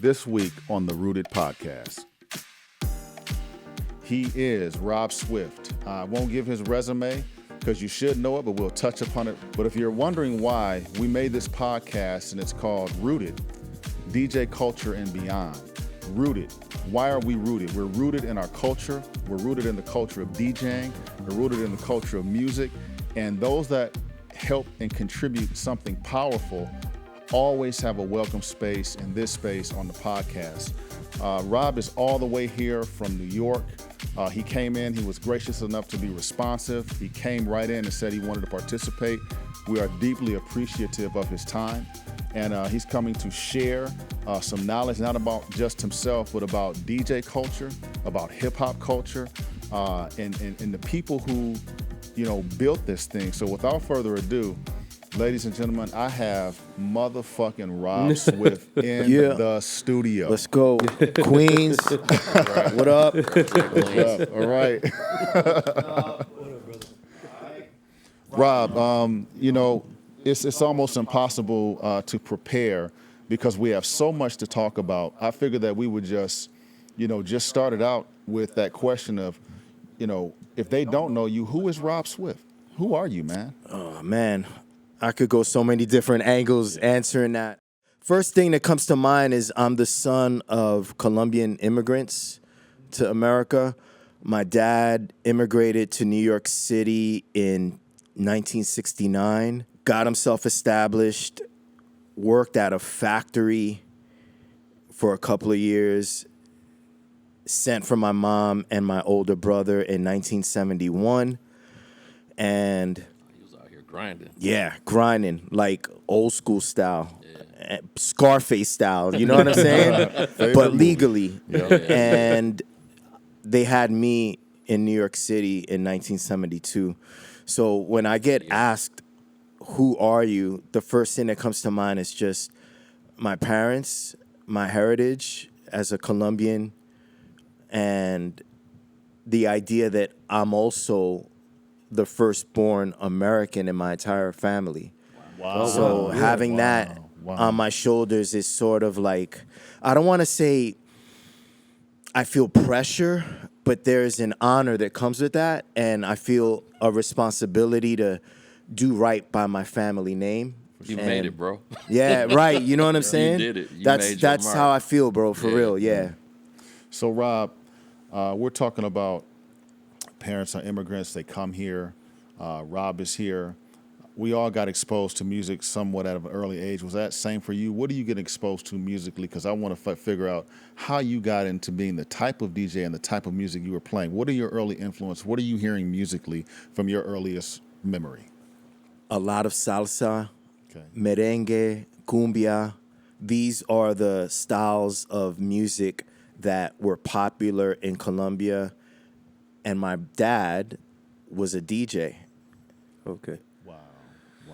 this week on the Rooted podcast. He is Rob Swift. I won't give his resume because you should know it, but we'll touch upon it. But if you're wondering why we made this podcast and it's called Rooted, DJ Culture and Beyond. Rooted. Why are we rooted? We're rooted in our culture. We're rooted in the culture of DJing. We're rooted in the culture of music. And those that help and contribute something powerful always have a welcome space in this space on the podcast. Rob is all the way here from New York. He came in, he was gracious enough to be responsive. He came right in and said he wanted to participate. We are deeply appreciative of his time. And he's coming to share some knowledge, not about just himself, but about DJ culture, about hip hop culture, and the people who, built this thing. So without further ado, ladies and gentlemen, I have motherfucking Rob Swift in the studio. Let's go. Queens. Right. What up? What's up? All right. Rob, it's almost impossible to prepare because we have so much to talk about. I figured that we would just start it out with that question of, if they don't know you, who is Rob Swift? Who are you, man? Oh, man. I could go so many different angles answering that. First thing that comes to mind is I'm the son of Colombian immigrants to America. My dad immigrated to New York City in 1969, got himself established, worked at a factory for a couple of years, sent for my mom and my older brother in 1971, and grinding. Yeah, grinding, like old school style, Scarface style, you know what I'm saying? But legally. And they had me in New York City in 1972. So when I get asked, who are you? The first thing that comes to mind is just my parents, my heritage as a Colombian, and the idea that I'm also the firstborn American in my entire family. Wow. So having that on my shoulders is sort of like, I don't want to say I feel pressure, but there's an honor that comes with that. And I feel a responsibility to do right by my family name. You made it, bro. Yeah, right. You know what I'm saying? You did it. You that's how I feel, bro, for real. Yeah. So, Rob, we're talking about parents are immigrants. They come here. Rob is here. We all got exposed to music somewhat at an early age. Was that same for you? What do you get exposed to musically? Because I want to figure out how you got into being the type of DJ and the type of music you were playing. What are your early influence? What are you hearing musically from your earliest memory? A lot of salsa, merengue, cumbia. These are the styles of music that were popular in Colombia. And my dad was a DJ. Okay. Wow.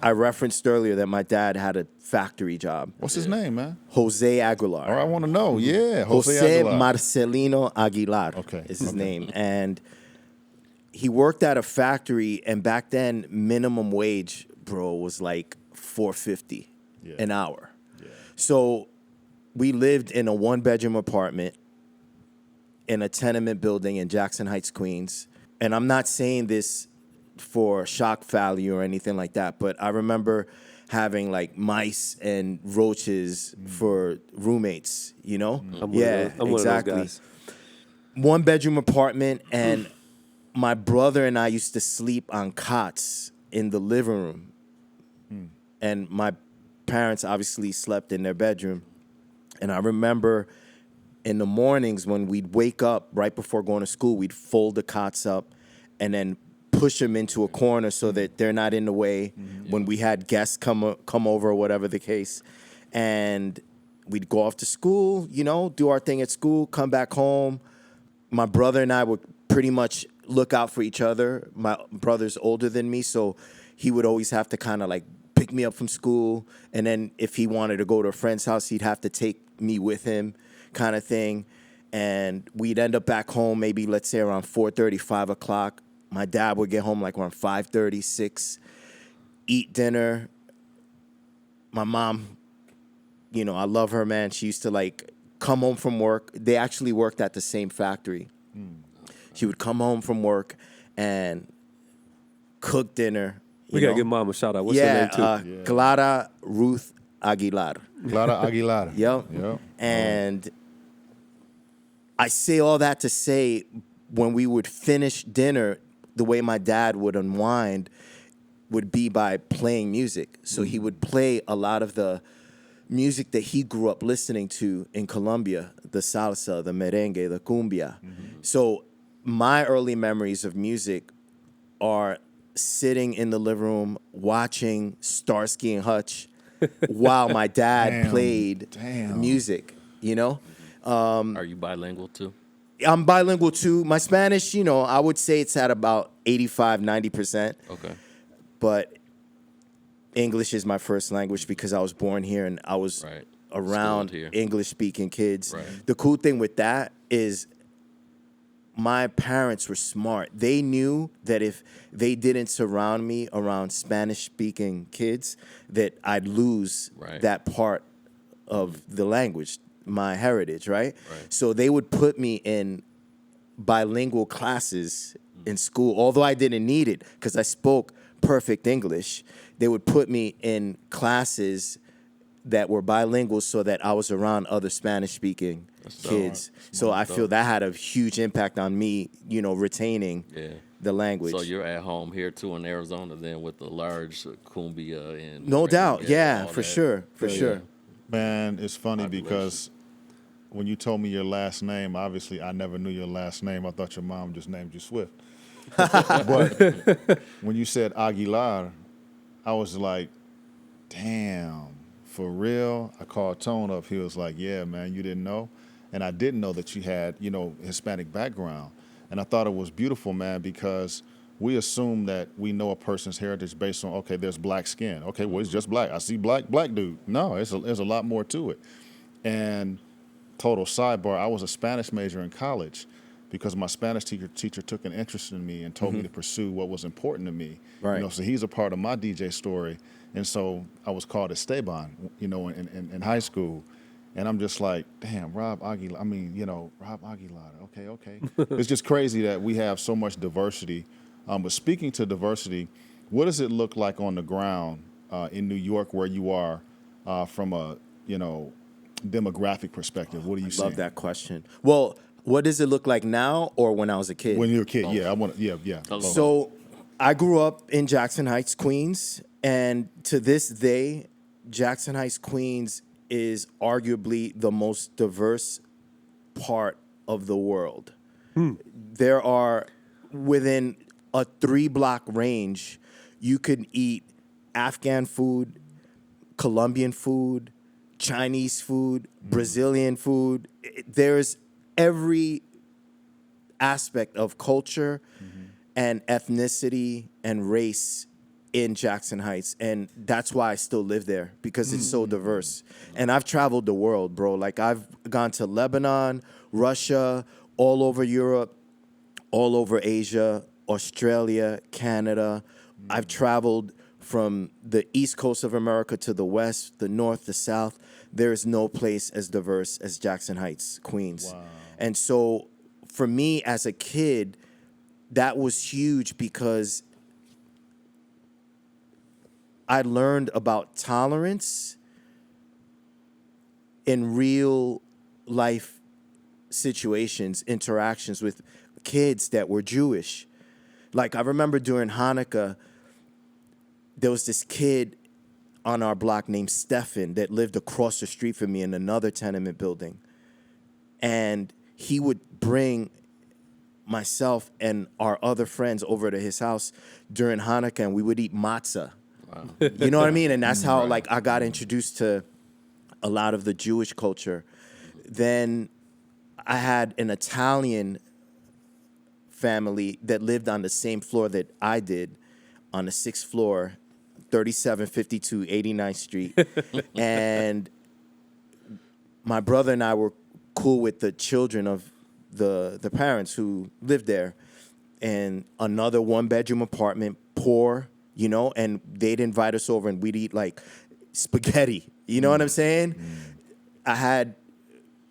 I referenced earlier that my dad had a factory job. What's his name, man? Jose Aguilar. All right, I want to know. Yeah, Jose Aguilar. Marcelino Aguilar is his name. And he worked at a factory, and back then, minimum wage, bro, was like $4.50 an hour. Yeah. So we lived in a one-bedroom apartment in a tenement building in Jackson Heights, Queens. And I'm not saying this for shock value or anything like that, but I remember having like mice and roaches for roommates, I'm exactly. one of those guys. One bedroom apartment, and my brother and I used to sleep on cots in the living room. And my parents obviously slept in their bedroom. And I remember in the mornings when we'd wake up right before going to school, we'd fold the cots up and then push them into a corner so that they're not in the way when we had guests come over or whatever the case. And we'd go off to school, do our thing at school, come back home. My brother and I would pretty much look out for each other. My brother's older than me, so he would always have to kind of like pick me up from school. And then if he wanted to go to a friend's house, he'd have to take me with him, kind of thing. And we'd end up back home maybe, let's say, around 4:30, 5 o'clock. My dad would get home like around 5:30, 6, eat dinner. My mom, I love her, man. She used to like come home from work. They actually worked at the same factory. She would come home from work and cook dinner. We you gotta know? give Mom a shout out. What's her name too? Clara Ruth Aguilar. Clara Aguilar. Yep. And I say all that to say, when we would finish dinner, the way my dad would unwind would be by playing music. So he would play a lot of the music that he grew up listening to in Colombia, the salsa, the merengue, the cumbia. So my early memories of music are sitting in the living room watching Starsky and Hutch while my dad played music, you know? Are you bilingual too? I'm bilingual too. My Spanish, you know, I would say it's at about 85, 90%. Okay. But English is my first language because I was born here and I was Right. around Schooled here. English-speaking kids. Right. The cool thing with that is my parents were smart. They knew that if they didn't surround me around Spanish-speaking kids, that I'd lose Right. that part of the language, my heritage, right? Right. So they would put me in bilingual classes in school, although I didn't need it because I spoke perfect English. They would put me in classes that were bilingual so that I was around other Spanish-speaking kids. So I feel that had a huge impact on me, you know, retaining the language. So you're at home here too in Arizona then with the large cumbia and No doubt. reggae, Yeah, all for that. sure. For sure. Man, it's funny Population. because when you told me your last name, obviously I never knew your last name. I thought your mom just named you Swift. But when you said Aguilar, I was like, damn, for real? I called Tone up. He was like, yeah, man, you didn't know? And I didn't know that you had, you know, Hispanic background. And I thought it was beautiful, man, because we assume that we know a person's heritage based on, okay, there's black skin. Okay, well, it's just black. I see black dude. No, there's a lot more to it. And total sidebar, I was a Spanish major in college because my Spanish teacher took an interest in me and told me to pursue what was important to me. Right. You know, so he's a part of my DJ story. And so I was called Esteban, you know, in high school. And I'm just like, damn, Rob Aguilar. I mean, you know, Rob Aguilar. Okay. It's just crazy that we have so much diversity. But speaking to diversity, what does it look like on the ground in New York where you are from a, you know, demographic perspective? What do you see? Love that question. Well, what does it look like now or when I was a kid? When you were a kid, yeah. I want to, yeah. both. So I grew up in Jackson Heights, Queens. And to this day, Jackson Heights, Queens is arguably the most diverse part of the world. There are, within a 3-block range, you could eat Afghan food, Colombian food, Chinese food, Brazilian food. There's every aspect of culture and ethnicity and race in Jackson Heights. And that's why I still live there, because it's so diverse. And I've traveled the world, bro. Like, I've gone to Lebanon, Russia, all over Europe, all over Asia, Australia, Canada. I've traveled from the East Coast of America to the West, the North, the South. There is no place as diverse as Jackson Heights, Queens. Wow. And so for me as a kid, that was huge because I learned about tolerance in real life situations, interactions with kids that were Jewish. Like, I remember during Hanukkah, there was this kid on our block named Stefan that lived across the street from me in another tenement building. And he would bring myself and our other friends over to his house during Hanukkah, and we would eat matzah. Wow. You know what I mean? And that's how, like, I got introduced to a lot of the Jewish culture. Then I had an Italian family that lived on the same floor that I did, on the 6th floor, 3752 89th Street. And my brother and I were cool with the children of the parents who lived there. And another 1-bedroom apartment, poor, you know, and they'd invite us over and we'd eat like spaghetti. You know what I'm saying? I had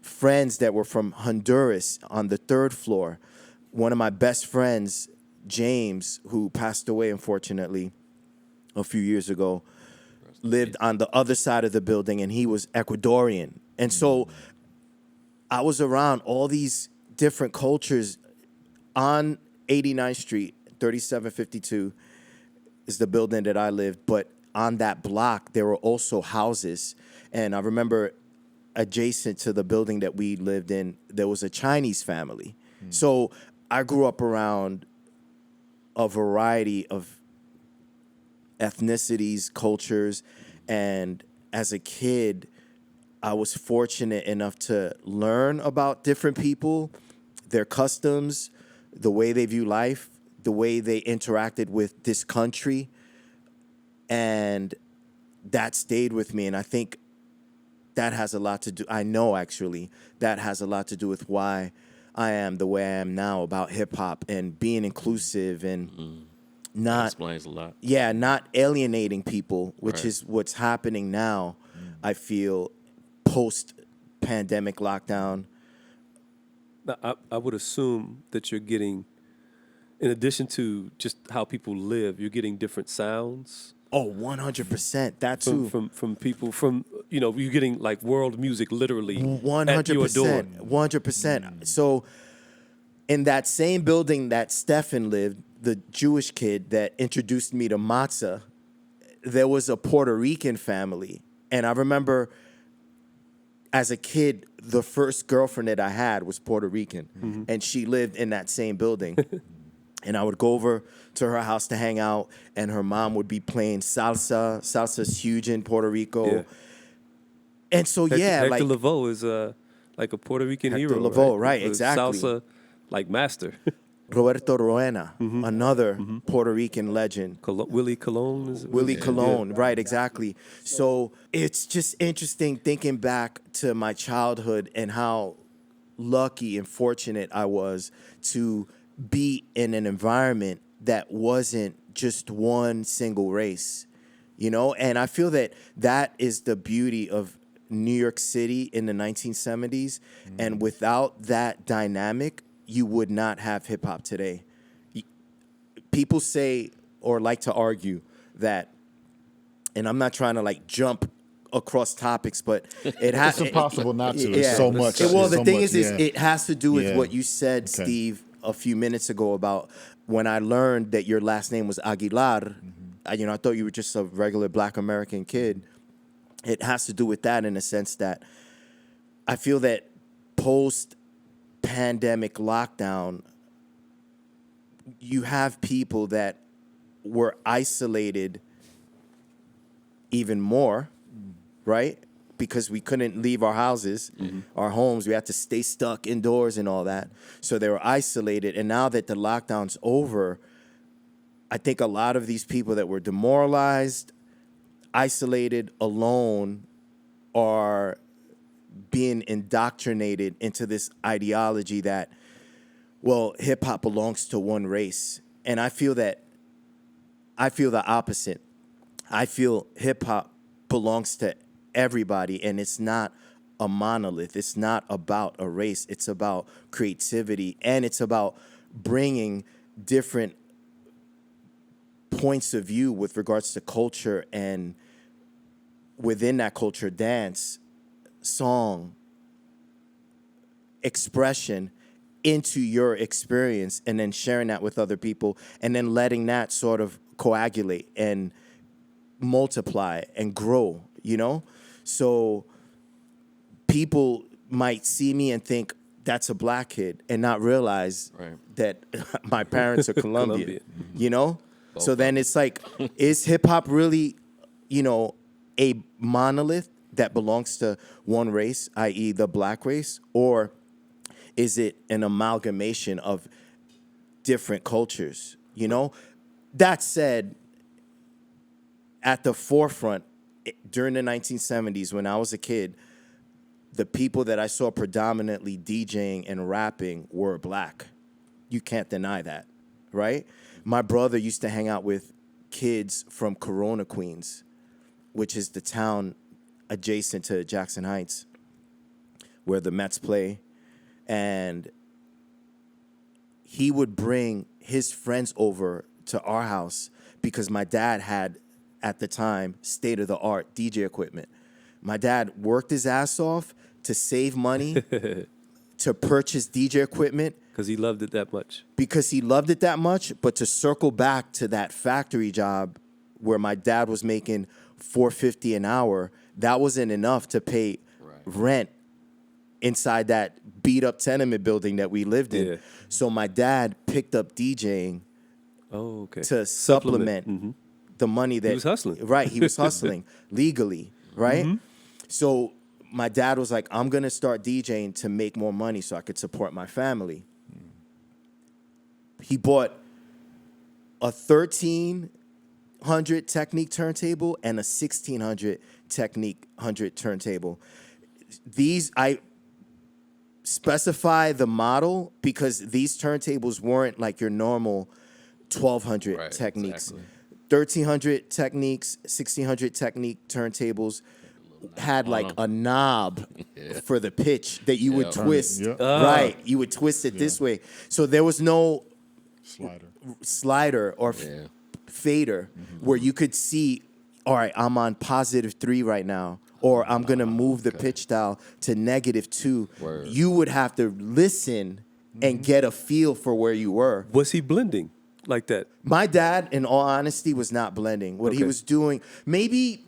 friends that were from Honduras on the 3rd floor. One of my best friends, James, who passed away, unfortunately, a few years ago, lived on the other side of the building, and he was Ecuadorian. And so I was around all these different cultures on 89th Street, 3752 is the building that I lived, but on that block, there were also houses. And I remember adjacent to the building that we lived in, there was a Chinese family. So I grew up around a variety of ethnicities, cultures, and as a kid, I was fortunate enough to learn about different people, their customs, the way they view life, the way they interacted with this country, and that stayed with me. And I think that has a lot to do, I know actually, that has a lot to do with why I am the way I am now about hip hop and being inclusive and not That explains a lot. Yeah, not alienating people, which Right. is what's happening now, I feel, post-pandemic lockdown. Now, I would assume that you're getting, in addition to just how people live, you're getting different sounds Oh, 100%. That too. from people from, you're getting like world music literally at your door. 100%. 100%. So in that same building that Stefan lived, the Jewish kid that introduced me to matzah, there was a Puerto Rican family. And I remember as a kid, the first girlfriend that I had was Puerto Rican. And she lived in that same building. And I would go over to her house to hang out, and her mom would be playing salsa. Salsa's huge in Puerto Rico. Yeah. And so, Hector like Lavoe is like a Puerto Rican Hector hero. Lavoe, right, The exactly. Salsa, like master. Roberto Roena, another Puerto Rican legend. Willie Colon is Willie Colon, right, exactly. So it's just interesting thinking back to my childhood and how lucky and fortunate I was to be in an environment that wasn't just one single race, And I feel that is the beauty of New York City in the 1970s. And without that dynamic, you would not have hip hop today. People say or like to argue that, and I'm not trying to like jump across topics, but it has. It's impossible not to. Yeah. There's so much. Well, there's the so thing much, is, yeah. it has to do with Yeah. what you said, Okay. Steve, a few minutes ago about when I learned that your last name was Aguilar. I thought you were just a regular Black American kid. It has to do with that in a sense that I feel that post-pandemic lockdown, you have people that were isolated even more, right? Because we couldn't leave our houses, our homes. We had to stay stuck indoors and all that. So they were isolated. And now that the lockdown's over, I think a lot of these people that were demoralized, isolated, alone, are being indoctrinated into this ideology that, well, hip hop belongs to one race. And I feel the opposite. I feel hip hop belongs to everybody, and it's not a monolith. It's not about a race. It's about creativity, and it's about bringing different points of view with regards to culture, and within that culture, dance, song, expression into your experience, and then sharing that with other people, and then letting that sort of coagulate and multiply and grow, So people might see me and think that's a Black kid and not realize Right. that my parents are Colombian, Colombian. So then it's like, is hip hop really, a monolith that belongs to one race, i.e. the Black race, or is it an amalgamation of different cultures, That said, at the forefront during the 1970s, when I was a kid, the people that I saw predominantly DJing and rapping were Black. You can't deny that, right? My brother used to hang out with kids from Corona, Queens, which is the town adjacent to Jackson Heights, where the Mets play, and he would bring his friends over to our house because my dad had, at the time, state-of-the-art DJ equipment. My dad worked his ass off to save money to purchase DJ equipment. Because he loved it that much. Because he loved it that much, but to circle back to that factory job where my dad was making $4.50 an hour, that wasn't enough to pay rent inside that beat-up tenement building that we lived in. Yeah. So my dad picked up DJing to supplement the money that... He was hustling. Right, he was hustling legally, right? Mm-hmm. So my dad was like, I'm going to start DJing to make more money so I could support my family. He bought a 1,300 Technique turntable and a 1,600 Technique 100 turntable. These, I specify the model because these turntables weren't like your normal 1,200 Techniques. Exactly. 1,300 Techniques, 1,600 Technique turntables had like a knob for the pitch that you would twist. Right, you would twist it this way. So there was no slider or fader where you could see, all right, I'm on +3 right now, or I'm going to move the pitch dial to -2. Word. You would have to listen and get a feel for where you were. Was he blending like that? My dad, in all honesty, was not blending. What he was doing, maybe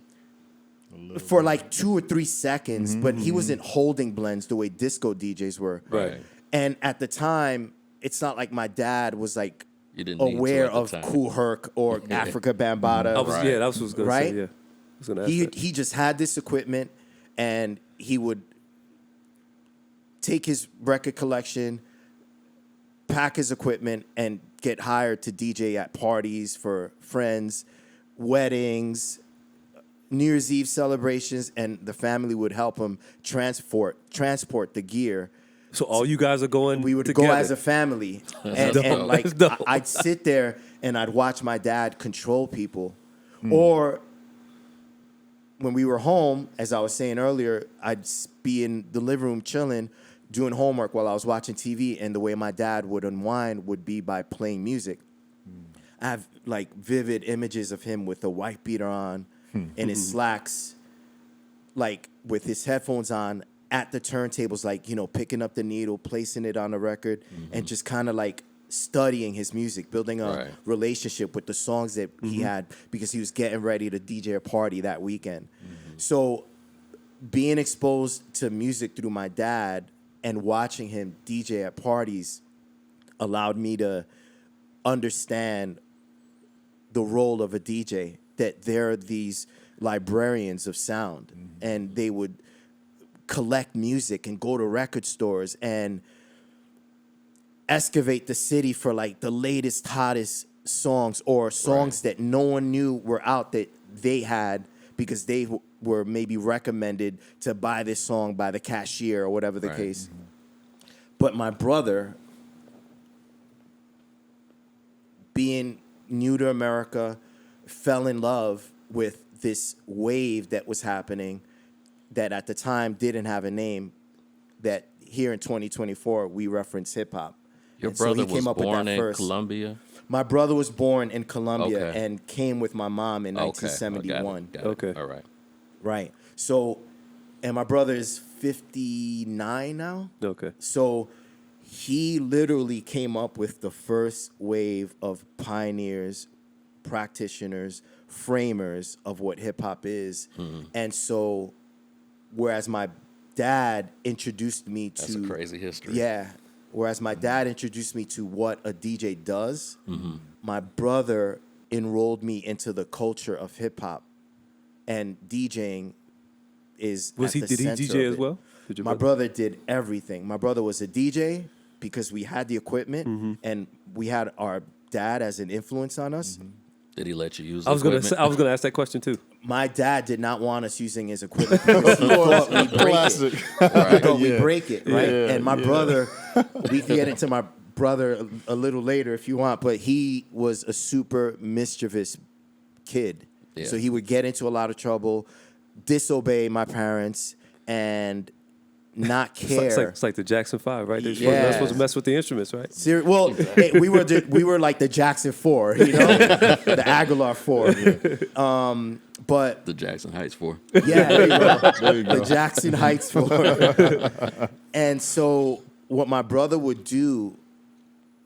for like 2 or 3 seconds, but he wasn't holding blends the way disco DJs were. Right. And at the time, it's not like my dad was like aware of Kool Herc or Africa Bambaataa. Yeah, that was what I was going to say. Yeah. I was gonna ask that. He just had this equipment, and he would take his record collection, pack his equipment, and get hired to DJ at parties for friends, weddings, New Year's Eve celebrations, and the family would help him transport the gear. So all you guys are going We would together. go as a family. And like I'd sit there and I'd watch my dad control people. Or when we were home, as I was saying earlier, I'd be in the living room chilling, doing homework while I was watching TV, and the way my dad would unwind would be by playing music. I have like vivid images of him with a white beater on and his slacks, like with his headphones on at the turntables, like, you know, picking up the needle, placing it on the record, and just kind of like studying his music, building a relationship with the songs that he had, because he was getting ready to DJ a party that weekend. So being exposed to music through my dad and watching him DJ at parties allowed me to understand the role of a DJ, that there are these librarians of sound, and they would collect music and go to record stores and excavate the city for like the latest, hottest songs, or songs that no one knew were out that they had because they were maybe recommended to buy this song by the cashier or whatever the case. But my brother, being new to America, fell in love with this wave that was happening that at the time didn't have a name, that here in 2024 we reference hip hop. Your brother was born in Colombia? My brother was born in Colombia and came with my mom in 1971. Got it. All right. Right. So, and my brother is 59 now. Okay. So he literally came up with the first wave of pioneers, practitioners, framers of what hip hop is. And so, whereas my dad introduced me to... That's a crazy history. Yeah. Whereas my dad introduced me to what a DJ does, my brother enrolled me into the culture of hip hop, and DJing is did he DJ as well? My brother did everything. My brother was a DJ because we had the equipment and we had our dad as an influence on us. Did he let you use I was gonna ask that question too. My dad did not want us using his equipment because he thought we'd break it. He thought we'd break it, right? And my brother, we can get into my brother a little later if you want, but he was a super mischievous kid. Yeah. So he would get into a lot of trouble, disobey my parents, and not care. It's like the Jackson 5, right? They're Yeah. not supposed to mess with the instruments, right? Well, hey, we were like the Jackson 4, you know, the Aguilar 4. But The Jackson Heights 4. yeah, there you go. There you go. The Jackson Heights 4. And so what my brother would do,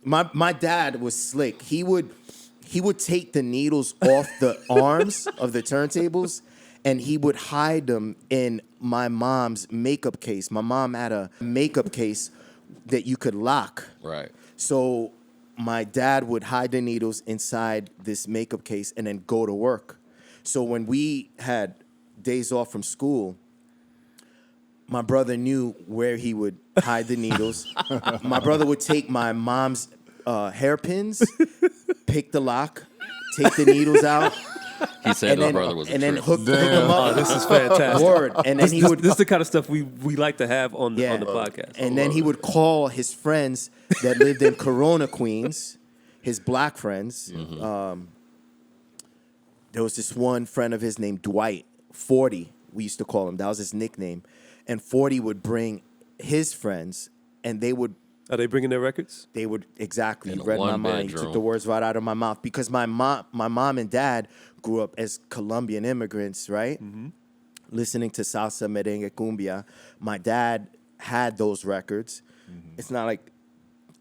my dad was slick. He would take the needles off the arms of the turntables, and he would hide them in my mom's makeup case. My mom had a makeup case that you could lock. Right. So my dad would hide the needles inside this makeup case and then go to work. So when we had days off from school, my brother knew where he would hide the needles. My brother would take my mom's hairpins, pick the lock, take the needles out, He said and my then, brother was a and then trip. hook them Oh, up. this is fantastic. Word. And then he would This is the kind of stuff we like to have on the podcast. And then he would call his friends that lived in Corona, Queens, his black friends. There was this one friend of his named Dwight, 40, we used to call him. That was his nickname. And 40 would bring his friends, and they would Are they bringing their records? exactly, In you a read my mind. You took one-bedroom. the words right out of my mouth. Because my mom and dad grew up as Colombian immigrants, right? Listening to salsa, merengue, cumbia. My dad had those records. It's not like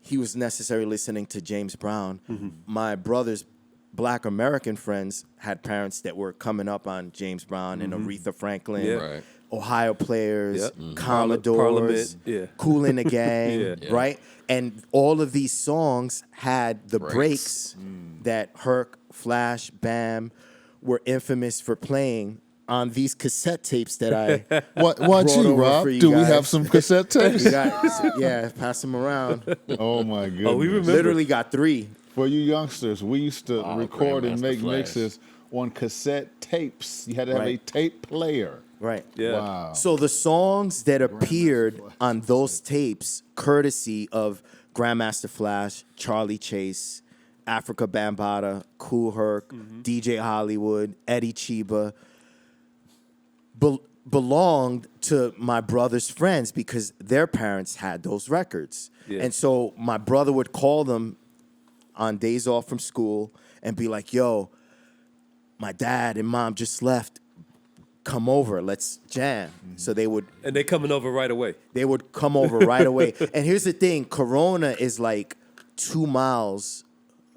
he was necessarily listening to James Brown. My brother's black American friends had parents that were coming up on James Brown and Aretha Franklin, Yeah. Right. Ohio Players, Yep. Commodores, Parliament, yeah. Kool in the Gang, Yeah. right? And all of these songs had the Breaks. breaks that Herc, Flash, Bam were infamous for playing on these cassette tapes that I What brought you, over Rob? for you Do we guys. have some cassette tapes? we got. Yeah, pass them around. Oh my goodness! Oh, we remember. Literally got 3. For you youngsters, we used to record and Grandmaster make Flash. mixes on cassette tapes. You had to have Right. a tape player. Right. Yeah. Wow. So the songs that appeared on those tapes, courtesy of Grandmaster Flash, Charlie Chase, Africa Bambaataa, Kool Herc, DJ Hollywood, Eddie Chiba, belonged to my brother's friends because their parents had those records. Yeah. And so my brother would call them on days off from school and be like, yo, my dad and mom just left. Come over, let's jam. So they would And they coming over right away. come over right away. And here's the thing, Corona is like 2 miles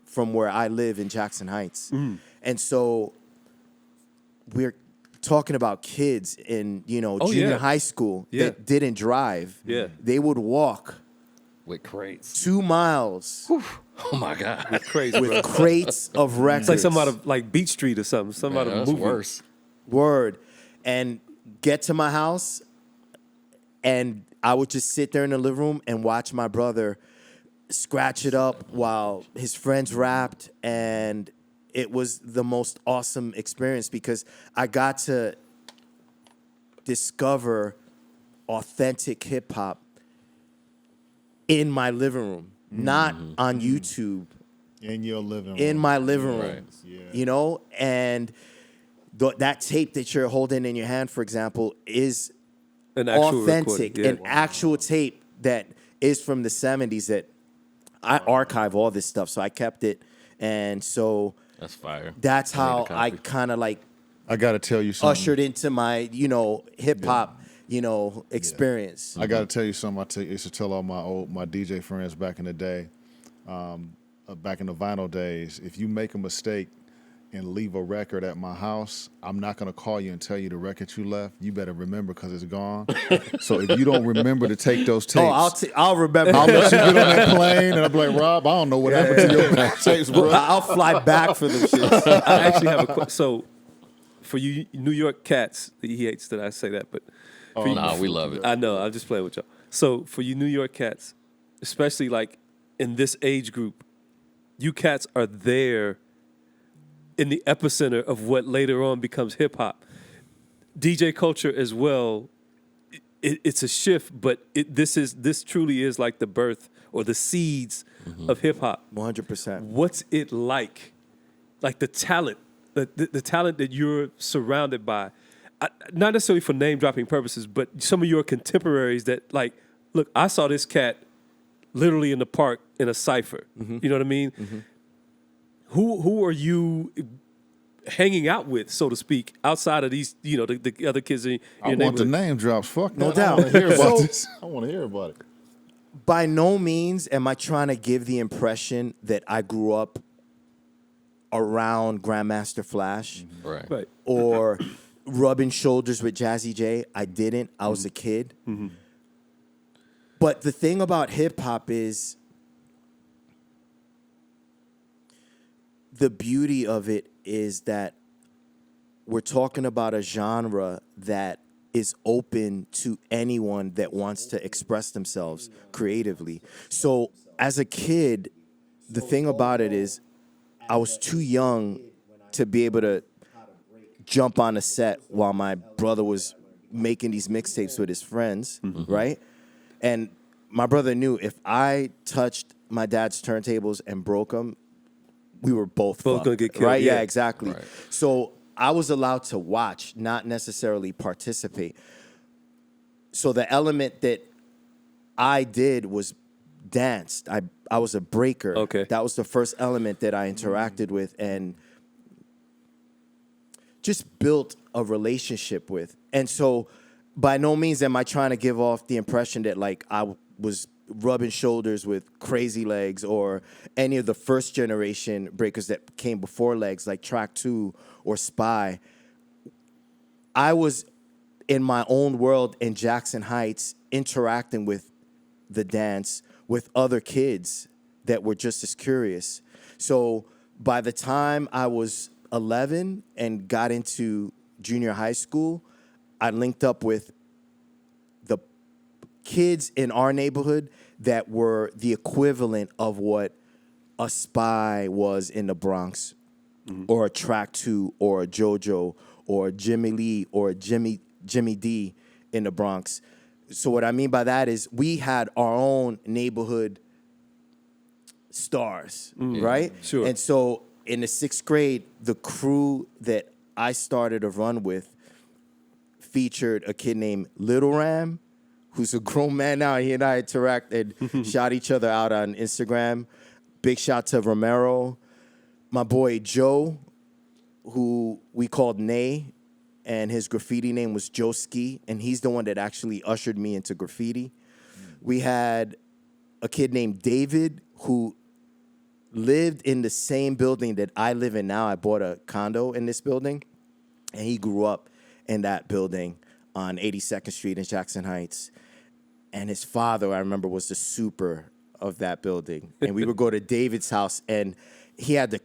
from where I live in Jackson Heights. And so we're talking about kids in, Oh, junior yeah. high school Yeah. that didn't drive. Yeah. They would walk With crates. 2 miles Oh my God. Crazy, bro. with crates of records. It's like some out of like Beach Street or something. Some out Man, of a that's movie. worse. Word. And get to my house, and I would just sit there in the living room and watch my brother scratch it up while his friends rapped. And it was the most awesome experience because I got to discover authentic hip hop in my living room, not on YouTube, In your living room. in my living room, Right. Yeah. and that tape that you're holding in your hand, for example, is An actual authentic, recording, yeah. an actual tape that is from the 70s that I archive all this stuff. So I kept it. And so That's fire. that's I need a how I copy. kind of like I got to tell you something. ushered into my, hip hop, experience. I got to tell you something. I used to tell all my DJ friends back in the day, back in the vinyl days. If you make a mistake and leave a record at my house, I'm not going to call you and tell you the record you left. You better remember because it's gone. So if you don't remember to take those tapes, I'll remember. I'll let you get on that plane, and I'll be like, Rob, I don't know what happened to your tapes, bro. I'll fly back for them shits. I actually have a question. So, for you New York cats, he hates that I say that, but for you, Nah, we love it. I know. I'm just playing with y'all. So, for you New York cats, especially like in this age group, you cats are there in the epicenter of what later on becomes hip hop. DJ culture as well. It's a shift, but this truly is like the birth or the seeds of hip hop. 100%. What's it like? Like the talent, the talent that you're surrounded by not necessarily for name dropping purposes, but some of your contemporaries that like, look, I saw this cat literally in the park in a cipher. Mm-hmm. You know what I mean? Mm-hmm. Who are you hanging out with, so to speak, outside of these, the other kids in your I want neighborhood? the name drops. Fuck No that. I doubt. want to hear about So- this. I want to hear about it. By no means am I trying to give the impression that I grew up around Grandmaster Flash Right. Right. or rubbing shoulders with Jazzy J. I didn't. I was a kid. Mm-hmm. But the thing about hip hop is the beauty of it is that we're talking about a genre that is open to anyone that wants to express themselves creatively. So as a kid, the thing about it is I was too young to be able to jump on a set while my brother was making these mixtapes with his friends, right? And my brother knew if I touched my dad's turntables and broke them, we were both Both fucked, gonna get killed, right? yeah. Yeah, exactly. Right. So I was allowed to watch, not necessarily participate. So the element that I did was danced. I was a breaker. Okay. That was the first element that I interacted with and just built a relationship with. And so by no means am I trying to give off the impression that like I was rubbing shoulders with Crazy Legs or any of the first generation breakers that came before Legs, like Track 2 or Spy. I was in my own world in Jackson Heights interacting with the dance with other kids that were just as curious. So by the time I was 11 and got into junior high school, I linked up with the kids in our neighborhood that were the equivalent of what a Spy was in the Bronx, or a Track 2, or a JoJo, or Jimmy Lee, or Jimmy D in the Bronx. So what I mean by that is we had our own neighborhood stars, right? Sure. And so in the 6th grade, the crew that I started to run with featured a kid named Little Ram, who's a grown man now. He and I interacted, shot each other out on Instagram. Big shout to Romero. My boy Joe, who we called Nay, and his graffiti name was Joe Ski, and he's the one that actually ushered me into graffiti. We had a kid named David who lived in the same building that I live in now. I bought a condo in this building, and he grew up in that building on 82nd Street in Jackson Heights. And his father, I remember, was the super of that building. And we would go to David's house, and he had the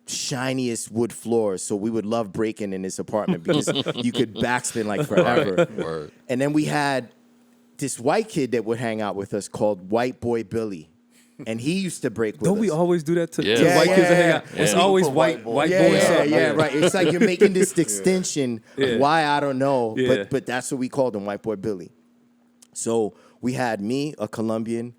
shiniest wood floors, so we would love breaking in his apartment because you could backspin like forever. Word. And then we had this white kid that would hang out with us called White Boy Billy, and he used to break with Don't us. we always do that to Yeah. white kids that hang Yeah. out? It's Yeah. always For white white boys. white yeah, boys. yeah, something. yeah, right. It's like you're making this distinction. Yeah. Why, I don't know, Yeah. but that's what we called him, White Boy Billy. So we had me, a Colombian,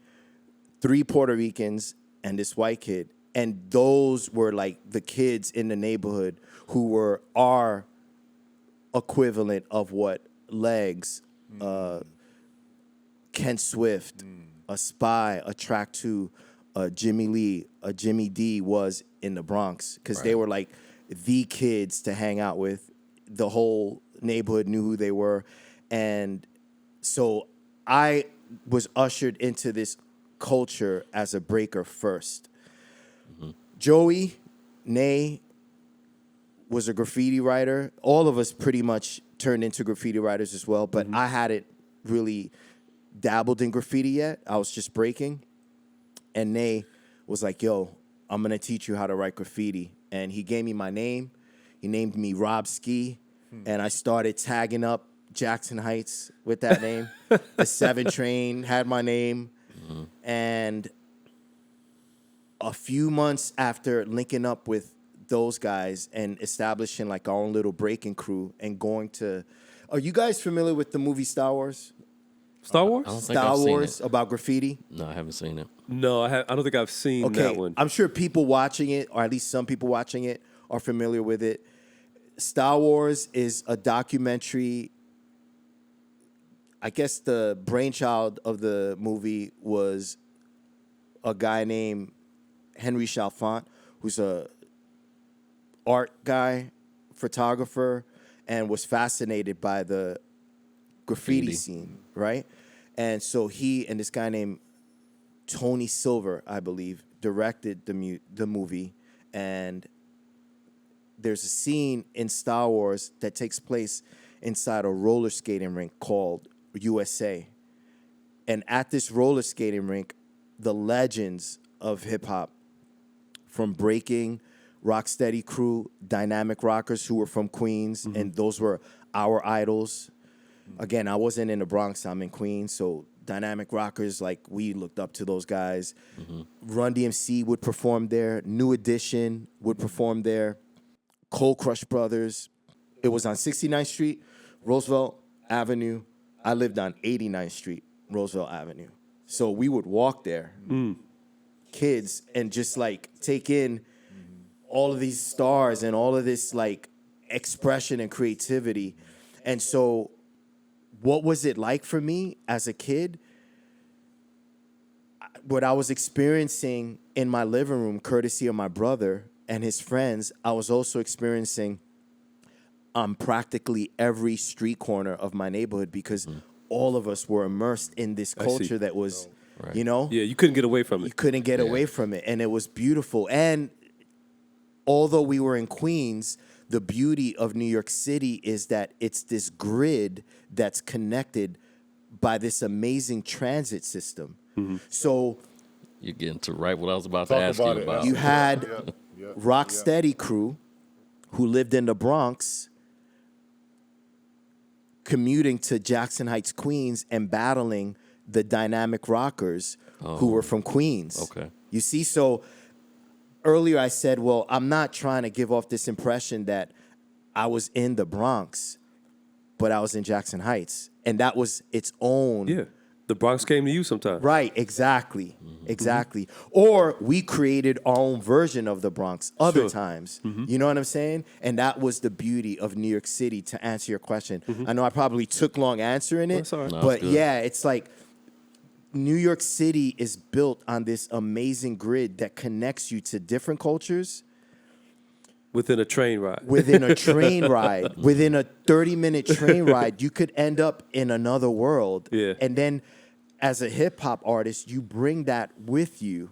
3 Puerto Ricans, and this white kid. And those were like the kids in the neighborhood who were our equivalent of what Legs, Ken Swift, a Spy, a Track 2, a Jimmy Lee, a Jimmy D was in the Bronx. Because they were like the kids to hang out with. The whole neighborhood knew who they were. And so I was ushered into this culture as a breaker first. Joey, Nay, was a graffiti writer. All of us pretty much turned into graffiti writers as well, but I hadn't really dabbled in graffiti yet. I was just breaking. And Nay was like, yo, I'm going to teach you how to write graffiti. And he gave me my name. He named me Rob Ski. And I started tagging up Jackson Heights with that name. The 7 Train had my name. And a few months after linking up with those guys and establishing like our own little breaking crew and going to, are you guys familiar with the movie Star Wars? Star Wars? I don't think Star I've seen Wars it. about graffiti? No, I haven't seen it. No, I don't think I've seen Okay, that one. I'm sure people watching it, or at least some people watching it, are familiar with it. Star Wars is a documentary. I guess the brainchild of the movie was a guy named Henry Chalfant, who's a art guy, photographer, and was fascinated by the graffiti scene, right? And so he and this guy named Tony Silver, I believe, directed the movie. And there's a scene in Star Wars that takes place inside a roller skating rink called USA. And at this roller skating rink, the legends of hip hop, from breaking, Rocksteady Crew, Dynamic Rockers, who were from Queens, and those were our idols. Again, I wasn't in the Bronx, I'm in Queens, so Dynamic Rockers, like, we looked up to those guys. Run DMC would perform there. New Edition would perform there. Cold Crush Brothers. It was on 69th Street, Roosevelt Avenue. I lived on 89th Street, Roosevelt Avenue. So we would walk there, kids, and just, like, take in all of these stars and all of this, like, expression and creativity. And so what was it like for me as a kid? What I was experiencing in my living room, courtesy of my brother and his friends, I was also experiencing on practically every street corner of my neighborhood, because all of us were immersed in this culture that was, you know? Yeah, you couldn't get away from it. You couldn't get away from it, and it was beautiful. And although we were in Queens, the beauty of New York City is that it's this grid that's connected by this amazing transit system. So You're getting to right what I was about to Talk ask about you it. about. you had Rocksteady Crew, who lived in the Bronx, commuting to Jackson Heights, Queens, and battling the Dynamic Rockers, who were from Queens. Okay. You see, so earlier I said, well, I'm not trying to give off this impression that I was in the Bronx, but I was in Jackson Heights. And that was its own. Yeah. The Bronx came to you sometimes. Right, exactly. Exactly. Or we created our own version of the Bronx other times. You know what I'm saying? And that was the beauty of New York City, to answer your question. I know I probably took long answering it, That's all right. No, but it's good. yeah, it's like New York City is built on this amazing grid that connects you to different cultures Within a train ride. within a train ride. Within a 30-minute train ride, you could end up in another world. Yeah. And then as a hip-hop artist, you bring that with you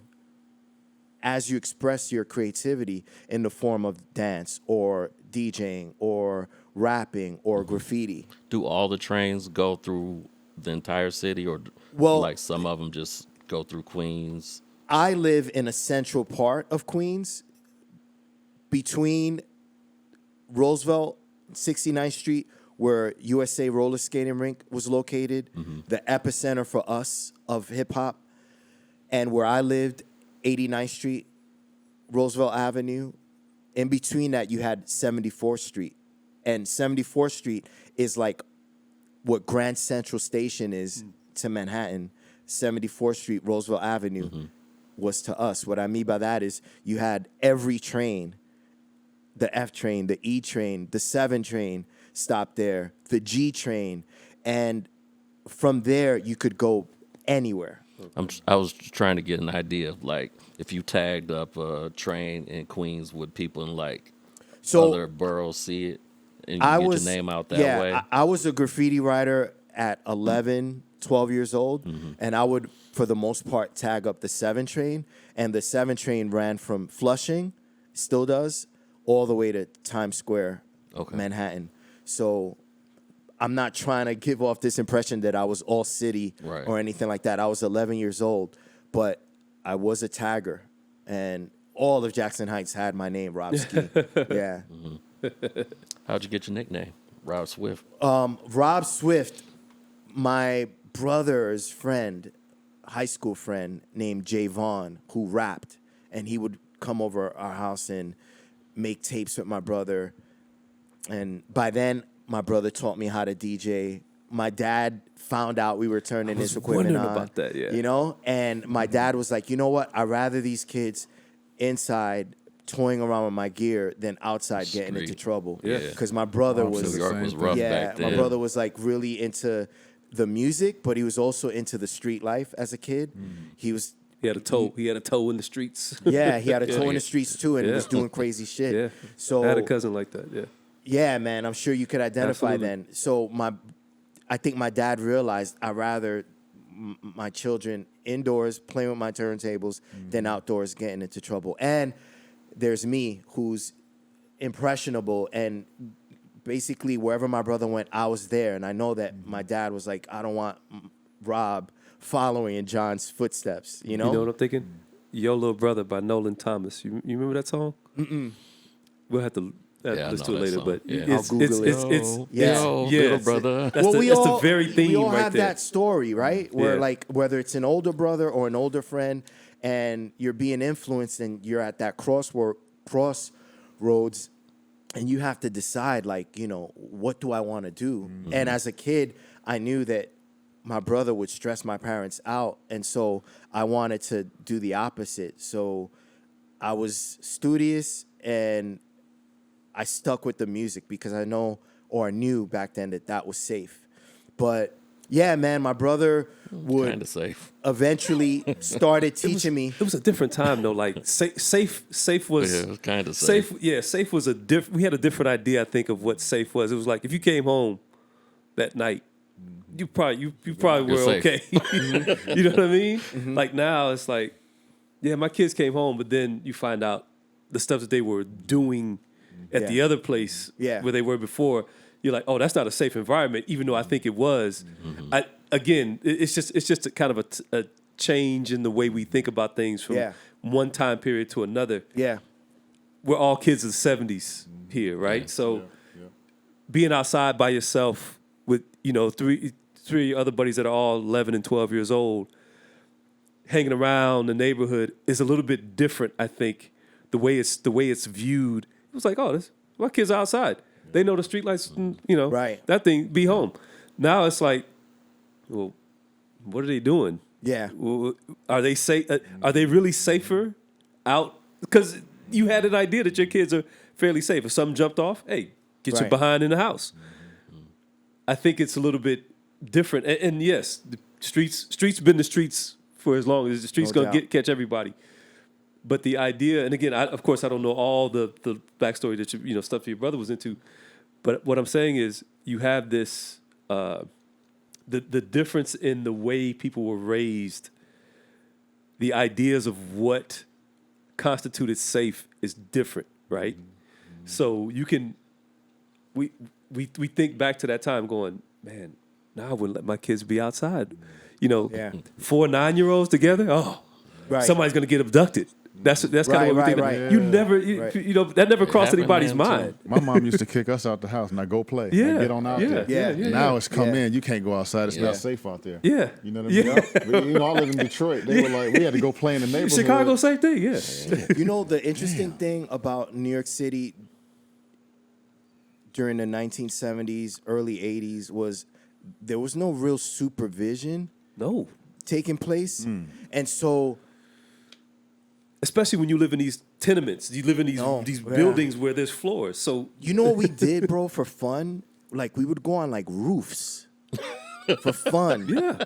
as you express your creativity in the form of dance or DJing or rapping or graffiti. Do all the trains go through the entire city, or Well- like some of them just go through Queens? I live in a central part of Queens, between Roosevelt, 69th Street, where USA Roller Skating Rink was located, the epicenter for us of hip hop, and where I lived, 89th Street, Roosevelt Avenue. In between that, you had 74th Street. And 74th Street is like what Grand Central Station is to Manhattan. 74th Street, Roosevelt Avenue was to us. What I mean by that is you had every train, the F train, the E train, the 7 train stopped there, the G train, and from there you could go anywhere. I was trying to get an idea of, like, if you tagged up a train in Queens, would people in like other boroughs see it and you get your name out that way? I was a graffiti writer at 11, 12 years old, and I would, for the most part, tag up the 7 train, and the 7 train ran from Flushing, still does, all the way to Times Square, Manhattan. So I'm not trying to give off this impression that I was all city or anything like that. I was 11 years old, but I was a tagger, and all of Jackson Heights had my name, Rob Ski. Yeah. How'd you get your nickname, Rob Swift? Rob Swift, my brother's friend, high school friend named Jay Vaughn, who rapped, and he would come over our house and make tapes with my brother. And by then, my brother taught me how to DJ. My dad found out we were turning his equipment on. About that, yeah. You know? And my dad was like, you know what? I'd rather these kids inside toying around with my gear than outside getting into trouble. Yeah. Because my brother was, New York was rough back then. my brother was like really into the music, but he was also into the street life as a kid. He was. He had a toe. He had a toe in the streets. Yeah, he had a toe in the streets too, and he was doing crazy shit. Yeah. So I had a cousin like that. Yeah. yeah, man, I'm sure you could identify Absolutely. then. So I think my dad realized I'd rather my children indoors playing with my turntables than outdoors getting into trouble. And there's me who's impressionable, and basically wherever my brother went, I was there. And I know that my dad was like, I don't want Rob following in John's footsteps, you know? You know what I'm thinking? Your Little Brother by Nolan Thomas. You remember that song? We'll have to listen to it later, but I'll Google it. Little brother. That's the very theme we all right have there. that story, right? Where Yeah. like whether it's an older brother or an older friend, and you're being influenced, and you're at that crossroads, and you have to decide, like, you know, what do I want to do? And as a kid, I knew that my brother would stress my parents out, and so I wanted to do the opposite. So I was studious, and I stuck with the music because I knew back then that was safe. But yeah, man, my brother would Kind of safe. eventually started teaching me. It was a different time though. Like safe was. Yeah, it was kind of safe. Safe was we had a different idea, I think, of what safe was. It was like if you came home that night, you probably were safe. okay. You know what I mean? Like now it's like, yeah, my kids came home, but then you find out the stuff that they were doing at the other place where they were before. You're like, oh, that's not a safe environment, even though I think it was. It's just a kind of a change in the way we think about things from one time period to another. Yeah. We're all kids of the 70s here, right? So being outside by yourself with, you know, three other buddies that are all 11 and 12 years old, hanging around the neighborhood is a little bit different, I think, the way it's viewed. It was like, oh, my kids are outside. They know the streetlights, you know, that thing, be home. Now it's like, well, what are they doing? Yeah. Are they safe? Are they really safer out? Because you had an idea that your kids are fairly safe. If something jumped off, hey, get your behind in the house. I think it's a little bit different. And yes, the streets been the streets for as long as the streets gonna catch everybody. But the idea, and again, of course, I don't know all the backstory that you know, stuff your brother was into. But what I'm saying is, you have this the difference in the way people were raised. The ideas of what constituted safe is different, right? So you can we think back to that time, going, man, now I wouldn't let my kids be outside. You know, 4 9-year-olds together. Oh, somebody's gonna get abducted. That's kind of what we think. Right. You never, you know, that never crossed anybody's mind. My mom used to kick us out the house. Now go play. Yeah. Now get on out there. Yeah. Now it's come in. You can't go outside. It's not safe out there. Yeah. You know what I mean? But, you know, I live in Detroit. They were like, we had to go play in the neighborhood. Chicago, same thing. Yeah. You know, the interesting thing about New York City during the 1970s, early 80s was there was no real supervision taking place. And so, especially when you live in these tenements, you live in these buildings where there's floors. So you know what we did, bro, for fun? Like, we would go on like roofs for fun. Yeah.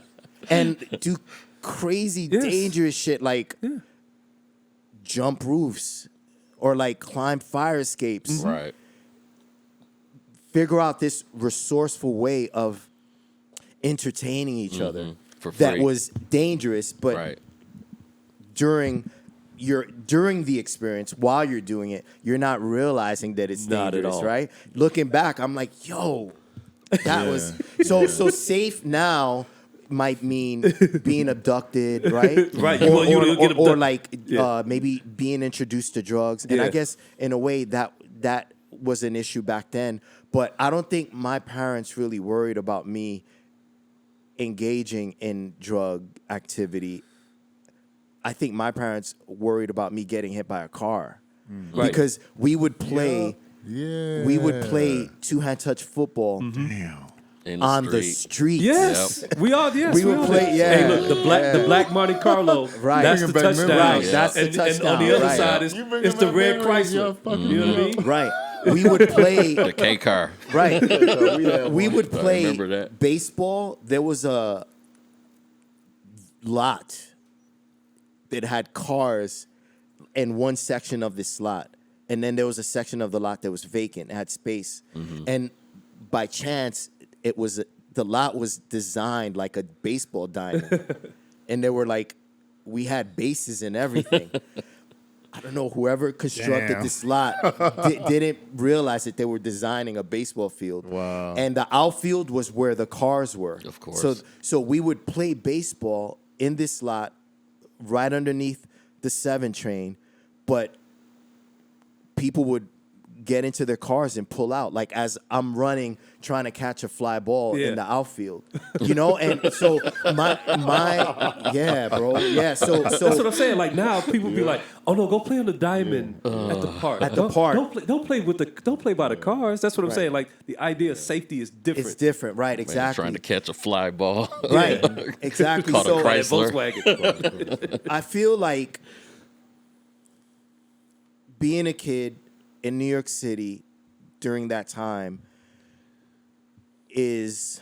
And do crazy, dangerous shit like jump roofs or like climb fire escapes. Right. Figure out this resourceful way of entertaining each other For free. that was dangerous, but during the experience, while you're doing it, you're not realizing that it's Not at dangerous, all. right? Looking back, I'm like, yo, that was so safe now might mean being abducted, right? Right. Or, You wanna get or abducted. like maybe being introduced to drugs. And I guess in a way that was an issue back then. But I don't think my parents really worried about me engaging in drug activity. I think my parents worried about me getting hit by a car. Right. Because we would play Yeah. we would play two-hand touch football. Damn. on the streets. Yes, we all. Yes, we would play. Did. Yeah, hey, look, the black Monte Carlo. Right, that's the touchdown. Right, that's the and touchdown. And on the other right. side is it's the red Chrysler. You know what I mean? Right. We would play the K car. Right. We would play remember that. baseball. There was a lot that had cars in one section of this lot. And then there was a section of the lot that was vacant. It had space. And by chance, the lot was designed like a baseball diamond. And there were we had bases and everything. I don't know, whoever constructed this lot didn't realize that they were designing a baseball field. Wow. And the outfield was where the cars were. Of course. So we would play baseball in this lot right underneath the 7 train, but people would get into their cars and pull out, as I'm running trying to catch a fly ball in the outfield, and so my yeah, bro, yeah. So that's what I'm saying. Now people be like, oh no, go play on the diamond at the park. Don't play by the cars. That's what I'm saying. The idea of safety is different. It's different, right? Exactly. Man, trying to catch a fly ball. Right. Exactly. Caught so a Chrysler. Volkswagen. I feel like being a kid in New York City during that time it's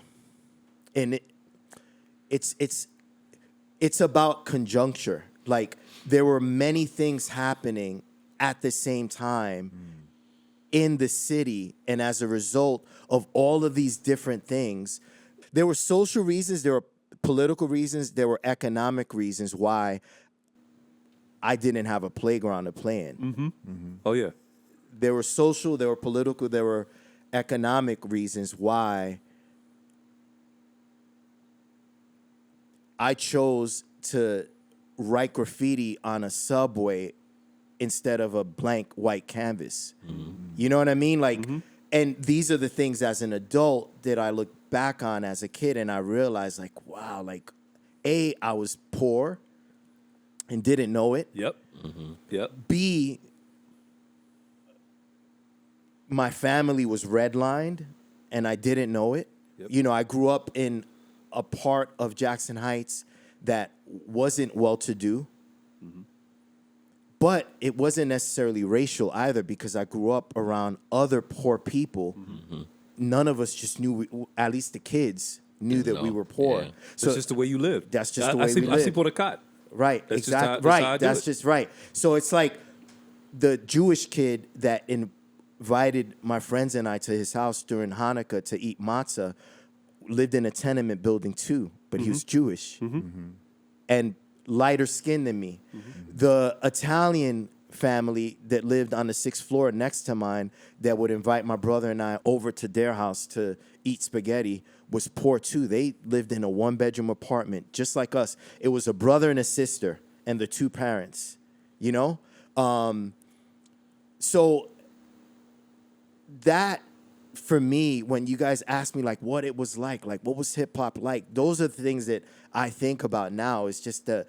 about conjuncture. There were many things happening at the same time in the city, and as a result of all of these different things, there were social reasons, there were political reasons, there were economic reasons why I didn't have a playground to play in. Oh yeah. There were social, there were political, there were economic reasons why I chose to write graffiti on a subway instead of a blank white canvas. You know what I mean? And these are the things as an adult that I look back on as a kid, and I realized, wow, A, I was poor and didn't know it. Yep. Yep. B, my family was redlined, and I didn't know it. Yep. I grew up in a part of Jackson Heights that wasn't well-to-do, but it wasn't necessarily racial either, because I grew up around other poor people. None of us just knew, at least the kids knew that we were poor. Yeah. So that's just the way you live. That's just the way we live. I see por the cot. Right, That's exactly. Just how I do That's it. just right. So it's like the Jewish kid that invited my friends and I to his house during Hanukkah to eat matzah lived in a tenement building too, but he was Jewish and lighter skinned than me. The Italian family that lived on the 6th floor next to mine that would invite my brother and I over to their house to eat spaghetti was poor too. They lived in a 1-bedroom apartment just like us. It was a brother and a sister and the 2 parents, So that, for me, when you guys ask me what it was like what was hip hop like, those are the things that I think about now. It's just the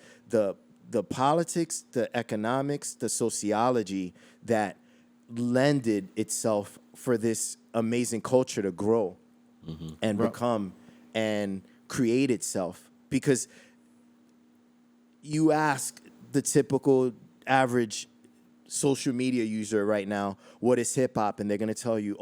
politics, the economics, the sociology that lended itself for this amazing culture to grow and become and create itself. Because you ask the typical average social media user right now, what is hip hop? And they're going to tell you,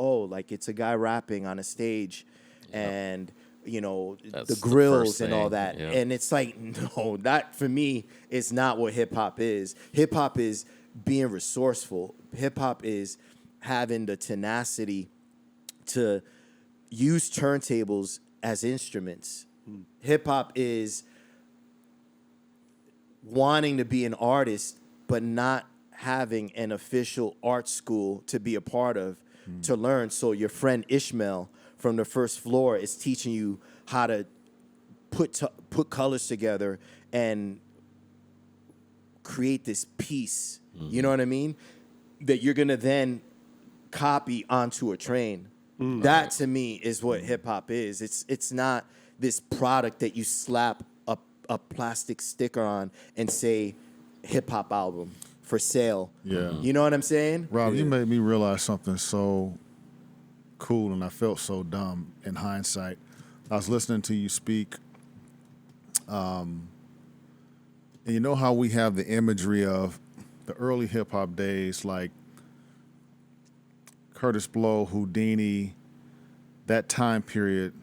it's a guy rapping on a stage and, That's the grills the and all thing. that. Yeah. And it's no, that for me is not what hip hop is. Hip hop is being resourceful. Hip hop is having the tenacity to use turntables as instruments. Hip hop is wanting to be an artist, but not having an official art school to be a part of, to learn. So your friend Ishmael from the 1st floor is teaching you how to put colors together and create this piece. You know what I mean? That you're gonna then copy onto a train. That to me is what hip hop is. It's not this product that you slap a plastic sticker on and say hip hop album for sale. Yeah. You know what I'm saying? Rob, you made me realize something so cool, and I felt so dumb in hindsight. I was listening to you speak. And you know how we have the imagery of the early hip hop days, like Curtis Blow, Houdini, that time period.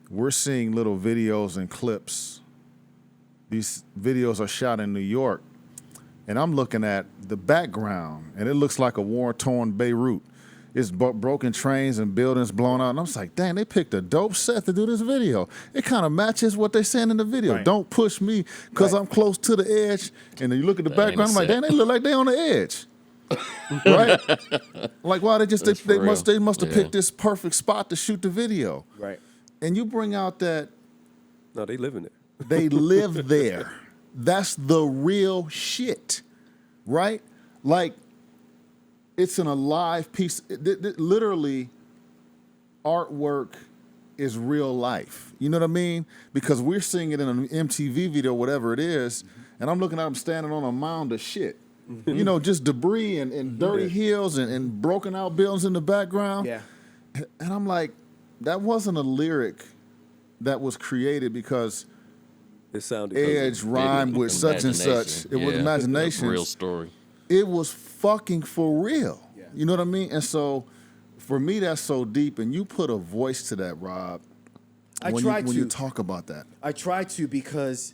We're seeing little videos and clips. These videos are shot in New York. And I'm looking at the background, and it looks like a war-torn Beirut. It's broken trains and buildings blown out. And I was like, dang, they picked a dope set to do this video. It kind of matches what they're saying in the video. Right. Don't push me because I'm close to the edge. And then you look at the background, I'm like, dang, they look like they on the edge. Right? Like, wow, they must have picked this perfect spot to shoot the video. Right. And you bring out that No, they live in it. they live there. That's the real shit, right? Like, it's an alive piece. Literally, artwork is real life. You know what I mean? Because we're seeing it in an MTV video, whatever it is, and I'm looking at them standing on a mound of shit. You know, just debris and dirty hills and broken out buildings in the background. Yeah. And I'm like, that wasn't a lyric that was created because It sounded Edge rhymed with such and such. It was imagination. Real story. It was fucking for real. Yeah. You know what I mean? And so, for me, that's so deep. And you put a voice to that, Rob. When you talk about that. I try to because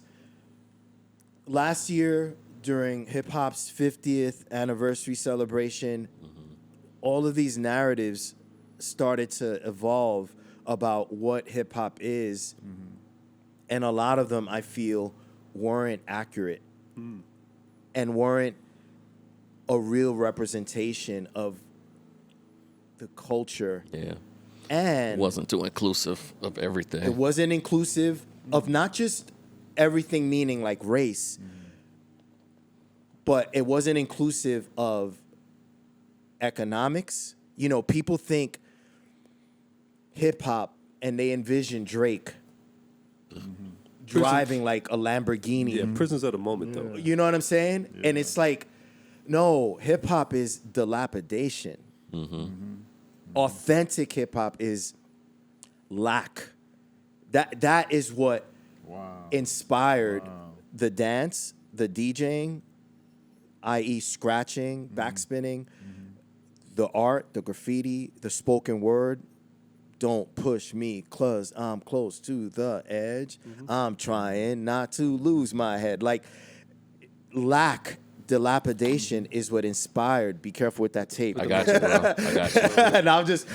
last year during hip hop's 50th anniversary celebration, all of these narratives started to evolve about what hip hop is. And a lot of them, I feel, weren't accurate and weren't a real representation of the culture. Yeah. And Wasn't too inclusive of everything. it wasn't inclusive of not just everything meaning like race, but it wasn't inclusive of economics. You know, people think hip hop and they envision Drake driving like a Lamborghini. Yeah, prisons of the moment, though. You know what I'm saying? Yeah. And it's like, no, hip hop is dilapidation. Authentic hip hop is lack. That is what inspired the dance, the DJing, i.e. scratching, backspinning, the art, the graffiti, the spoken word. Don't push me, cause I'm close to the edge. I'm trying not to lose my head. Like, lack, dilapidation is what inspired. Be careful with that tape. I got you, bro. I got you. And I'm just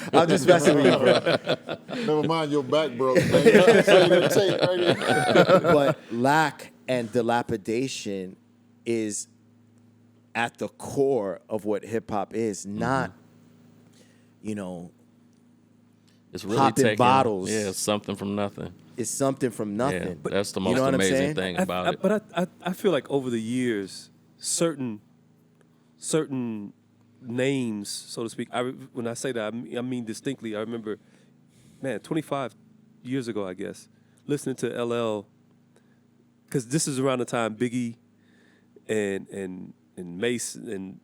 messing with you, bro. Never mind your back, bro. Tape right here. But lack and dilapidation is at the core of what hip hop is, not, you know, It's really popping taking bottles. Yeah, it's something from nothing. It's something from nothing. Yeah, but that's the most you know what I'm amazing saying? thing about it. But I feel like over the years, certain names, so to speak. When I say that, I mean distinctly. I remember, 25 years ago, I guess, listening to LL, because this is around the time Biggie and Mace and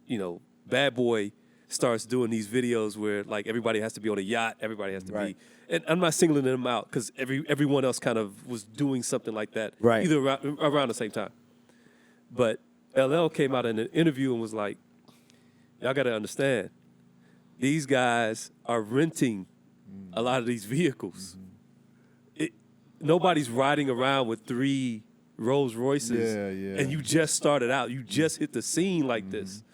Bad Boy starts doing these videos where like everybody has to be on a yacht, everybody has to be, and I'm not singling them out because everyone else kind of was doing something like that, either around the same time. But LL came out in an interview and was like, y'all got to understand, these guys are renting a lot of these vehicles. Nobody's riding around with 3 Rolls Royces, and you just started out. You just hit the scene like this.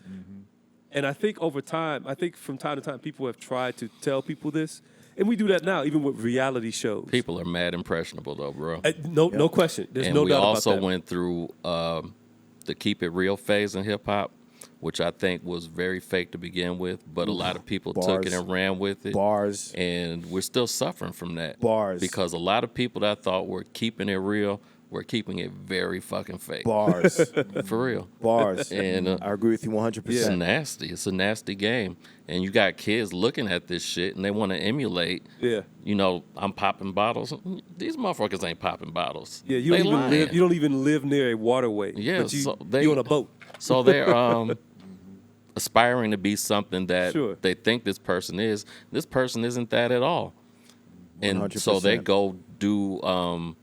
And I think over time, from time to time, people have tried to tell people this. And we do that now, even with reality shows. People are mad impressionable, though, bro. No question. There's and no we doubt about also that. went through the keep it real phase in hip hop, which I think was very fake to begin with, but a lot of people took it and ran with it. Bars. And we're still suffering from that. Bars. Because a lot of people that I thought were keeping it real were keeping it very fucking fake. Bars. For real. Bars. And I agree with you 100%. it's nasty. It's a nasty game. And you got kids looking at this shit and they want to emulate. Yeah. I'm popping bottles. These motherfuckers ain't popping bottles. Yeah, you don't even live near a waterway. Yeah, but so you on a boat. So they're aspiring to be something that they think this person is. This person isn't that at all. And so they go do,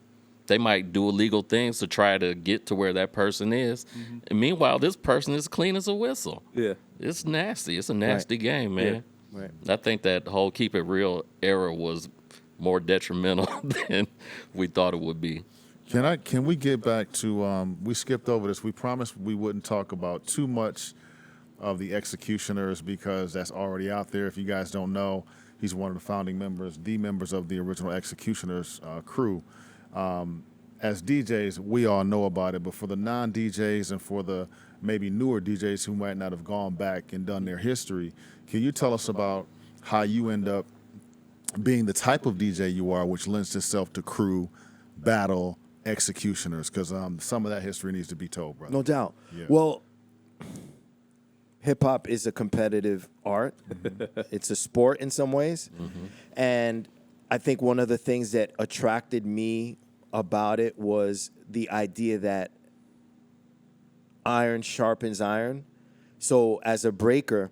they might do illegal things to try to get to where that person is. Mm-hmm. And meanwhile, this person is clean as a whistle. Yeah. It's nasty. It's a nasty game, man. Yeah. Right. I think that whole keep it real era was more detrimental than we thought it would be. Can we get back to, we skipped over this. We promised we wouldn't talk about too much of the Executioners because that's already out there. If you guys don't know, he's one of the founding members, the members of the original Executioners crew. As DJs, we all know about it, but for the non-DJs and for the maybe newer DJs who might not have gone back and done their history, can you tell us about how you end up being the type of DJ you are, which lends itself to crew, battle, Executioners? Because some of that history needs to be told, brother. No doubt. Yeah. Well, hip-hop is a competitive art. Mm-hmm. It's a sport in some ways. Mm-hmm. And I think one of the things that attracted me about it was the idea that iron sharpens iron. So as a breaker,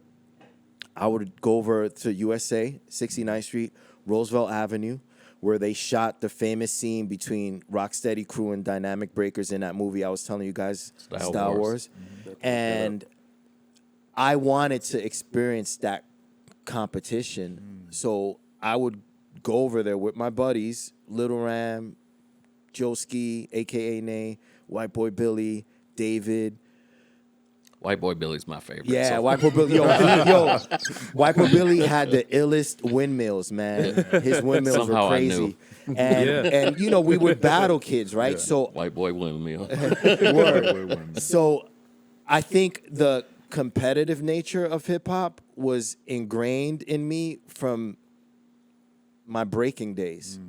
I would go over to USA, 69th Street, Roosevelt Avenue, where they shot the famous scene between Rocksteady Crew and Dynamic Breakers in that movie I was telling you guys, Star Wars. Mm-hmm. And I wanted to experience that competition. So I would go over there with my buddies, Little Ram, Joe Ski, a.k.a. Nay, White Boy Billy, David. White Boy Billy's my favorite. Yeah, so. White Boy Billy. White Boy Billy had the illest windmills, man. His windmills Somehow were crazy. And you know, we would battle kids, right? Yeah. So White Boy Windmill. Word. So I think the competitive nature of hip hop was ingrained in me from my breaking days.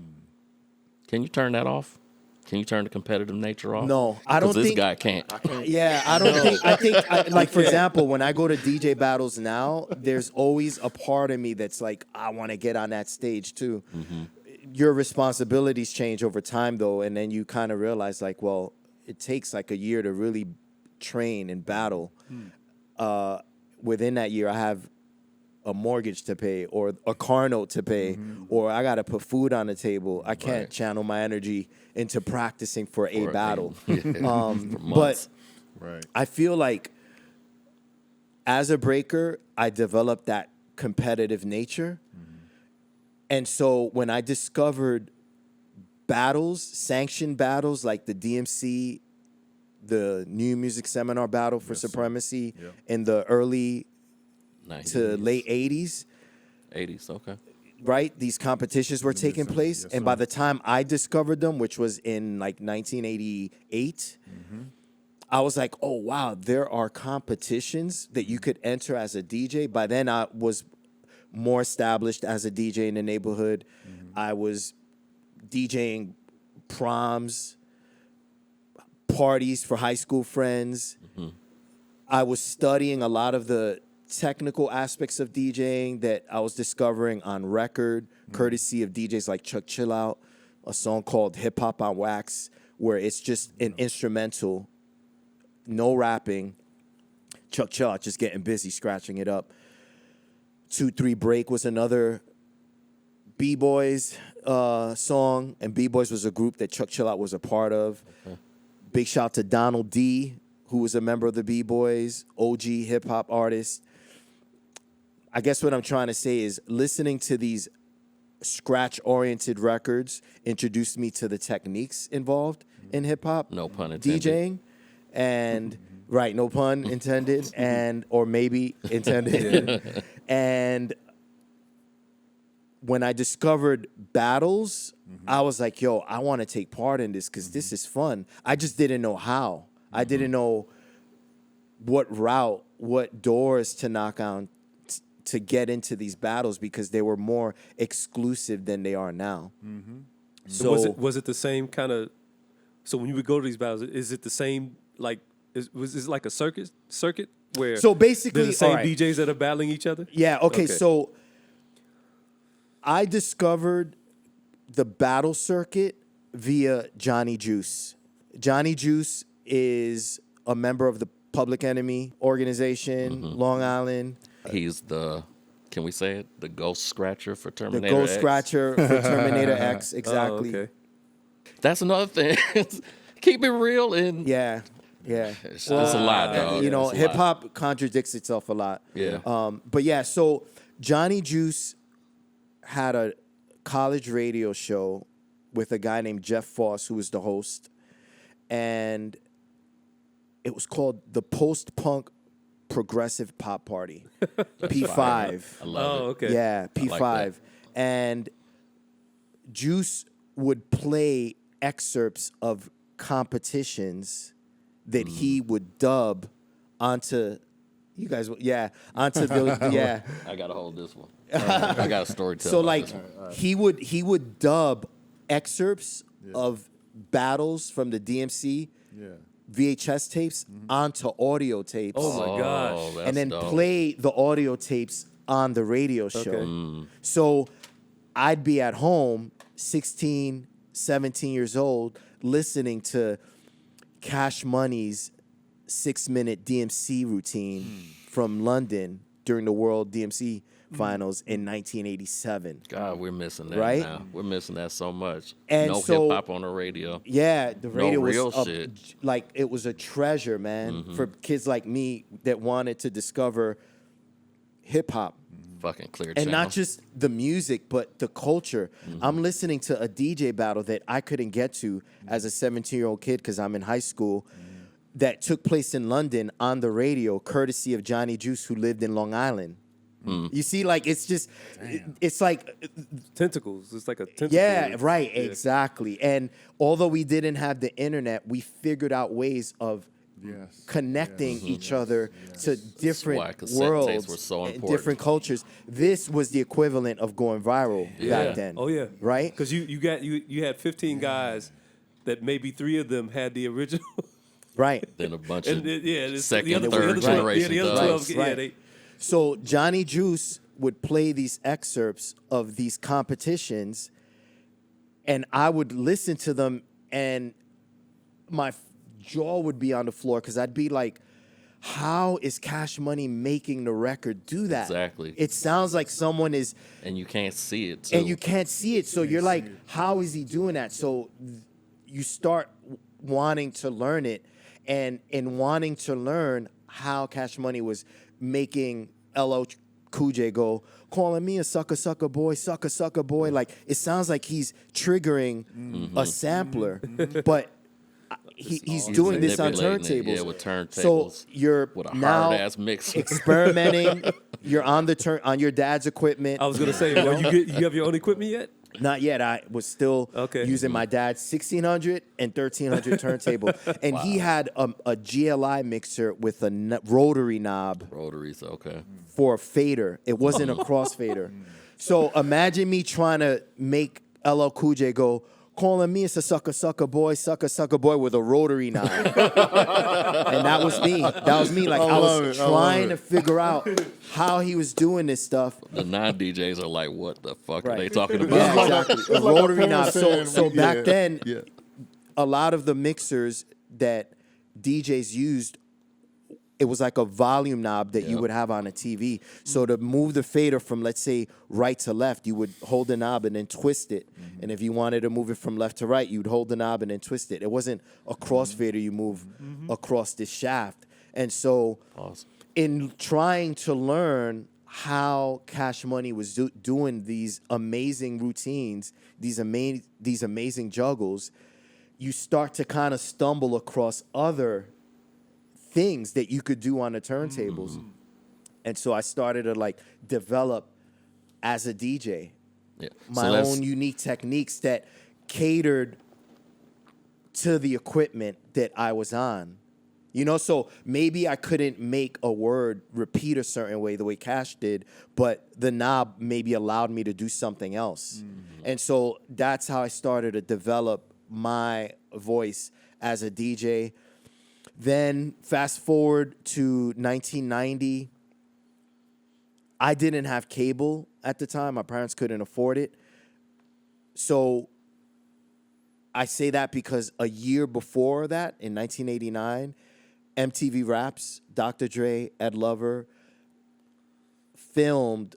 Can you turn that off? Can you turn the competitive nature off? No, I don't think. This guy can't. Yeah, I don't think. I think, like, for example, when I go to DJ battles now, there's always a part of me that's like, I want to get on that stage too. Mm-hmm. Your responsibilities change over time, though, and then you kind of realize, like, well, it takes like a year to really train and battle. Within that year, I have a mortgage to pay or a car note to pay, or I got to put food on the table. I can't channel my energy into practicing for a battle. But I feel like as a breaker, I developed that competitive nature. And so when I discovered battles, sanctioned battles like the DMC, the New Music Seminar Battle for Supremacy in the early 90s to late 80s. 80s, okay. Right? These competitions were taking place. And by the time I discovered them, which was in like 1988, I was like, oh, wow, there are competitions that you could enter as a DJ. By then, I was more established as a DJ in the neighborhood. I was DJing proms, parties for high school friends. I was studying a lot of the technical aspects of DJing that I was discovering on record, courtesy of DJs like Chuck Chillout, a song called Hip Hop on Wax, where it's just an instrumental, no rapping, Chuck Chillout just getting busy scratching it up. 2-3 Break was another B-Boys song, and B-Boys was a group that Chuck Chillout was a part of. Big shout to Donald D, who was a member of the B-Boys, OG hip-hop artist. I guess what I'm trying to say is listening to these scratch-oriented records introduced me to the techniques involved in hip-hop. No pun intended. DJing. And, right, no pun intended, and or maybe intended. And when I discovered battles, I was like, yo, I want to take part in this because this is fun. I just didn't know how. I didn't know what route, what doors to knock on to get into these battles because they were more exclusive than they are now. So was it the same kind of? So when you would go to these battles, is it the same like? Was it like a circuit where? So basically, they're the same DJs that are battling each other. Yeah. Okay. So I discovered the battle circuit via Johnny Juice. Johnny Juice is a member of the Public Enemy organization, Long Island. He's the can we say it? The Ghost Scratcher for The Terminator Ghost X. Scratcher for Terminator X, exactly. Oh, okay. That's another thing. Keep it real and Yeah. it's a lot, dog. You know, It's a hip lot. hop contradicts itself a lot. Yeah. But yeah, so Johnny Juice had a college radio show with a guy named Jeff Foss, who was the host, and it was called the Post-Punk Progressive Pop Party, P5. I love it. Okay. Yeah, P5. like that. And Juice would play excerpts of competitions that he would dub onto onto the yeah. I gotta hold this one. I got a story to tell. So about like this one. he would dub excerpts of battles from the DMC Yeah. VHS tapes onto audio tapes. Oh my gosh. That's and then dope. play the audio tapes on the radio show. Okay. So I'd be at home, 16, 17 years old, listening to Cash Money's 6-minute DMC routine from London during the World DMC Finals in 1987. God, we're missing that Right? now. We're missing that so much. And no so- hip hop on the radio. Yeah, the radio real was shit. like it was a treasure, man, for kids like me that wanted to discover hip hop. Fucking clear And channel. not just the music, but the culture. I'm listening to a DJ battle that I couldn't get to as a 17-year-old kid because I'm in high school that took place in London on the radio, courtesy of Johnny Juice, who lived in Long Island. You see, like, it's just, it's like, Tentacles. It's like a tentacle. yeah, right, Yeah. exactly. And although we didn't have the internet, we figured out ways of Yes. connecting each other to why different cassette tapes worlds were so and important. different cultures. This was the equivalent of going viral back then. Oh yeah. Right? Because you had 15 guys that maybe 3 of them had the original. Right. then a bunch And of the second, other, third the other 12, generation the other 12, dubs. yeah, Right. they, So Johnny Juice would play these excerpts of these competitions, and I would listen to them, and my jaw would be on the floor because I'd be like, how is Cash Money making the record do that? Exactly. It sounds like someone is, And you can't see it, too. and you can't see it. So you're like, how is he doing that? So you start wanting to learn it, and in wanting to learn how Cash Money was making LL Cool J go, calling me a sucker, sucker boy, sucker, sucker boy. Like, it sounds like he's triggering a sampler, but he's doing this on manipulating it, turntables. yeah, with turntables, So you're with a now hard-ass mixer. experimenting. You're on the on your dad's equipment. I was gonna say, well, you have your own equipment yet? Not yet. I was still Okay. using my dad's 1600 and 1300 turntable. And he had a GLI mixer with a rotary knob Rotaries, okay. for a fader. It wasn't a crossfader. So imagine me trying to make LL Cool J go, calling me it's a sucker, sucker boy with a rotary knob. And that was me. That was me. Like, I was trying to figure out how he was doing this stuff. The non-DJs are like, what the fuck are Right. they talking Yeah, about? exactly. A like a rotary parent knob. saying, So back then, Yeah. a lot of the mixers that DJs used, it was like a volume knob that you Yep. would have on a TV. So to move the fader from, let's say, right to left, you would hold the knob and then twist it. And if you wanted to move it from left to right, you'd hold the knob and then twist it. It wasn't a crossfader you move across this shaft. And so Pause. in trying to learn how Cash Money was doing these amazing routines, these amazing juggles, you start to kind of stumble across other things that you could do on the turntables. And so I started to like develop as a DJ Yeah. my own unique techniques that catered to the equipment that I was on. You know, so maybe I couldn't make a word repeat a certain way, the way Cash did, but the knob maybe allowed me to do something else. And so that's how I started to develop my voice as a DJ. Then fast forward to 1990, I didn't have cable at the time. My parents couldn't afford it. So I say that because a year before that, in 1989, MTV Raps, Dr. Dre, Ed Lover filmed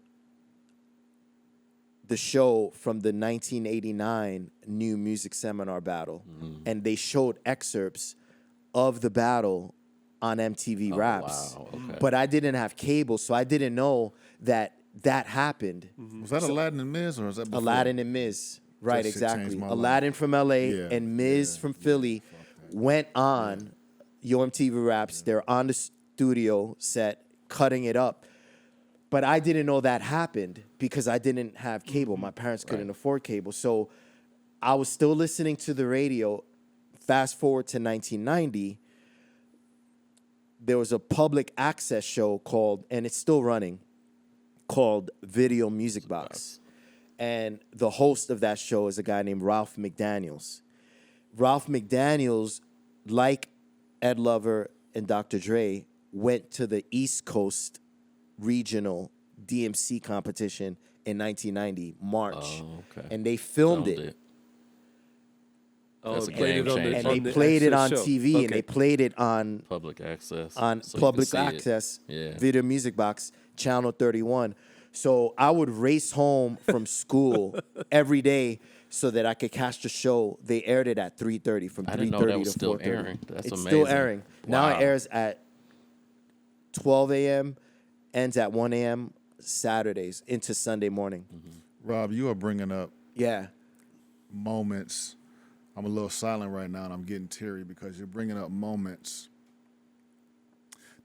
the show from the 1989 New Music Seminar Battle, and they showed excerpts of the battle on MTV Raps. Wow. Okay. But I didn't have cable, so I didn't know that happened. Was that Aladdin and Miz, or was that before? Aladdin and Miz. Right, That shit exactly. changed my Aladdin from LA Yeah, and Miz yeah, from Philly went on Yo MTV Raps. They're on the studio set cutting it up. But I didn't know that happened because I didn't have cable. My parents couldn't afford cable. So I was still listening to the radio. Fast forward to 1990, there was a public access show called, and it's still running, called Video Music Box. And the host of that show is a guy named Ralph McDaniels. Ralph McDaniels, like Ed Lover and Dr. Dre, went to the East Coast regional DMC competition in 1990, March. Oh, okay. And they filmed it. Oh, That's a played game it on the- changer. And on they the played it on actual show. TV, and Okay. they played it on Public access. on so you can public see it. access, Yeah. Video Music Box, Channel 31. So I would race home from school every day so that I could catch the show. They aired it at 3:30, from I didn't 3:30 know that was to still 4:30. airing. That's it's amazing. still airing. Now Wow. it airs at 12 a.m., ends at 1 a.m. Saturdays into Sunday morning. Rob, you are bringing up Yeah. moments. I'm a little silent right now, and I'm getting teary because you're bringing up moments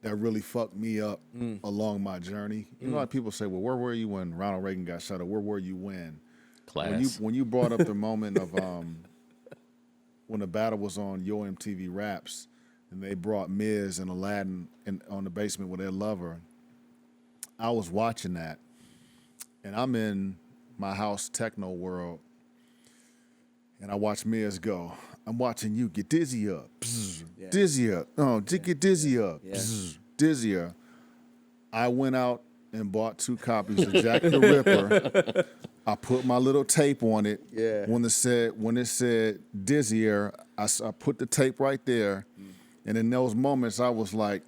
that really fucked me up along my journey. You know, like people say, "Well, where were you when Ronald Reagan got shot? Or where were you when?" Class. When you brought up the moment of when the battle was on Yo MTV Raps, and they brought Miz and Aladdin on the basement with their lover, I was watching that, and I'm in my house techno world, and I watch Miz go. I'm watching you get dizzy up, bzz, dizzy up. Oh, get dizzy up, bzz, dizzier. I went out and bought 2 copies of Jack the Ripper. I put my little tape on it. Yeah. When it said dizzier, I put the tape right there, and in those moments I was like,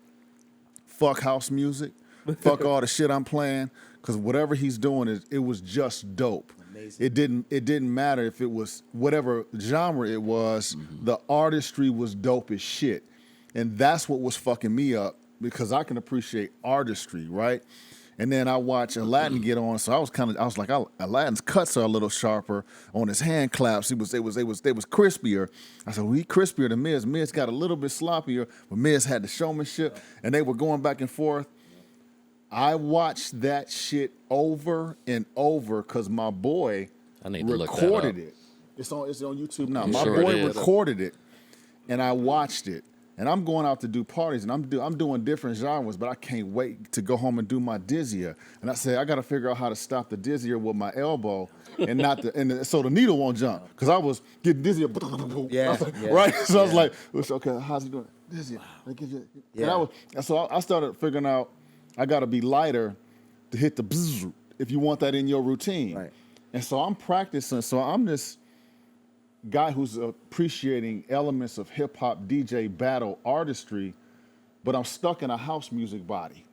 "Fuck house music, fuck all the shit I'm playing," because whatever he's doing it was just dope. Amazing. It didn't matter if it was whatever genre it was. The artistry was dope as shit, and that's what was fucking me up because I can appreciate artistry, right? And then I watch Aladdin get on, so I was like, Aladdin's cuts are a little sharper on his hand claps. They was crispier. I said, well, he crispier than Miz. Miz got a little bit sloppier, but Miz had the showmanship, and they were going back and forth. I watched that shit over and over because my boy I need to look that recorded up. it. It's on YouTube now. I'm My sure it boy is. recorded it, and I watched it. And I'm going out to do parties, and I'm doing different genres, but I can't wait to go home and do my dizzier. And I said, I got to figure out how to stop the dizzier with my elbow, and so the needle won't jump, because I was getting dizzier. Yeah, I was like, yeah, right. So I was yeah. like, okay, how's he doing? Dizzier. Yeah. So I started figuring out I got to be lighter to hit the bzzz if you want that in your routine. Right. And so I'm practicing. So I'm this guy who's appreciating elements of hip hop DJ battle artistry, but I'm stuck in a house music body,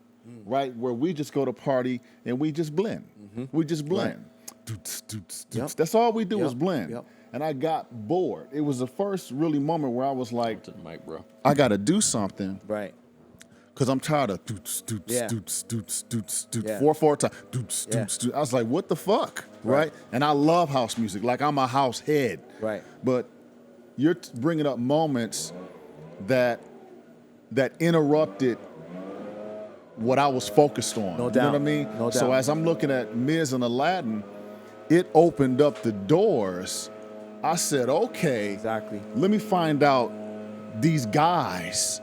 right? Where we just go to party and we just blend. We just blend. Yep. That's all we do Yep. is blend. Yep. And I got bored. It was the first really moment where I was like, To the mic, bro. I got to do something Right. because I'm tired of Yeah. 4/4 times. I was like, what the fuck, right? And I love house music. Like I'm a house head. Right. But you're bringing up moments that interrupted what I was focused on. No You know doubt. what I mean? No So doubt. as I'm looking at Miz and Aladdin, it opened up the doors. I said, okay, Exactly. let me find out these guys.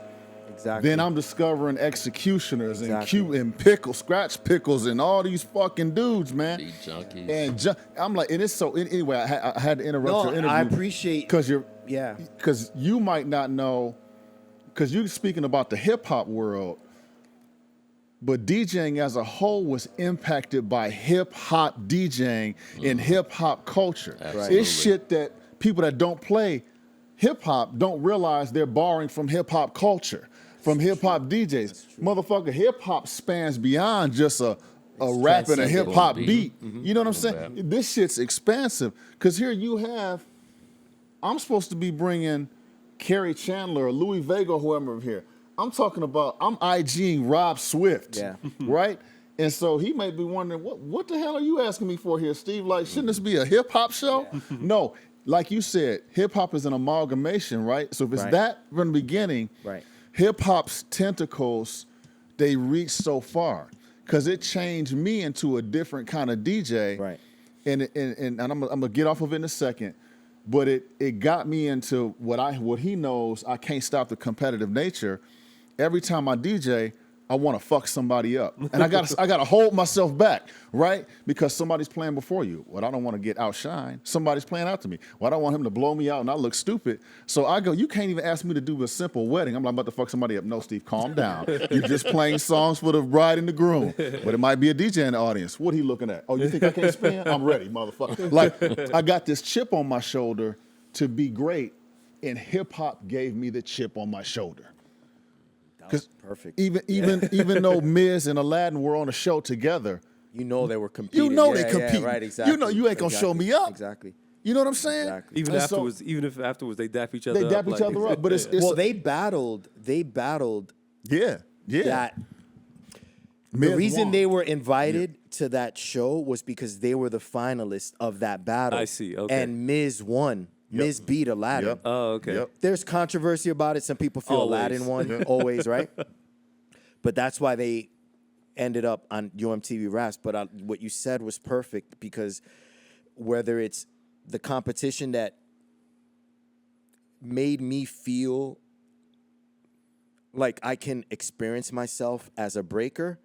Exactly. Then I'm discovering executioners Exactly. and scratch pickles and all these fucking dudes, man. Beat junkies. And I'm like, and it's so. Anyway, I had to interrupt your interview. I appreciate. because Yeah. because you might not know, because you're speaking about the hip hop world, but DJing as a whole was impacted by hip hop DJing and hip hop culture. Absolutely. It's shit that people that don't play hip hop don't realize they're borrowing from hip hop culture, from hip hop DJs. Motherfucker, hip hop spans beyond just a a rap and a hip hop beat. You know what I'm saying? bap. This shit's expansive because here you have. I'm supposed to be bringing Kerry Chandler or Louis Vega or whoever here. I'm talking about. I'm IGing Rob Swift. Yeah. Right. And so he may be wondering, what the hell are you asking me for here, Steve? Like, shouldn't this be a hip hop show? No, like you said, hip hop is an amalgamation, right? So if it's that from the beginning, hip hop's tentacles, they reach so far because it changed me into a different kind of DJ. Right. And I'm gonna get off of it in a second, but it got me into what he knows. I can't stop the competitive nature. Every time I DJ, I want to fuck somebody up, and I got to hold myself back, right? Because somebody's playing before you. Well, I don't want to get outshined. Somebody's playing out to me. Well, I don't want him to blow me out and I look stupid. So I go, you can't even ask me to do a simple wedding. I'm about to fuck somebody up. No, Steve, calm down. You're just playing songs for the bride and the groom, but it might be a DJ in the audience. What he looking at? Oh, you think I can't spin? I'm ready, motherfucker. Like I got this chip on my shoulder to be great, and hip hop gave me the chip on my shoulder. Because perfect. Even though Miz and Aladdin were on a show together, they were competing. They compete. Right, exactly. You ain't gonna show me up. Exactly. You know what I'm saying? Exactly. Even if afterwards they dap each other up. They dap each other up. But it's they battled. Yeah. That the reason they were invited to that show was because they were the finalists of that battle. I see. Okay. And Miz won. Miz beat Aladdin. Yep. Oh, okay. Yep. There's controversy about it. Some people feel Always. Aladdin won, always, right? But that's why they ended up on UMTV Raps. But what you said was perfect because whether it's the competition that made me feel like I can experience myself as a breaker,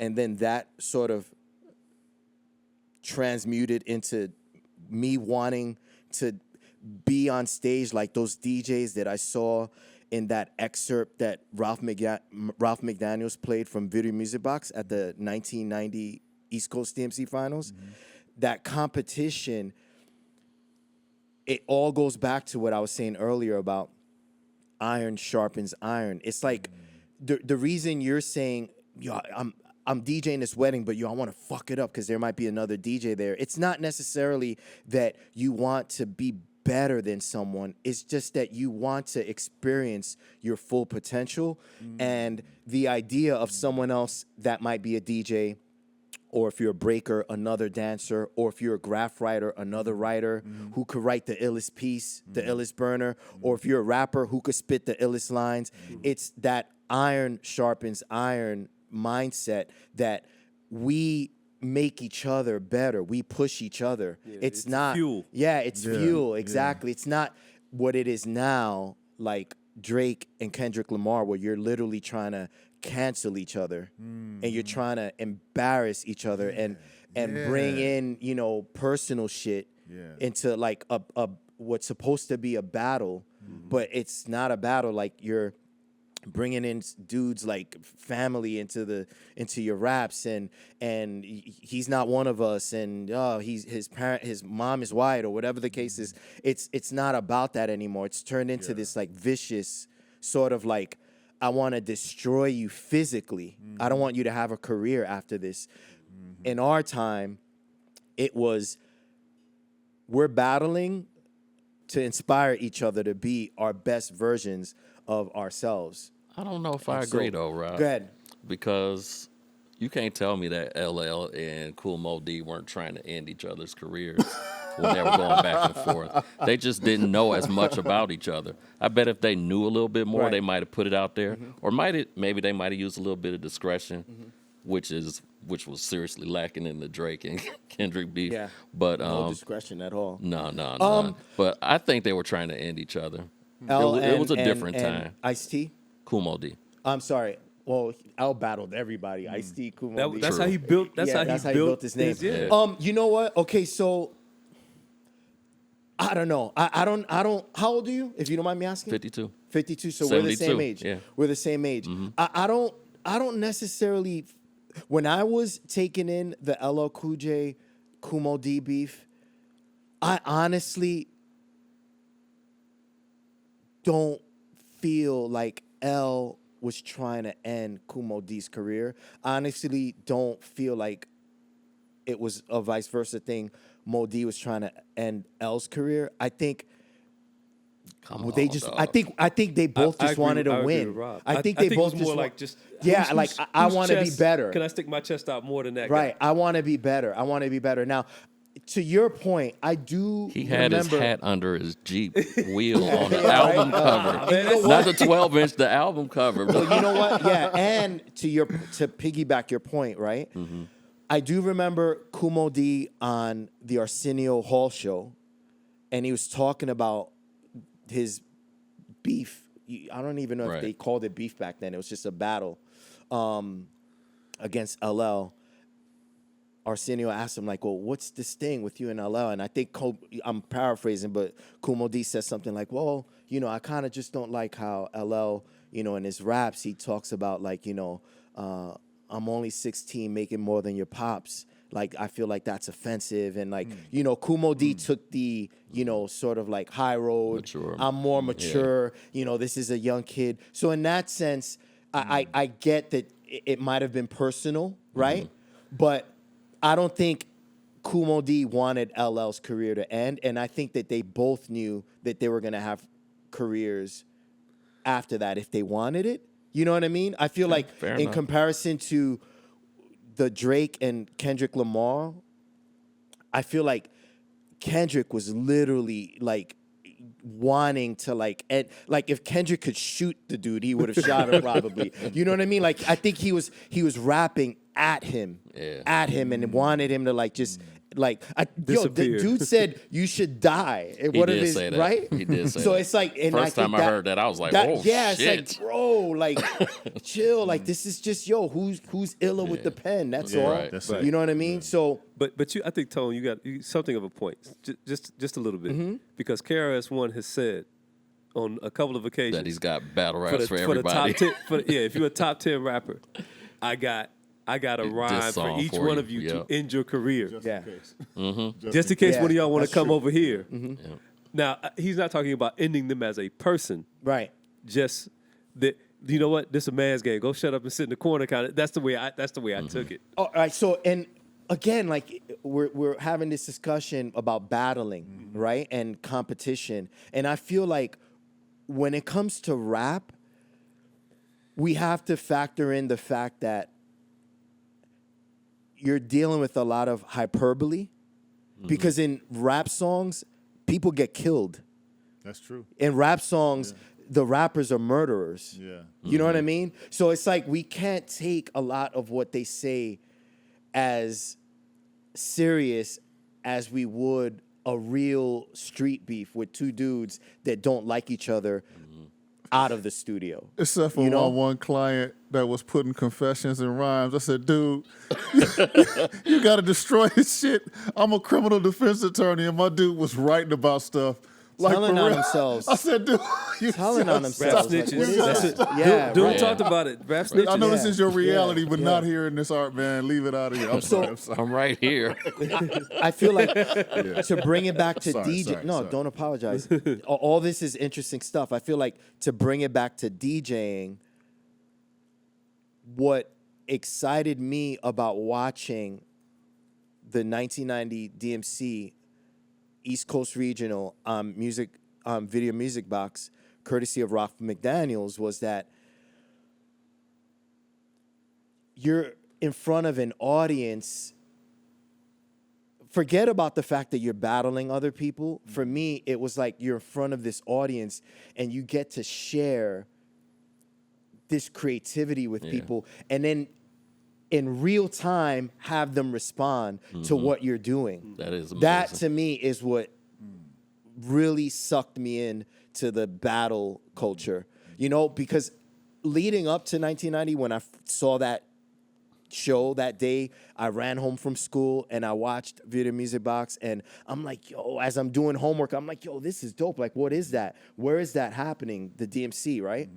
and then that sort of transmuted into me wanting to be on stage like those DJs that I saw in that excerpt that Ralph McDaniels played from Video Music Box at the 1990 East Coast DMC Finals. Mm-hmm. That competition, it all goes back to what I was saying earlier about iron sharpens iron. It's like the reason you're saying, I'm DJing this wedding, but I want to fuck it up because there might be another DJ there. It's not necessarily that you want to be better than someone. It's just that you want to experience your full potential. And the idea of someone else that might be a DJ, or if you're a breaker, another dancer, or if you're a graph writer, another writer who could write the illest piece, the illest burner, or if you're a rapper who could spit the illest lines. It's that iron sharpens iron mindset that we make each other better. We push each other. Yeah, it's not fuel. Yeah, it's fuel. Exactly. Yeah. It's not what it is now, like Drake and Kendrick Lamar, where you're literally trying to cancel each other and you're trying to embarrass each other and bring in, personal shit into like a what's supposed to be a battle, but it's not a battle. Like you're bringing in dudes like family into your raps, and he's not one of us, and his mom is white, or whatever the case is. It's not about that anymore. It's turned into this like vicious sort of like, I want to destroy you physically. I don't want you to have a career after this. In our time, it was, we're battling to inspire each other to be our best versions of ourselves. I don't know if I agree though, Rob. Go ahead. Because you can't tell me that LL and Kool Moe Dee weren't trying to end each other's careers when they were going back and forth. They just didn't know as much about each other. I bet if they knew a little bit more, they might have put it out there, or maybe they might have used a little bit of discretion, which was seriously lacking in the Drake and Kendrick beef. Yeah. But no discretion at all. No. But I think they were trying to end each other. It was a different time. Ice-T? Kool Moe Dee. I'm sorry. Well, L battled everybody. Ice-T, Kool Moe Dee. That's how he built. That's how he built his name. Yeah. You know what? Okay, so I don't know. I don't. How old are you? If you don't mind me asking. 52. 52. So we're the same age. Yeah. We're the same age. I don't necessarily. When I was taking in the LL Cool J, Kool Moe Dee beef, I honestly don't feel like L was trying to end Kumo D's career. I honestly don't feel like it was a vice versa thing. Mo D was trying to end L's career. I think they just. dog. I think they both I just agree wanted with- I to agree win. with Rob. I think they it both was more just like just yeah, whose- like whose- I whose want to be chest better. Can I stick my chest out more than that Right. guy? I want to be better. I want to be better. Now, to your point, I do. He had his remember, hat under his Jeep wheel on the Yeah, album right? cover. you know Not what? the 12-inch, the album cover. Well, you know what? Yeah, and to piggyback your point, right? I do remember Kumo D on the Arsenio Hall show, and he was talking about his beef. I don't even know Right. if they called it beef back then. It was just a battle against LL. Arsenio asked him, like, well, what's this thing with you and LL? And I think, I'm paraphrasing, but Kumo D says something like, well, I kind of just don't like how LL, in his raps, he talks about, like, I'm only 16 making more than your pops. Like, I feel like that's offensive. And, like, Kumo D took the, sort of like high road. Mature. I'm more mature. This is a young kid. So in that sense, I get that it might have been personal, right? But I don't think Kumo D wanted LL's career to end, and I think that they both knew that they were going to have careers after that if they wanted it. You know what I mean? I feel like fair in enough. comparison to the Drake and Kendrick Lamar, I feel like Kendrick was literally like wanting to like if Kendrick could shoot the dude, he would have shot him probably. You know what I mean? Like I think he was rapping at him, and wanted him to like just like the Disappear. dude said you should die. He One of did his say that. right. He did say so that. it's like and First I time think I heard that, I was like, oh, yeah, shit. it's like bro, like chill, like this is just who's iller with the pen. That's all. Right. That's You know what I mean? So But I think Tone, you got something of a point, just a little bit, because KRS-One has said on a couple of occasions That he's got battle raps for, the everybody. top 10, if you're a top 10 rapper, I got a rhyme for song each for one you, of you yeah. to end your career, yeah. just in case Yeah, one of y'all want to that's come true. over here. Now he's not talking about ending them as a person, Right. just that. You know what? This is a man's game. Go shut up and sit in the corner. Kind of. That's the way I took it. All right. So, and again, like we're having this discussion about battling, right, and competition, and I feel like when it comes to rap, we have to factor in the fact that you're dealing with a lot of hyperbole, because in rap songs, people get killed. That's true. In rap songs, the rappers are murderers. Yeah. You know what I mean? So it's like we can't take a lot of what they say as serious as we would a real street beef with two dudes that don't like each other out of the studio. Except for one client that was putting confessions and rhymes. I said, dude, you got to destroy his shit. I'm a criminal defense attorney, and my dude was writing about stuff. Like Telling for on real. themselves. I said, dude, you Telling on just themselves. Rap Like, snitches. what is That's that? it. Yeah, Dude right. talked about it. Rap snitches. I know this Yeah. is your reality, but Yeah. not hearing this art, man. Leave it out of here. I'm sorry. I'm sorry. I'm right here. I feel like to bring it back to Sorry, DJ. sorry, No, sorry. don't apologize. All this is interesting stuff. I feel like to bring it back to DJing, what excited me about watching the 1990 DMC East Coast Regional video music box, courtesy of Rock McDaniels, was that you're in front of an audience. Forget about the fact that you're battling other people. For me, it was like you're in front of this audience and you get to share this creativity with people, and then in real time have them respond to what you're doing. That is That amazing. to me is what really sucked me in to the battle culture. Because leading up to 1990, when I saw that show that day, I ran home from school and I watched Video Music Box, and I'm like, yo, as I'm doing homework, I'm like, yo, this is dope. Like, what is that? Where is that happening? The DMC, right?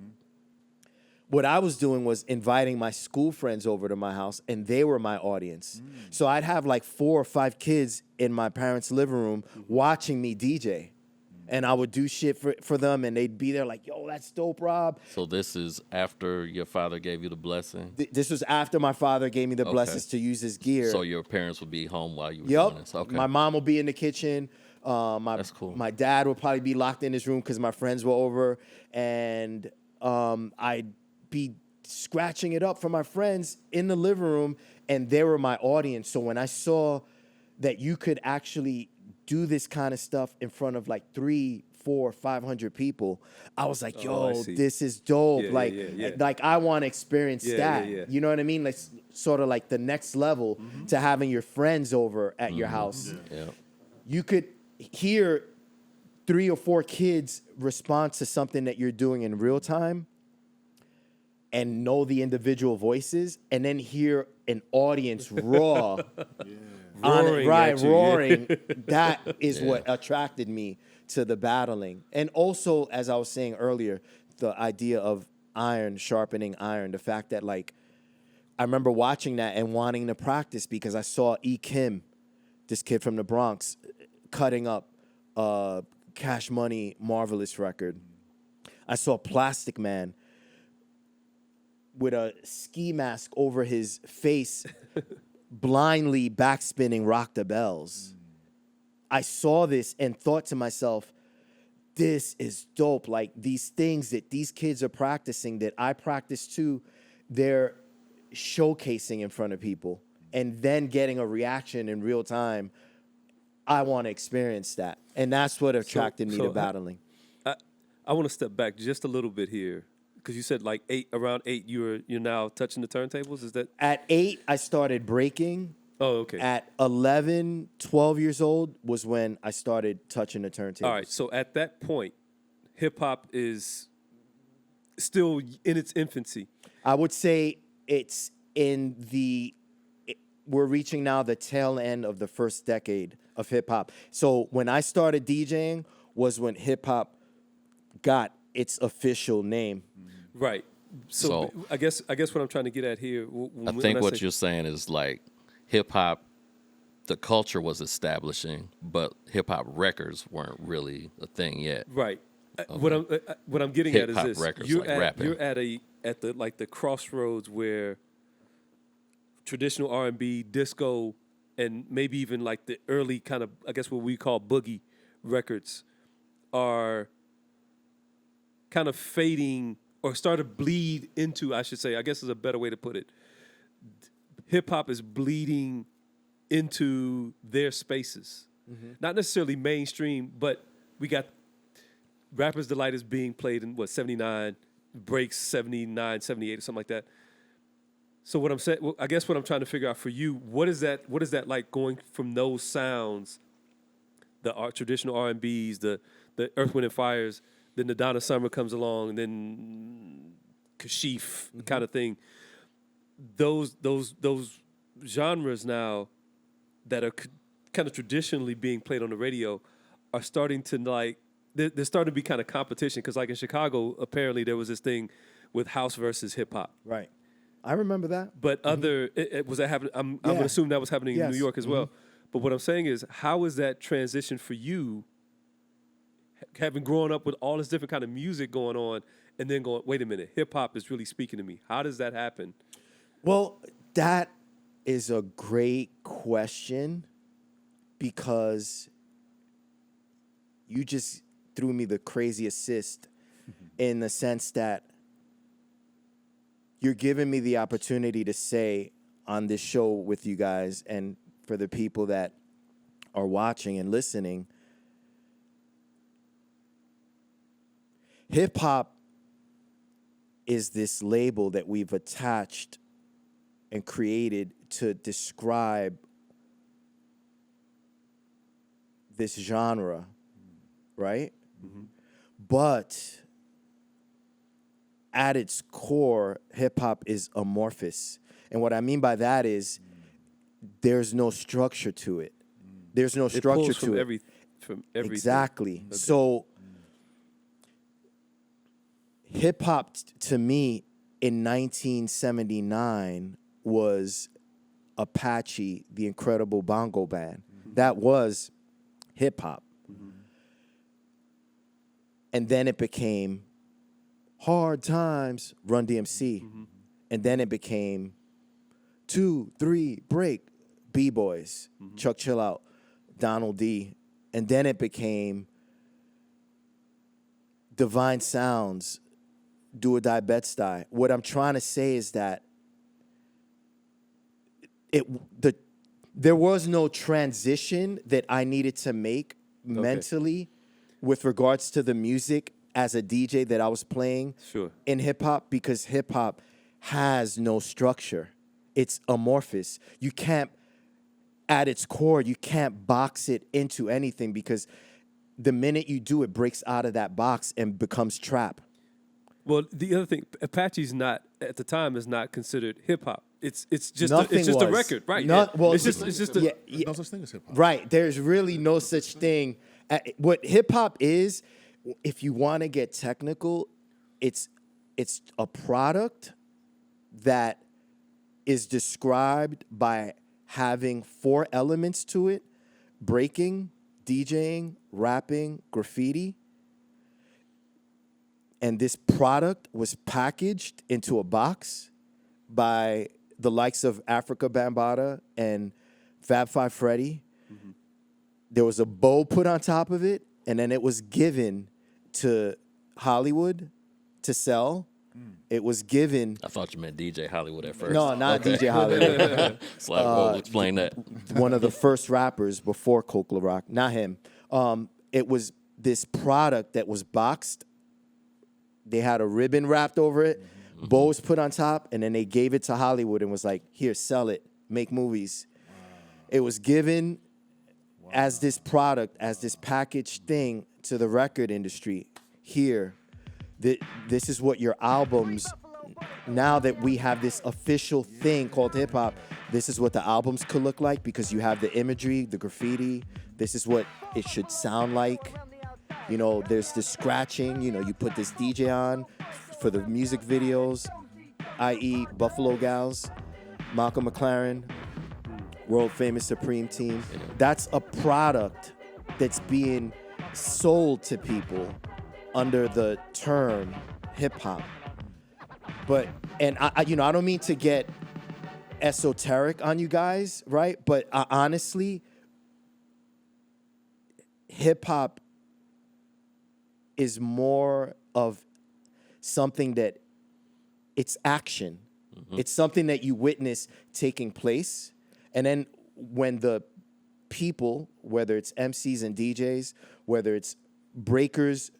What I was doing was inviting my school friends over to my house, and they were my audience. So I'd have like 4 or 5 kids in my parents' living room watching me DJ. And I would do shit for them, and they'd be there like, yo, that's dope, Rob. So this is after your father gave you the blessing? This was after my father gave me the Okay. blessings to use his gear. So your parents would be home while you were doing this? Okay. My mom will be in the kitchen. That's cool. My dad would probably be locked in his room because my friends were over, and I'd be scratching it up for my friends in the living room, and they were my audience. So when I saw that you could actually do this kind of stuff in front of like 300, 400, 500 people, I was like, yo, this is dope. Yeah. Like I want to experience that. Yeah. You know what I mean? Like sort of like the next level to having your friends over at your house. Yeah. You could hear 3 or 4 kids respond to something that you're doing in real time and know the individual voices, and then hear an audience raw. Roaring at you, roaring. That is what attracted me to the battling. And also, as I was saying earlier, the idea of iron sharpening iron, the fact that, like, I remember watching that and wanting to practice because I saw E. Kim, this kid from the Bronx, cutting up Cash Money Marvelous record. I saw Plastic Man with a ski mask over his face, blindly backspinning Rock the Bells. I saw this and thought to myself, this is dope. Like, these things that these kids are practicing that I practice too, they're showcasing in front of people and then getting a reaction in real time. I want to experience that. And that's what attracted me to battling. I want to step back just a little bit here, because you said like around 8, you're now touching the turntables. Is that? At 8, I started breaking. Oh, okay. At 11, 12 years old was when I started touching the turntables. All right. So at that point, hip hop is still in its infancy. I would say it's we're reaching now the tail end of the first decade of hip hop. So when I started DJing was when hip hop got its official name. Right. So I guess what I'm trying to get at here. I think what you're saying is like hip hop, the culture was establishing, but hip hop records weren't really a thing yet. Right. What I'm getting at is Hip-hop this: records, you're like at rapping. you're at the crossroads where traditional R&B, disco, and maybe even like the early kind of, I guess what we call boogie records are kind of fading or start to bleed into, I should say, I guess is a better way to put it. Hip hop is bleeding into their spaces. Not necessarily mainstream, but we got Rapper's Delight is being played in 79, Breaks 79, 78 or something like that. So what I'm saying, I guess what I'm trying to figure out for you, what is that like going from those sounds, the traditional R&Bs, the Earth, Wind and Fires, then the Donna Summer comes along, and then Kashif kind of thing. Those genres now that are kind of traditionally being played on the radio are starting to like, they're starting to be kind of competition, because like in Chicago, apparently there was this thing with house versus hip hop. Right. I remember that. But was that happening? I'm going to assume that was happening in New York as well. But what I'm saying is, how is that transition for you, having grown up with all this different kind of music going on, and then going, wait a minute, hip hop is really speaking to me? How does that happen? Well, that is a great question, because you just threw me the crazy assist in the sense that you're giving me the opportunity to say on this show with you guys, and for the people that are watching and listening, hip hop is this label that we've attached and created to describe this genre, right? But at its core, hip hop is amorphous. And what I mean by that is there's no structure to it. There's no structure pulls to it. From everything. Exactly. Okay. So hip hop to me in 1979 was Apache, the Incredible Bongo Band. That was hip hop. And then it became Hard Times, Run DMC. And then it became 2, 3, Break, B-Boys, Chuck Chill Out, Donald D. And then it became Divine Sounds, Do or Die Bed-Stuy. What I'm trying to say is that there was no transition that I needed to make mentally with regards to the music as a DJ that I was playing in hip-hop, because hip-hop has no structure. It's amorphous. You can't, at its core, you can't box it into anything, because the minute you do, it breaks out of that box and becomes trap. Well, the other thing, Apache's not, at the time, is not considered hip-hop. It's just a record, right? It's just no such thing as hip hop. Right. There's really no such thing. What hip hop is, if you want to get technical, it's a product that is described by having 4 elements to it: breaking, DJing, rapping, graffiti. And this product was packaged into a box by the likes of Africa Bambaataa and Fab Five Freddy. There was a bow put on top of it, and then it was given to Hollywood to sell. It was given. I thought you meant DJ Hollywood at first. No, not DJ Hollywood. It's like, well, explain that. One of the first rappers before Coke La Rock, not him. It was this product that was boxed. They had a ribbon wrapped over it, bows put on top, and then they gave it to Hollywood and was like, here, sell it, make movies. It was given as this product, as this packaged thing to the record industry. Here, this is what your albums, now that we have this official thing called hip hop, this is what the albums could look like, because you have the imagery, the graffiti. This is what it should sound like. You know, there's the scratching. You know, you put this DJ on for the music videos, i.e. Buffalo Gals, Malcolm McLaren, world famous Supreme Team. That's a product that's being sold to people under the term hip hop. But, and I don't mean to get esoteric on you guys, right? But honestly, hip hop is more of something that it's action. It's something that you witness taking place. And then when the people, whether it's MCs and DJs, whether it's breakers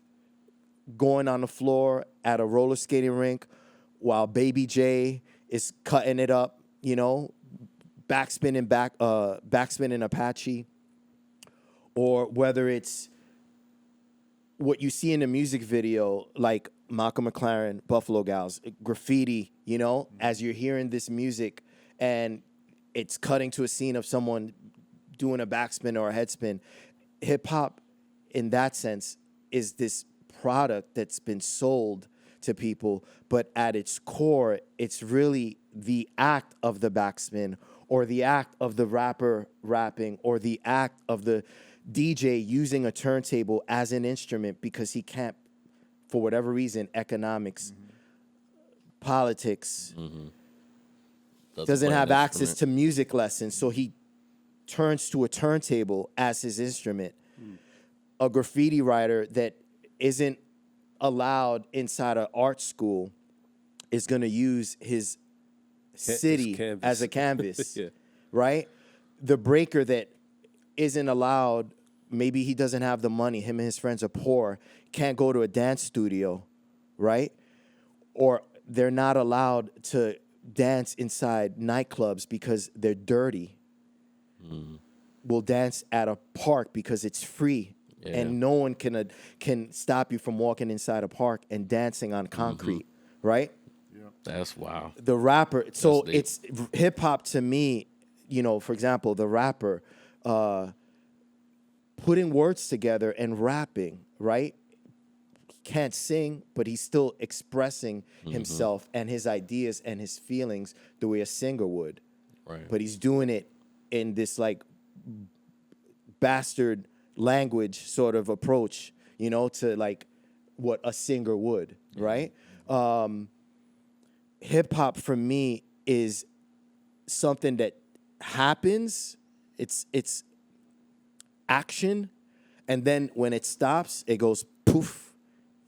going on the floor at a roller skating rink while Baby J is cutting it up, you know, backspinning Apache, or whether it's what you see in the music video, like Malcolm McLaren, Buffalo Gals, graffiti, you know, as you're hearing this music and it's cutting to a scene of someone doing a backspin or a headspin. Hip hop, in that sense, is this product that's been sold to people, but at its core, it's really the act of the backspin, or the act of the rapper rapping, or the act of the DJ using a turntable as an instrument, because he can't, for whatever reason, economics, politics, doesn't have access to music lessons, so he turns to a turntable as his instrument. A graffiti writer that isn't allowed inside an art school is going to use his city as a canvas, right? The breaker that isn't allowed, maybe he doesn't have the money, him and his friends are poor, can't go to a dance studio, right? Or they're not allowed to dance inside nightclubs because they're dirty. Will dance at a park because it's free, and no one can stop you from walking inside a park and dancing on concrete, right? That's wow. The rapper, so it's hip hop to me, you know, for example, the rapper putting words together and rapping, right? Can't sing, but he's still expressing himself and his ideas and his feelings the way a singer would. Right. But he's doing it in this like bastard language sort of approach, you know, to like what a singer would, right? Hip hop for me is something that happens. It's action, and then when it stops, it goes poof,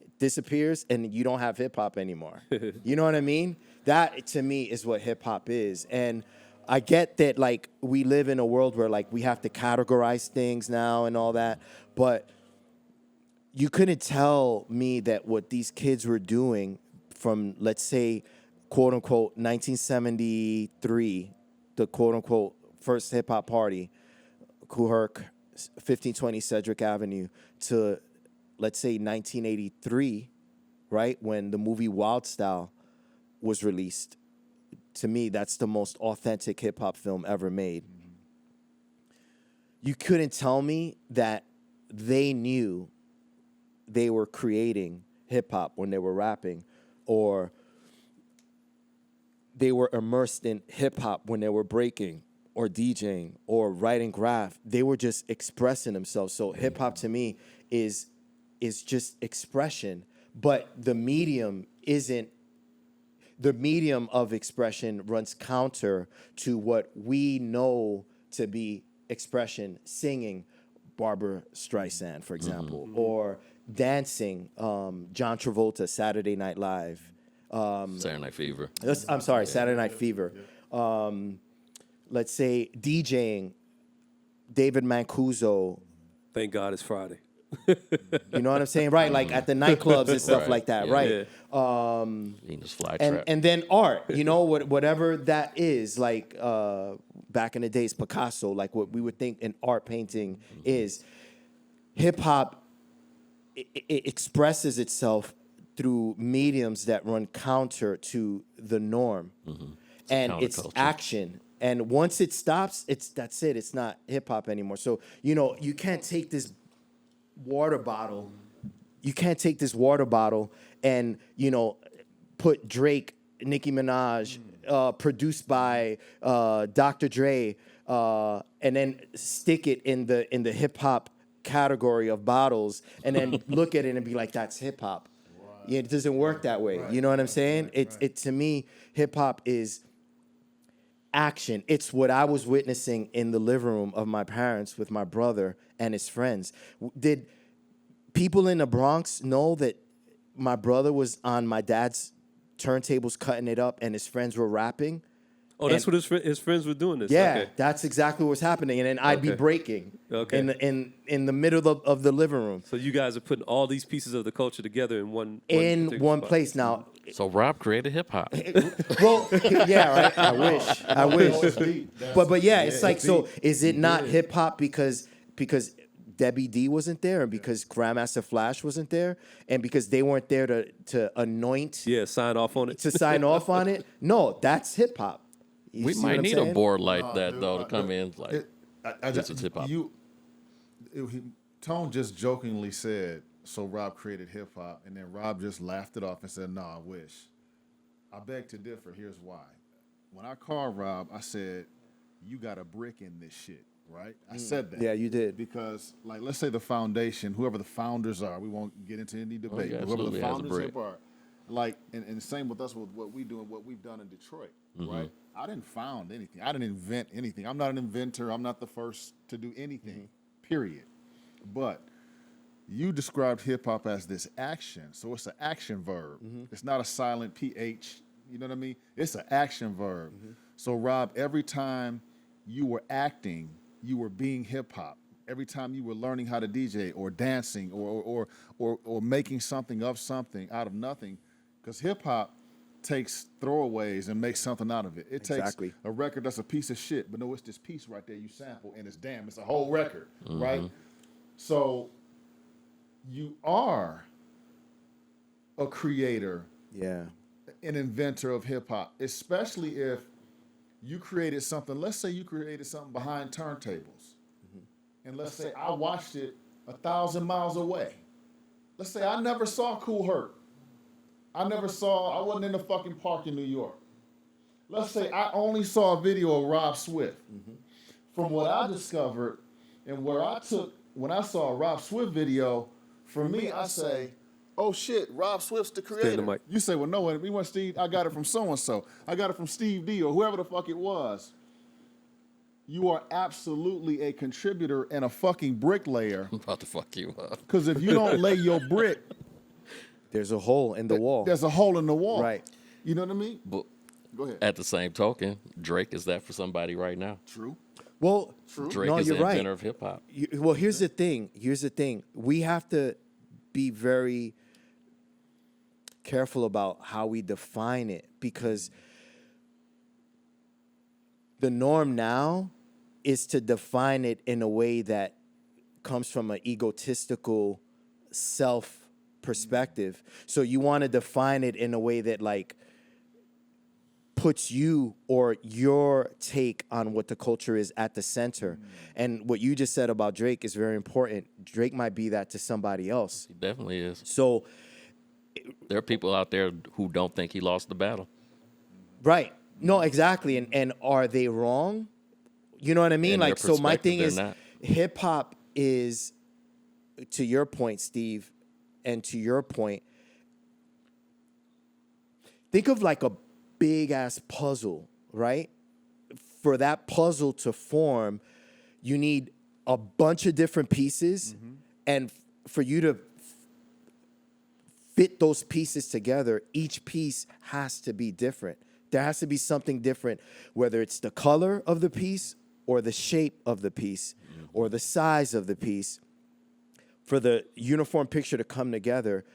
it disappears, and you don't have hip hop anymore. You know what I mean? That to me is what hip hop is, and I get that like we live in a world where like we have to categorize things now and all that, but you couldn't tell me that what these kids were doing from, let's say, quote unquote 1973, the quote unquote first hip hop party, Kuherk, 1520 Cedric Avenue, to let's say 1983, right, when the movie Wild Style was released. To me, that's the most authentic hip hop film ever made. You couldn't tell me that they knew they were creating hip hop when they were rapping, or they were immersed in hip hop when they were breaking or DJing or writing graph. They were just expressing themselves. So hip hop to me is just expression, but the medium of expression runs counter to what we know to be expression. Singing, Barbara Streisand, for example, or dancing, John Travolta, Saturday Night Live. Saturday Night Fever. Saturday Night Fever. Let's say DJing, David Mancuso. Thank God it's Friday. You know what I'm saying? Right, like at the nightclubs and stuff Right. like that, Yeah. right? Venus flytrap. And then art, you know, whatever that is, like back in the days, Picasso, like what we would think an art painting is. Hip hop, it expresses itself through mediums that run counter to the norm, and it's counterculture. action. And once it stops, that's it. It's not hip hop anymore. So you know, you can't take this water bottle. You can't take this water bottle and, you know, put Drake, Nicki Minaj, produced by Dr. Dre, and then stick it in the hip hop category of bottles, and then look at it and be like, that's hip hop. Yeah, it doesn't work that way. You know what I'm saying? It to me, hip hop is action. It's what I was witnessing in the living room of my parents with my brother and his friends. Did people in the Bronx know that my brother was on my dad's turntables cutting it up and his friends were rapping? Oh, that's what his friends were doing this. Yeah, Okay. that's exactly what's happening. And then I'd be Okay. breaking Okay. in the middle of the living room. So you guys are putting all these pieces of the culture together in one In particular one spot. place. Now, So Rob created hip hop. well, yeah, right. I wish. But yeah, it's like, so is it not hip hop because Debbie D wasn't there, and because Grandmaster Flash wasn't there, and because they weren't there to anoint, Yeah, sign off on it. to sign off on it? No, that's hip hop. You We see what might I'm need saying? a board like that though to come in like This is hip-hop. Tone just jokingly said, so Rob created hip hop, and then Rob just laughed it off and said, "Nah, I wish." I beg to differ. Here's why. When I called Rob, I said, "You got a brick in this shit." Right? I said that. Yeah, you did. Because, like, let's say the foundation, whoever the founders are, we won't get into any debate. yeah, Whoever absolutely the has a founders brick. are, like, and same with us with what we do and what we've done in Detroit, right? I didn't found anything. I didn't invent anything. I'm not an inventor. I'm not the first to do anything, period. But you described hip hop as this action, so it's an action verb. It's not a silent PH. You know what I mean? It's an action verb. So Rob, every time you were acting, you were being hip hop. Every time you were learning how to DJ or dancing or making something of something out of nothing, because hip hop takes throwaways and makes something out of it. It Exactly. takes a record that's a piece of shit, but no, it's this piece right there you sample, and it's a whole record, right? So you are a creator, Yeah. an inventor of hip hop, especially if you created something. Let's say you created something behind turntables, and let's say I watched it 1,000 miles away. Let's say I never saw Cool Herc. I wasn't in the fucking park in New York. Let's say I only saw a video of Rob Swift. From what I discovered and where I took, when I saw a Rob Swift video, for me, I say, Oh shit, Rob Swift's the creator. the mic. You say, well, no, we want Steve. I got it from so and so. I got it from Steve D or whoever the fuck it was. You are absolutely a contributor and a fucking bricklayer. I'm about to fuck you up. Because if you don't lay your brick, There's a hole in the wall. there's a hole in the wall. Right. You know what I mean? But Go ahead. at the same token, Drake is that for somebody right now. True. Well, Drake no, is you're the right. inventor of hip hop. Well, here's the thing. We have to be very careful about how we define it, because the norm now is to define it in a way that comes from an egotistical self perspective. So you want to define it in a way that like puts you or your take on what the culture is at the center. And what you just said about Drake is very important. Drake might be that to somebody else. He definitely is. So, There are people out there who don't think he lost the battle. right. No, exactly. And are they wrong? You know what I mean? In their Like, so my perspective, thing they're is not. hip hop is, to your point, Steve, and to your point, think of like a big ass puzzle, right? For that puzzle to form, you need a bunch of different pieces, and for you to fit those pieces together, each piece has to be different. There has to be something different, whether it's the color of the piece or the shape of the piece or the size of the piece. For the uniform picture to come together,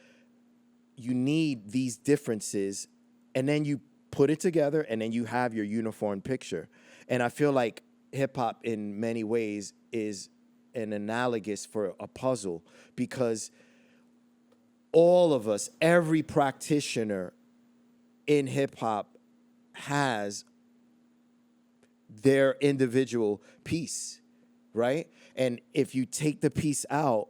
you need these differences, and then you put it together, and then you have your uniform picture. And I feel like hip hop in many ways is an analogous for a puzzle, because all of us, every practitioner in hip hop has their individual piece, right? And if you take the piece out,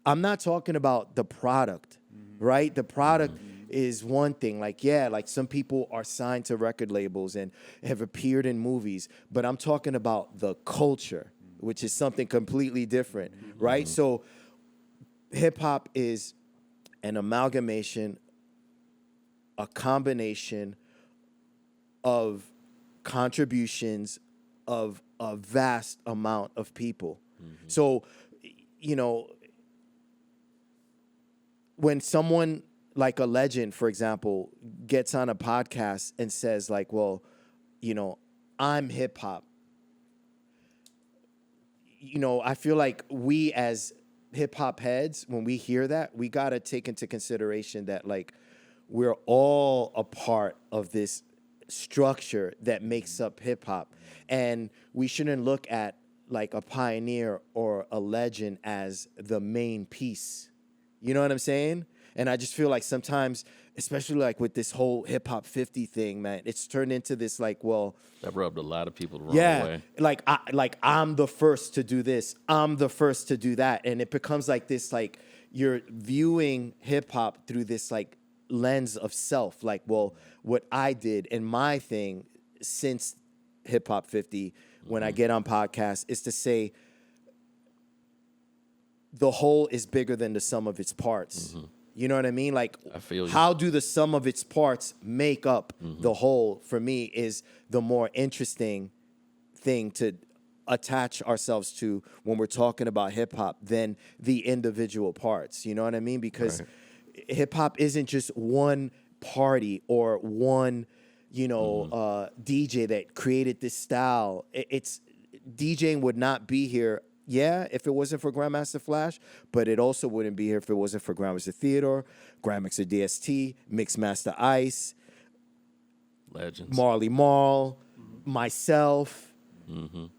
I'm not talking about the product, right? The product is one thing. Like, yeah, like some people are signed to record labels and have appeared in movies, but I'm talking about the culture, which is something completely different, right? So hip hop is an amalgamation, a combination of contributions of a vast amount of people. So, you know, when someone like a legend, for example, gets on a podcast and says like, well, you know, I'm hip hop, you know, I feel like we as hip hop heads, when we hear that, we got to take into consideration that like we're all a part of this structure that makes up hip hop. And we shouldn't look at like a pioneer or a legend as the main piece. You know what I'm saying? And I just feel like sometimes, especially like with this whole hip hop 50 thing, man, it's turned into this like, well, That rubbed a lot of people the wrong way. like I'm the first to do this, I'm the first to do that, and it becomes like this, like you're viewing hip hop through this like lens of self, like, well, what I did and my thing since hip hop 50, when I get on podcasts, is to say the whole is bigger than the sum of its parts. You know what I mean? Like, I feel you. how do the sum of its parts make up the whole, for me, is the more interesting thing to attach ourselves to when we're talking about hip hop than the individual parts. You know what I mean? Because hip hop isn't just one party or one, you know, DJ that created this style. It's DJing would not be here, yeah, if it wasn't for Grandmaster Flash, but it also wouldn't be here if it wasn't for Grandmaster Theodore, Grandmaster DST, Mixmaster Ice, Legends. Marley Marl, myself,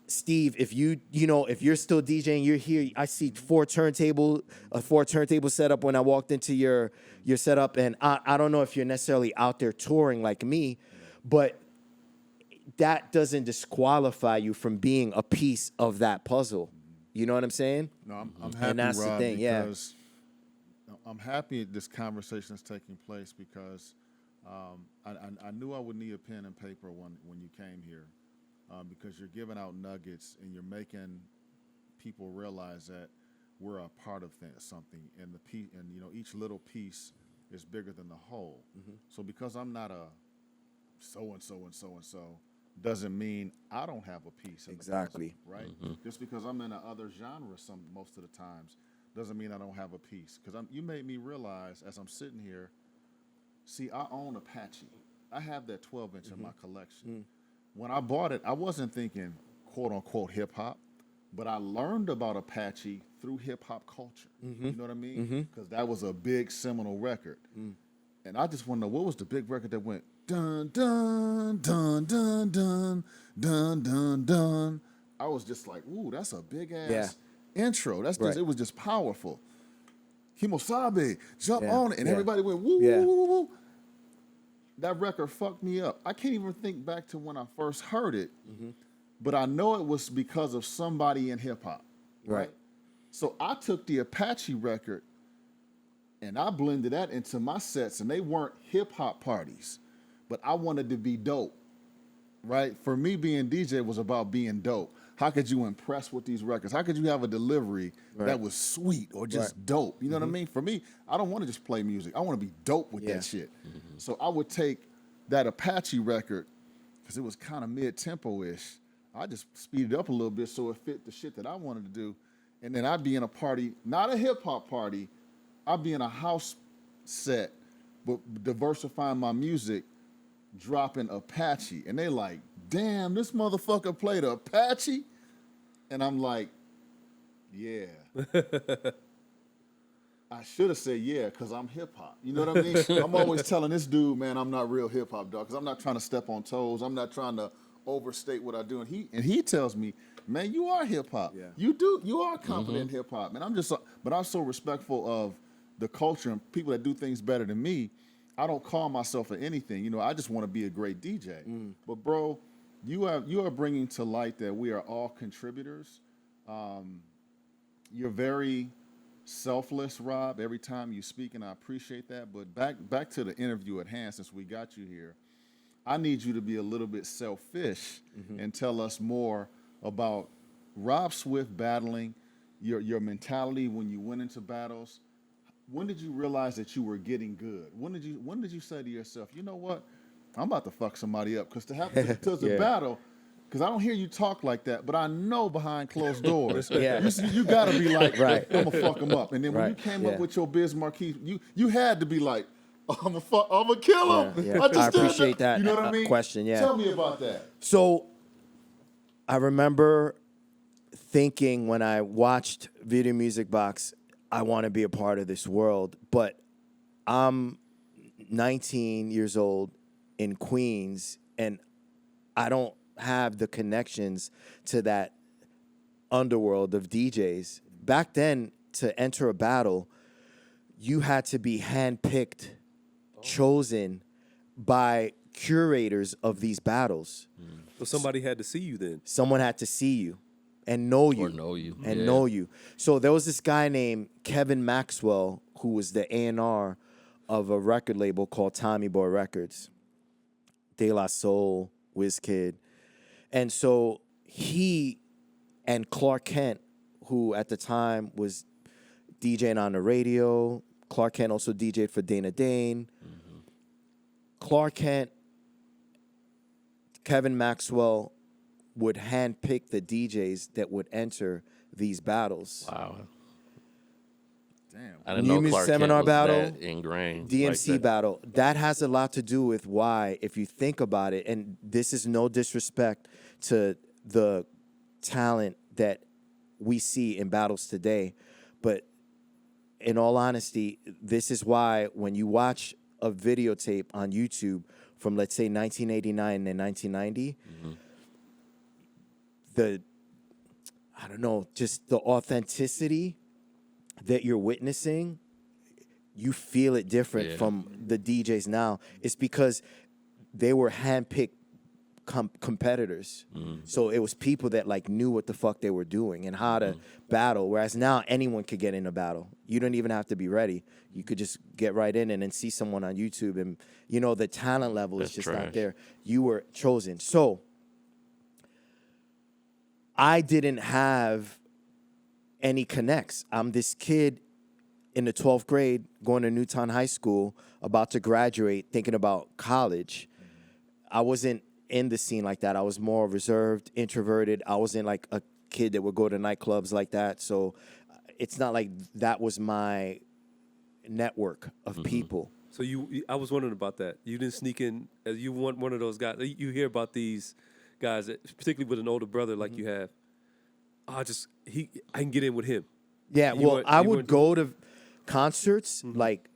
Steve. If if you're still DJing, you're here. I see a four turntable setup when I walked into your setup, and I don't know if you're necessarily out there touring like me, but that doesn't disqualify you from being a piece of that puzzle. You know what I'm saying? No, I'm happy, And that's Rob, the thing, yeah. because I'm happy this conversation is taking place because I knew I would need a pen and paper when you came here because you're giving out nuggets and you're making people realize that we're a part of something, and each little piece is bigger than the whole. So because I'm not a so and so and so and so, doesn't mean I don't have a piece. In Exactly. the puzzle, right? Just because I'm in another genre, most of the times, doesn't mean I don't have a piece. Because you made me realize as I'm sitting here. See, I own Apache. I have that 12-inch in my collection. When I bought it, I wasn't thinking quote unquote hip hop, but I learned about Apache through hip hop culture. You know what I mean? Because that was a big seminal record. And I just want to know, what was the big record that went dun dun dun dun dun dun dun dun? I was just like, ooh, that's a big ass intro. That's just, it was just powerful. Himosabe, jump on it, and everybody went woo, woo, woo, woo. That record fucked me up. I can't even think back to when I first heard it, but I know it was because of somebody in hip hop, right? So I took the Apache record and I blended that into my sets, and they weren't hip hop parties, but I wanted to be dope, right? For me, being DJ was about being dope. How could you impress with these records? How could you have a delivery that was sweet or just dope? You know what I mean? For me, I don't want to just play music. I want to be dope with that shit. So I would take that Apache record, because it was kind of mid-tempo-ish. I just speed it up a little bit so it fit the shit that I wanted to do. And then I'd be in a party, not a hip-hop party, I'd be in a house set, but diversifying my music, dropping Apache. And they like, damn, this motherfucker played Apache? And I'm like, yeah. I should have said yeah, because I'm hip-hop. You know what I mean? I'm always telling this dude, man, I'm not real hip-hop, dog, because I'm not trying to step on toes. I'm not trying to overstate what I do. And he tells me, man, you are hip-hop. Yeah. You are confident in hip-hop. And but I'm so respectful of the culture and people that do things better than me. I don't call myself anything. You know, I just want to be a great DJ. But, bro, you are bringing to light that we are all contributors. You're very selfless, Rob, every time you speak, and I appreciate that. But back to the interview at hand, since we got you here, I need you to be a little bit selfish and tell us more about Rob Swift battling, your mentality when you went into battles. When did you realize that you were getting good? When did you say to yourself, you know what, I'm about to fuck somebody up? Because to the battle, because I don't hear you talk like that, but I know behind closed doors, you got to be like, I'm going to fuck them up. And then when you came up with your Biz Marquee, you had to be like, I'm going to kill him. I appreciate that you know what I mean? question, Tell me about that. So I remember thinking when I watched Video Music Box, I want to be a part of this world, but I'm 19 years old in Queens, and I don't have the connections to that underworld of DJs. Back then, to enter a battle, you had to be handpicked, chosen by curators of these battles. So somebody had to see you then. Someone had to see you and know you. Or know you. And know you. So there was this guy named Kevin Maxwell who was the A&R of a record label called Tommy Boy Records. De La Soul, WizKid. And so he and Clark Kent, who at the time was DJing on the radio. Clark Kent also DJed for Dana Dane. Clark Kent, Kevin Maxwell would handpick the DJs that would enter these battles. Wow. Damn. I didn't know New Clark Seminar Kent was battle, that ingrained. DMC like that. battle. That has a lot to do with why, if you think about it, and this is no disrespect to the talent that we see in battles today, but in all honesty, this is why when you watch a videotape on YouTube from, let's say, 1989 and 1990, just the authenticity that you're witnessing, you feel it different from the DJs now. It's because they were handpicked competitors. So it was people that like knew what the fuck they were doing and how to battle. Whereas now anyone could get in a battle. You don't even have to be ready. You could just get right in and then see someone on YouTube, and you know the talent level is just not there. You were chosen. So I didn't have and he connects. I'm this kid in the 12th grade going to Newtown High School, about to graduate, thinking about college. I wasn't in the scene like that. I was more reserved, introverted. I wasn't like a kid that would go to nightclubs like that. So it's not like that was my network of people. So I was wondering about that. You didn't sneak in as you want one of those guys. You hear about these guys, particularly with an older brother like you have. I can get in with him. Yeah, You well, weren't- I you would weren't- go to concerts like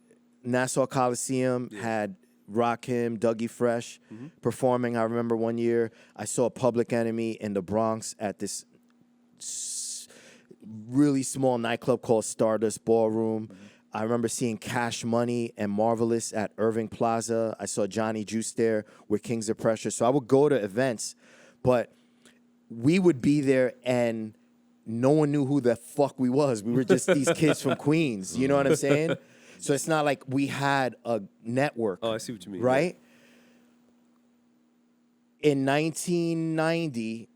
Nassau Coliseum had Rakim, Dougie Fresh performing. I remember one year I saw Public Enemy in the Bronx at this really small nightclub called Stardust Ballroom. I remember seeing Cash Money and Marvelous at Irving Plaza. I saw Johnny Juice there with Kings of Pressure. So I would go to events, but we would be there and no one knew who the fuck we was. We were just these kids from Queens. You know what I'm saying? So it's not like we had a network. Oh, I see what you mean. Right? In 1990,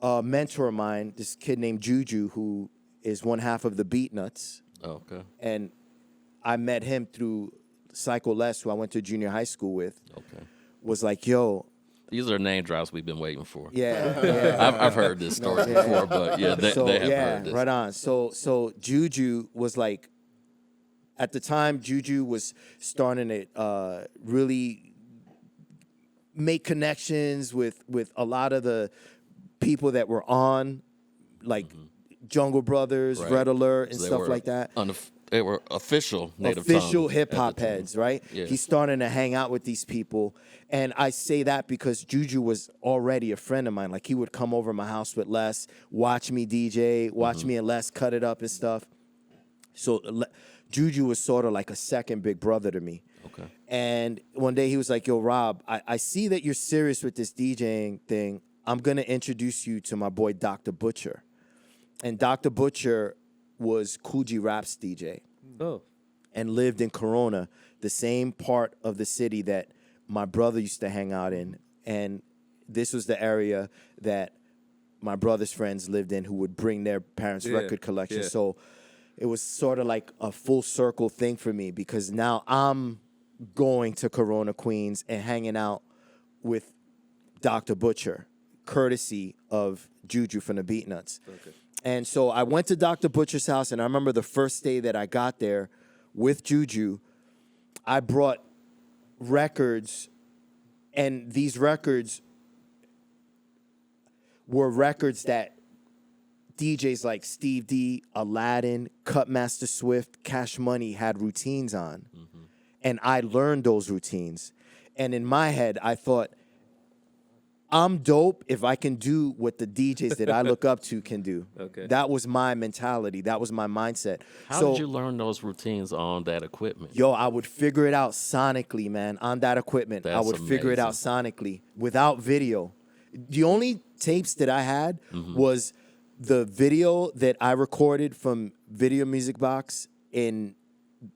a mentor of mine, this kid named Juju, who is one half of the Beatnuts, Oh, okay. and I met him through Psycho Les, who I went to junior high school with, Okay. was like, yo, These are name drops we've been waiting for. yeah. I've heard this story before, but yeah, they have heard this. Right on. So Juju was like, at the time, Juju was starting to really make connections with a lot of the people that were on, like Jungle Brothers, Right. Red Alert, and They stuff were like that. They were official native Official tongue hip at hop the time. heads, right? Yeah. He's starting to hang out with these people. And I say that because Juju was already a friend of mine. Like, he would come over to my house with Les, watch me DJ, watch me and Les cut it up and stuff. So Juju was sort of like a second big brother to me. Okay. And one day he was like, yo, Rob, I see that you're serious with this DJing thing. I'm going to introduce you to my boy, Dr. Butcher. And Dr. Butcher was Cool G Rap's DJ Oh, and lived in Corona, the same part of the city that my brother used to hang out in. And this was the area that my brother's friends lived in, who would bring their parents' Yeah, record collection. yeah. So it was sort of like a full circle thing for me, because now I'm going to Corona, Queens and hanging out with Dr. Butcher, courtesy of Juju from the Beatnuts. okay. And so I went to Dr. Butcher's house, and I remember the first day that I got there with Juju, I brought records, and these records were records that DJs like Steve D, Aladdin, Cutmaster Swift, Cash Money had routines on. And I learned those routines. And in my head, I thought, I'm dope if I can do what the DJs that I look up to can do. Okay. That was my mentality. That was my mindset. How did you learn those routines on that equipment? Yo, I would figure it out sonically, man, on that equipment. I That's would figure it out sonically without video. The only tapes that I had was the video that I recorded from Video Music Box in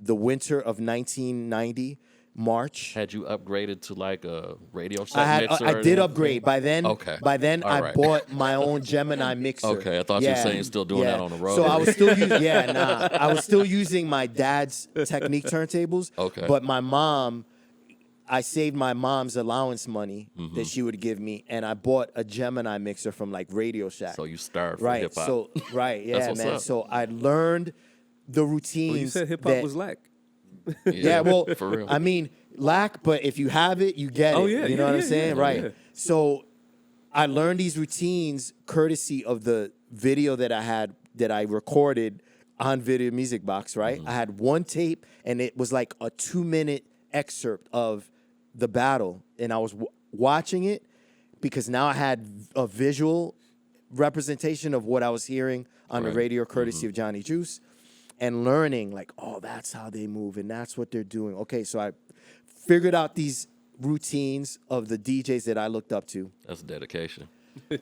the winter of 1990, March. Had you upgraded to like a Radio Shack mixer? I or did anything? upgrade. By then, Okay. By then, All I right. bought my own Gemini mixer. Okay, I thought you were saying still doing that on the road. So I was still using, I was still using my dad's Technique turntables. Okay. But my mom, I saved my mom's allowance money that she would give me, and I bought a Gemini mixer from like Radio Shack. So you starved for right. hip hop. So right, That's yeah, what's man. up. So I learned the routines. Well, you said hip hop that- was lack. yeah, well, for real. I mean, lack, but if you have it, you get Oh, it. yeah, you know yeah, what I'm yeah, saying? yeah, Right. yeah. So I learned these routines courtesy of the video that I had that I recorded on Video Music Box, right? I had one tape, and it was like a 2-minute excerpt of the battle, and I was watching it because now I had a visual representation of what I was hearing on the Right. radio courtesy of Johnny Juice. And learning, like, oh, that's how they move, and that's what they're doing. Okay, so I figured out these routines of the DJs that I looked up to. That's dedication.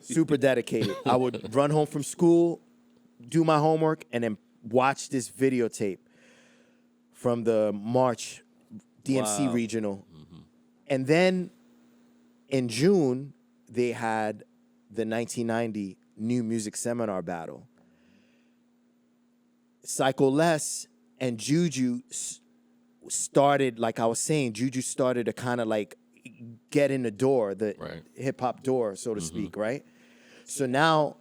Super dedicated. I would run home from school, do my homework, and then watch this videotape from the March DMC Wow. regional. And then in June, they had the 1990 New Music Seminar Battle. Psycho Les and Juju started, like I was saying, Juju started to kind of like get in the door, the hip hop door, so to speak, right? So now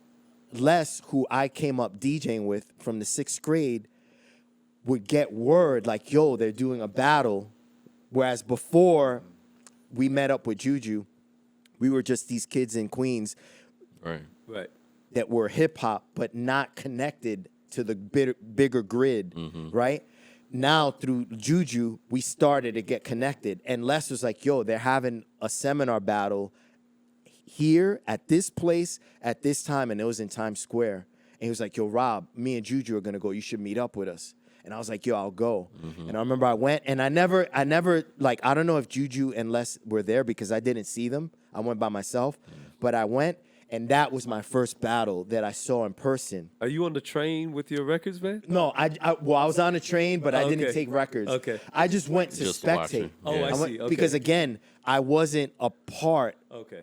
Les, who I came up DJing with from the 6th grade, would get word like, yo, they're doing a battle. Whereas before we met up with Juju, we were just these kids in Queens Right. that were hip hop, but not connected to the bigger grid, right? Now through Juju, we started to get connected. And Les was like, yo, they're having a seminar battle here at this place at this time. And it was in Times Square. And he was like, yo, Rob, me and Juju are going to go. You should meet up with us. And I was like, yo, I'll go. And I remember I went, and I never, like, I don't know if Juju and Les were there because I didn't see them. I went by myself. But I went, and that was my first battle that I saw in person. Are you on the train with your records, man? No, I was on a train, but I didn't take records. Okay. I just went to Just spectate. watching. Oh, Yeah. I see. Okay. Because, again, I wasn't a part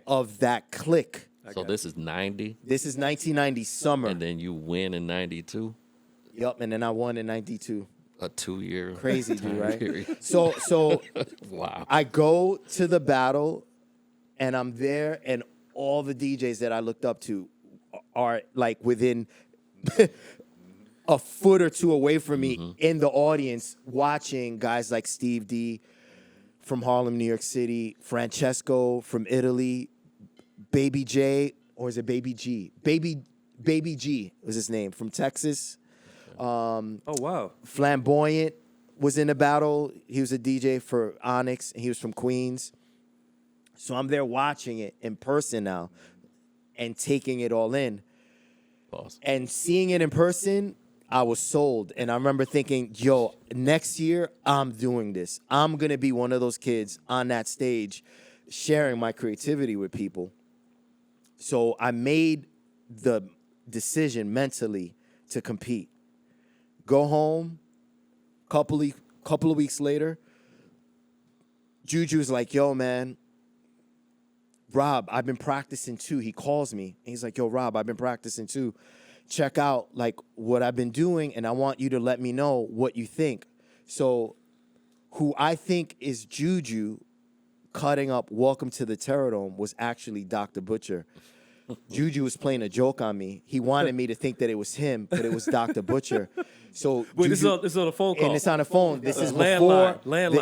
of that clique. So this is 90, This is 1990 summer. and then you win in 92. Yup, and then I won in 92. A 2-year Crazy, dude, time right? period. So Wow. I go to the battle, and I'm there, and all the DJs that I looked up to are like within a foot or two away from me in the audience, watching guys like Steve D from Harlem, New York City, Francesco from Italy, Baby J, or is it Baby G? Baby G was his name, from Texas. Oh, wow. Flamboyant was in the battle. He was a DJ for Onyx, and he was from Queens. So I'm there watching it in person now and taking it all in. Pause. And seeing it in person, I was sold. And I remember thinking, yo, next year, I'm doing this. I'm going to be one of those kids on that stage sharing my creativity with people. So I made the decision mentally to compete. Go home. Couple of weeks later, Juju's like, yo, man, Rob, I've been practicing too. He calls me, and he's like, yo, Rob, I've been practicing too. Check out, like, what I've been doing, and I want you to let me know what you think. So who I think is Juju cutting up Welcome to the Terror Dome was actually Dr. Butcher. Juju was playing a joke on me. He wanted me to think that it was him, but it was Dr. Butcher. So Wait, Juju, this is on a phone call. and it's on a phone. This is Landline. before Landline the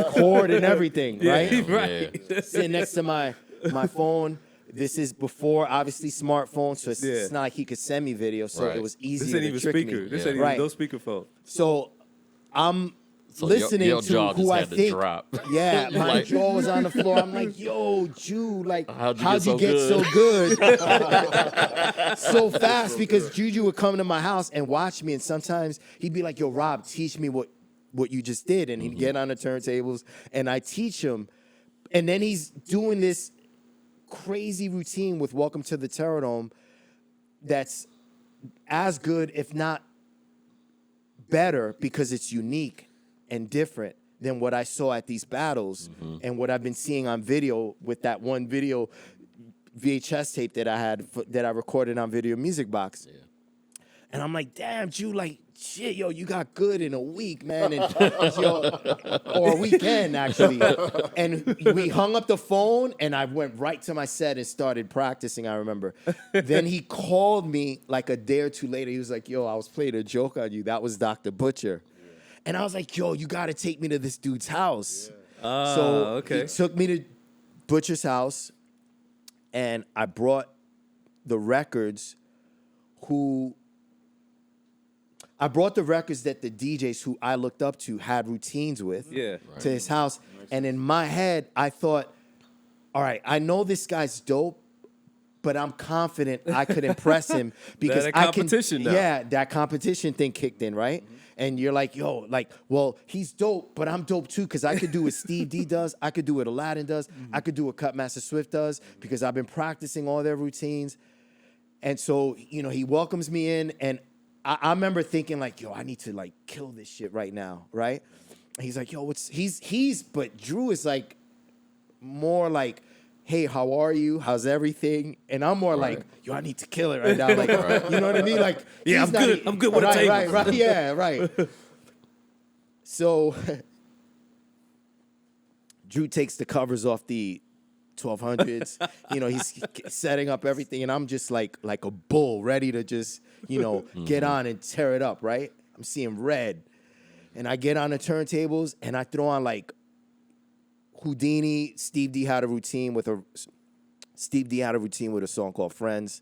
landline, cord and everything, right? right. Sitting next to my phone. This is before, obviously, smartphones, so it's not like he could send me video, so Right. it was This easier ain't to even trick speaker. me. This ain't Right. even no speakerphone. So I'm So listening your to jaw who just I had to think. drop. Yeah, my Like- jaw was on the floor. I'm like, yo, Ju, like, How'd how'd you you get get so so good? So fast, because Juju would come to my house and watch me, and sometimes he'd be like, yo, Rob, teach me what you just did. And he'd get on the turntables, and I teach him. And then he's doing this crazy routine with Welcome to the Terror Dome that's as good, if not better, because it's unique and different than what I saw at these battles and what I've been seeing on video with that one video VHS tape that I had that I recorded on Video Music Box. Yeah. And I'm like, damn, Ju, like, shit, yo, you got good in a week, man. And, yo, or a weekend, actually. And we hung up the phone, and I went right to my set and started practicing, I remember. Then he called me like a day or two later. He was like, yo, I was playing a joke on you. That was Dr. Butcher. And I was like, yo, you got to take me to this dude's house. So okay. he took me to Butcher's house, and I brought the records that the DJs who I looked up to had routines with Yeah. to his house. And in my head, I thought, all right, I know this guy's dope, but I'm confident I could impress him because That I competition can. now. Yeah, that competition thing kicked in, right? And you're like, yo, like, well, he's dope, but I'm dope too because I could do what Steve D does. I could do what Aladdin does. I could do what Cutmaster Swift does because I've been practicing all their routines. And so, you know, he welcomes me in, and I remember thinking like, yo, I need to like kill this shit right now, right? And he's like, yo, but Drew is like more like hey, how are you? How's everything? And I'm more Right. like, yo, I need to kill it right now. Like, you know what I mean? Like, Yeah, he's I'm not good. e- I'm good with a right, table. right, yeah, right. So Drew takes the covers off the 1200s. You know, he's setting up everything, and I'm just like a bull, ready to just, get on and tear it up, right? I'm seeing red. And I get on the turntables, and I throw on like Houdini. Steve D had a routine with a song called Friends.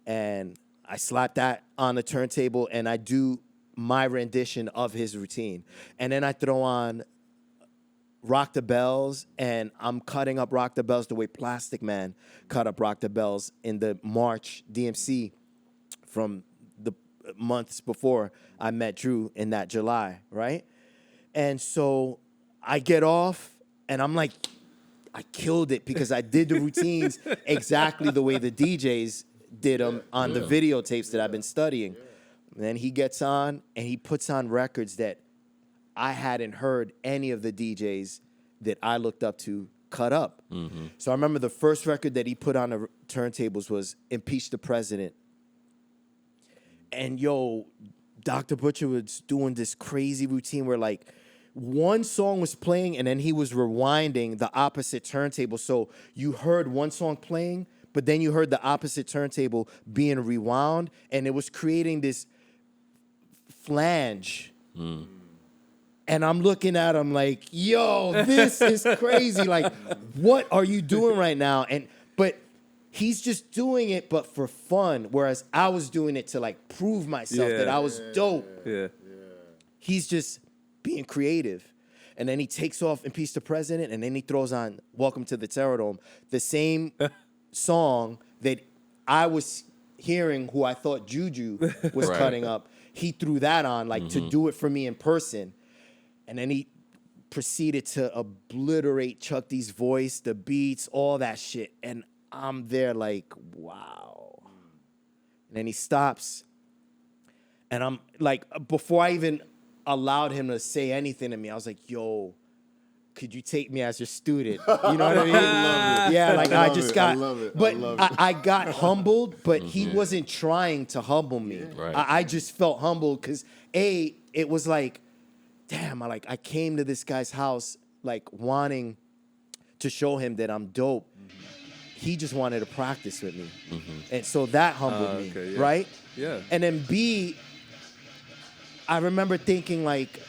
And I slap that on the turntable, and I do my rendition of his routine. And then I throw on Rock the Bells, and I'm cutting up Rock the Bells the way Plastic Man cut up Rock the Bells in the March DMC from the months before I met Drew in that July, right? And so I get off, and I'm like, I killed it because I did the routines exactly the way the DJs did them on the videotapes that I've been studying. And then he gets on, and he puts on records that I hadn't heard any of the DJs that I looked up to cut up. So I remember the first record that he put on the turntables was Impeach the President. And yo, Dr. Butcher was doing this crazy routine where like one song was playing and then he was rewinding the opposite turntable. So you heard one song playing, but then you heard the opposite turntable being rewound, and it was creating this flange. And I'm looking at him like, yo, this is crazy. Like, what are you doing right now? But he's just doing it, but for fun. Whereas I was doing it to like prove myself that I was dope. Yeah. He's just being creative. And then he takes off Impeach the President, and then he throws on Welcome to the Terror Dome, the same song that I was hearing who I thought Juju was Right. cutting up. He threw that on like to do it for me in person. And then he proceeded to obliterate Chuck D's voice, the beats, all that shit. And I'm there like, wow. And then he stops. And I'm like, before I even allowed him to say anything to me, I was like, yo, could you take me as your student? You know what I mean? Yeah, like I just got, but I got humbled, but he wasn't trying to humble me. Right. I just felt humbled because it was like, damn, I came to this guy's house like wanting to show him that I'm dope. He just wanted to practice with me. And so that humbled me, okay, yeah. right? Yeah. And then B, I remember thinking like,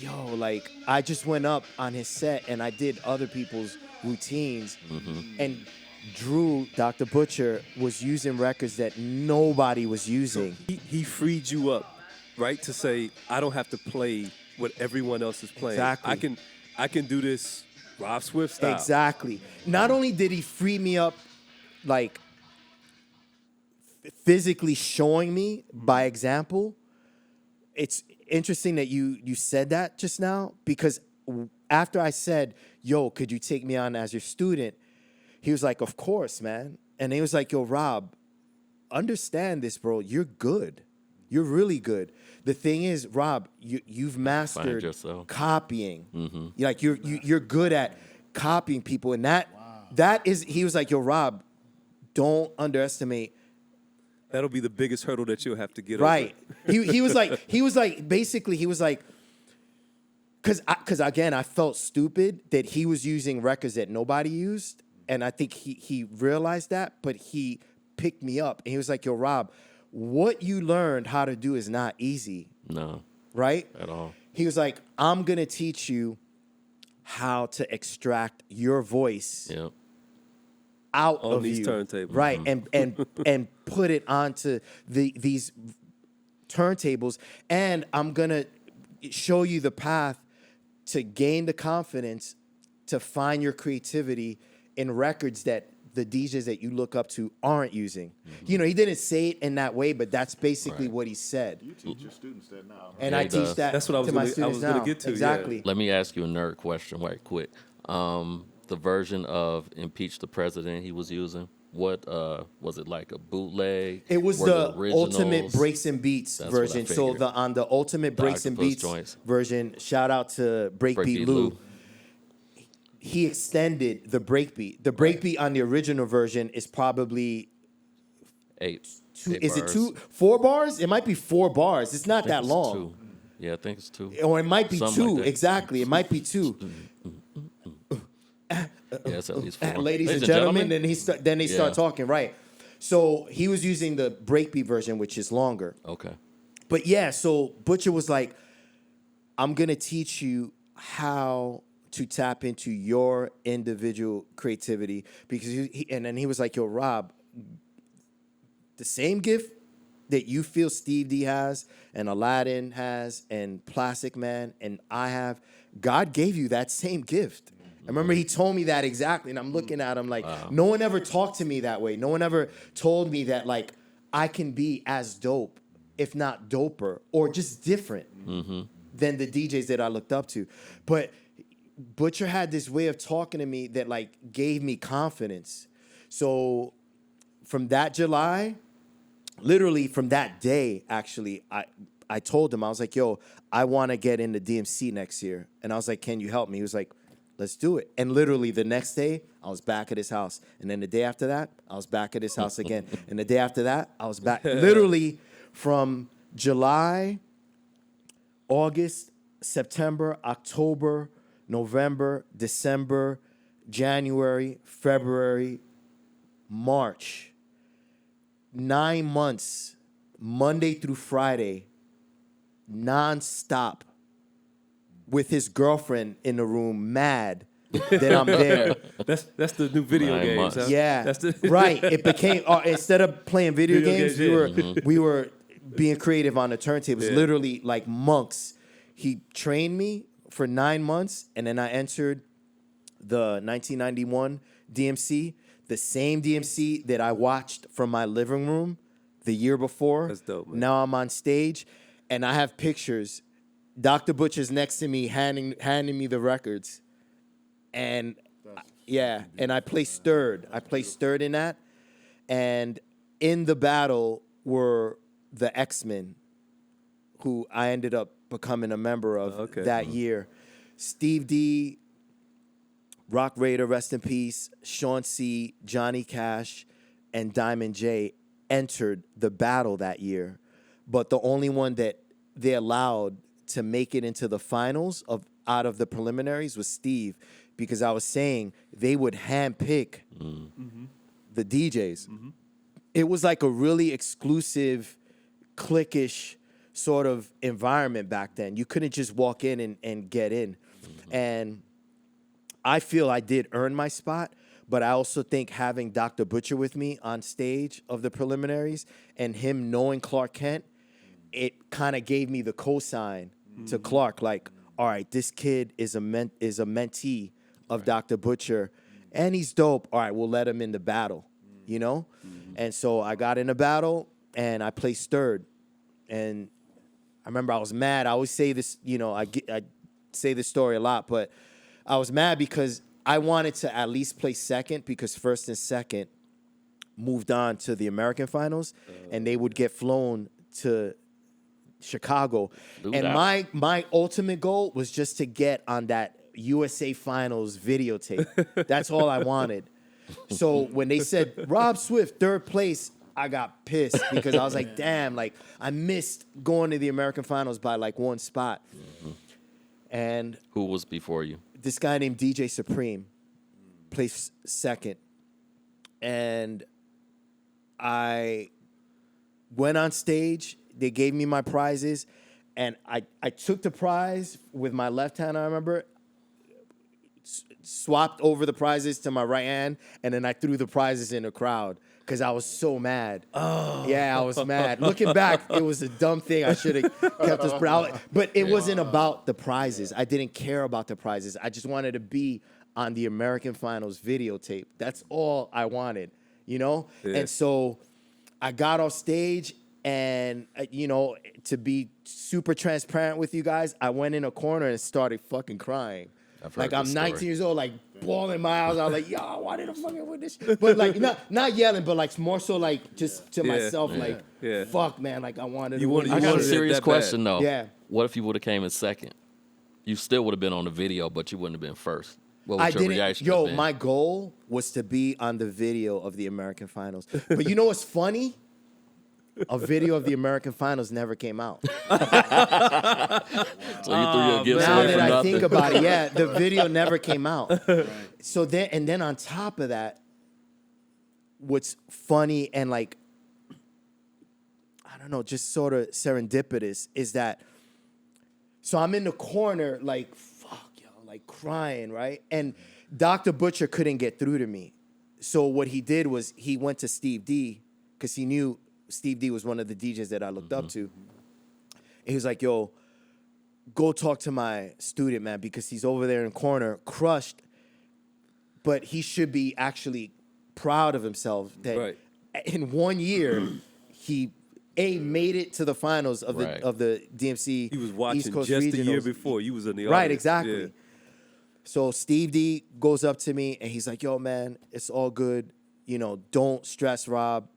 yo, like I just went up on his set and I did other people's routines. And Drew, Dr. Butcher, was using records that nobody was using. He freed you up, right? To say, I don't have to play what everyone else is playing. Exactly. I can do this Rob Swift style. Exactly. Not only did he free me up, like physically showing me by example. It's interesting that you said that just now, because after I said, yo, could you take me on as your student? He was like, of course, man. And he was like, yo, Rob, understand this, bro. You're good. You're really good. The thing is, Rob, you've mastered yourself. copying. Like you're good at copying people, and that is. He was like, "Yo, Rob, don't underestimate." That'll be the biggest hurdle that you'll have to get Right. over. He was like, basically, he was like, because again, I felt stupid that he was using records that nobody used, and I think he realized that, but he picked me up, and he was like, "Yo, Rob, what you learned how to do is not easy." No, right? at all. He was like, I'm going to teach you how to extract your voice Yep. out On of these you. turntables. Right, and put it onto these turntables, and I'm going to show you the path to gain the confidence to find your creativity in records that the DJs that you look up to aren't using. You know, he didn't say it in that way, but that's basically what he said. You teach your students that now. And Yeah, I he teach does. that That's what I was to my gonna- I students was gonna now. get to, yeah. Exactly. Let me ask you a nerd question right quick. The version of Impeach the President he was using, what was it, like a bootleg? It was Were the originals? Ultimate Breaks and Beats That's what I version. So figured. on the Ultimate Breaks and Octopus Beats joints. version, shout out to Breakbeat Breakbeat Lou. Lou. he extended the breakbeat. The breakbeat on the original version is probably Eight. is it bars. 4 bars? It might be 4 bars. It's not I think that it's long. 2. Yeah, I think it's 2. Or it might be Something 2. like that. Exactly. It might be 2. Yeah, it's at least 4. Ladies and gentlemen, then they start Yeah. talking, right? So he was using the breakbeat version, which is longer. Okay. But yeah, so Butcher was like, I'm gonna teach you how to tap into your individual creativity, because and then he was like, yo, Rob, the same gift that you feel Steve D has and Aladdin has and Plastic Man and I have, God gave you that same gift. I remember he told me that exactly, and I'm looking at him like, no one ever talked to me that way. No one ever told me that, like, I can be as dope, if not doper, or just different than the DJs that I looked up to. But Butcher had this way of talking to me that, like, gave me confidence. So from that July, literally from that day, actually, I told him, I was like, yo, I want to get into DMC next year. And I was like, can you help me? He was like, let's do it. And literally the next day, I was back at his house. And then the day after that, I was back at his house again. And the day after that, I was back. Literally from July, August, September, October, November, December, January, February, March. 9 months, Monday through Friday, nonstop, with his girlfriend in the room, mad that I'm there. That's the new video 9 games. months. Huh? Yeah, That's the right. It became instead of playing video games, games, we were being creative on the turntables. Yeah. Literally like monks. He trained me for 9 months, and then I entered the 1991 DMC, the same DMC that I watched from my living room the year before. That's dope, man. Now I'm on stage, and I have pictures. Dr. Butcher's next to me, handing me the records, and and I placed third. I placed third in that, and in the battle were the X-Men, who I ended up becoming a member of that year. Steve D, Rock Raider, rest in peace, Sean C, Johnny Cash, and Diamond J entered the battle that year. But the only one that they allowed to make it into the finals out of the preliminaries was Steve, because I was saying they would handpick the DJs. It was like a really exclusive, cliquish sort of environment back then. You couldn't just walk in and get in. And I feel I did earn my spot, but I also think having Dr. Butcher with me on stage of the preliminaries and him knowing Clark Kent, it kind of gave me the cosign to Clark, like, all right, this kid is a mentee of Dr. Butcher, and he's dope. All right, we'll let him in the battle, you know? And so I got in the battle, and I placed third. And I remember I was mad. I always say this, you know, I say this story a lot, but I was mad because I wanted to at least place second, because first and second moved on to the American finals, and they would get flown to Chicago. And my ultimate goal was just to get on that USA Finals videotape. That's all I wanted. So when they said Rob Swift, third place, I got pissed, because I was like, damn, like I missed going to the American Finals by like one spot. And Who was before you? this guy named DJ Supreme placed second. And I went on stage. They gave me my prizes. And I took the prize with my left hand, I remember, swapped over the prizes to my right hand, and then I threw the prizes in the crowd because I was so mad. Oh. Yeah, I was mad. Looking back, it was a dumb thing. I should have kept this proud. But it wasn't about the prizes. I didn't care about the prizes. I just wanted to be on the American Finals videotape. That's all I wanted, you know? Yeah. And so I got off stage, and, you know, to be super transparent with you guys, I went in a corner and started fucking crying. Like, I'm 19 years old, like, bawling my eyes out, like, yo, why did I fucking win this shit? But, like, not yelling, but, like, more so, like, just to myself, like, fuck, man, like, I wanted to win. I got a serious question, though. Yeah. What if you would have came in second? You still would have been on the video, but you wouldn't have been first. What would your reaction have been? My goal was to be on the video of the American Finals. But you know what's funny? A video of the American Finals never came out. So you threw your gifts Now away that for I nothing. think about it, yeah, the video never came out. So then on top of that, what's funny and like, I don't know, just sort of serendipitous is that, so I'm in the corner like, fuck, yo, like crying, right? And Dr. Butcher couldn't get through to me. So what he did was he went to Steve D, because he knew Steve D was one of the DJs that I looked up to. And he was like, yo, go talk to my student, man, because he's over there in the corner, crushed, but he should be actually proud of himself that in 1 year, he made it to the finals of the DMC. He was watching East Coast just the year Regionals. before. You was in the Right, audience. exactly. Yeah. So Steve D goes up to me and he's like, yo, man, it's all good. You know, don't stress, Rob.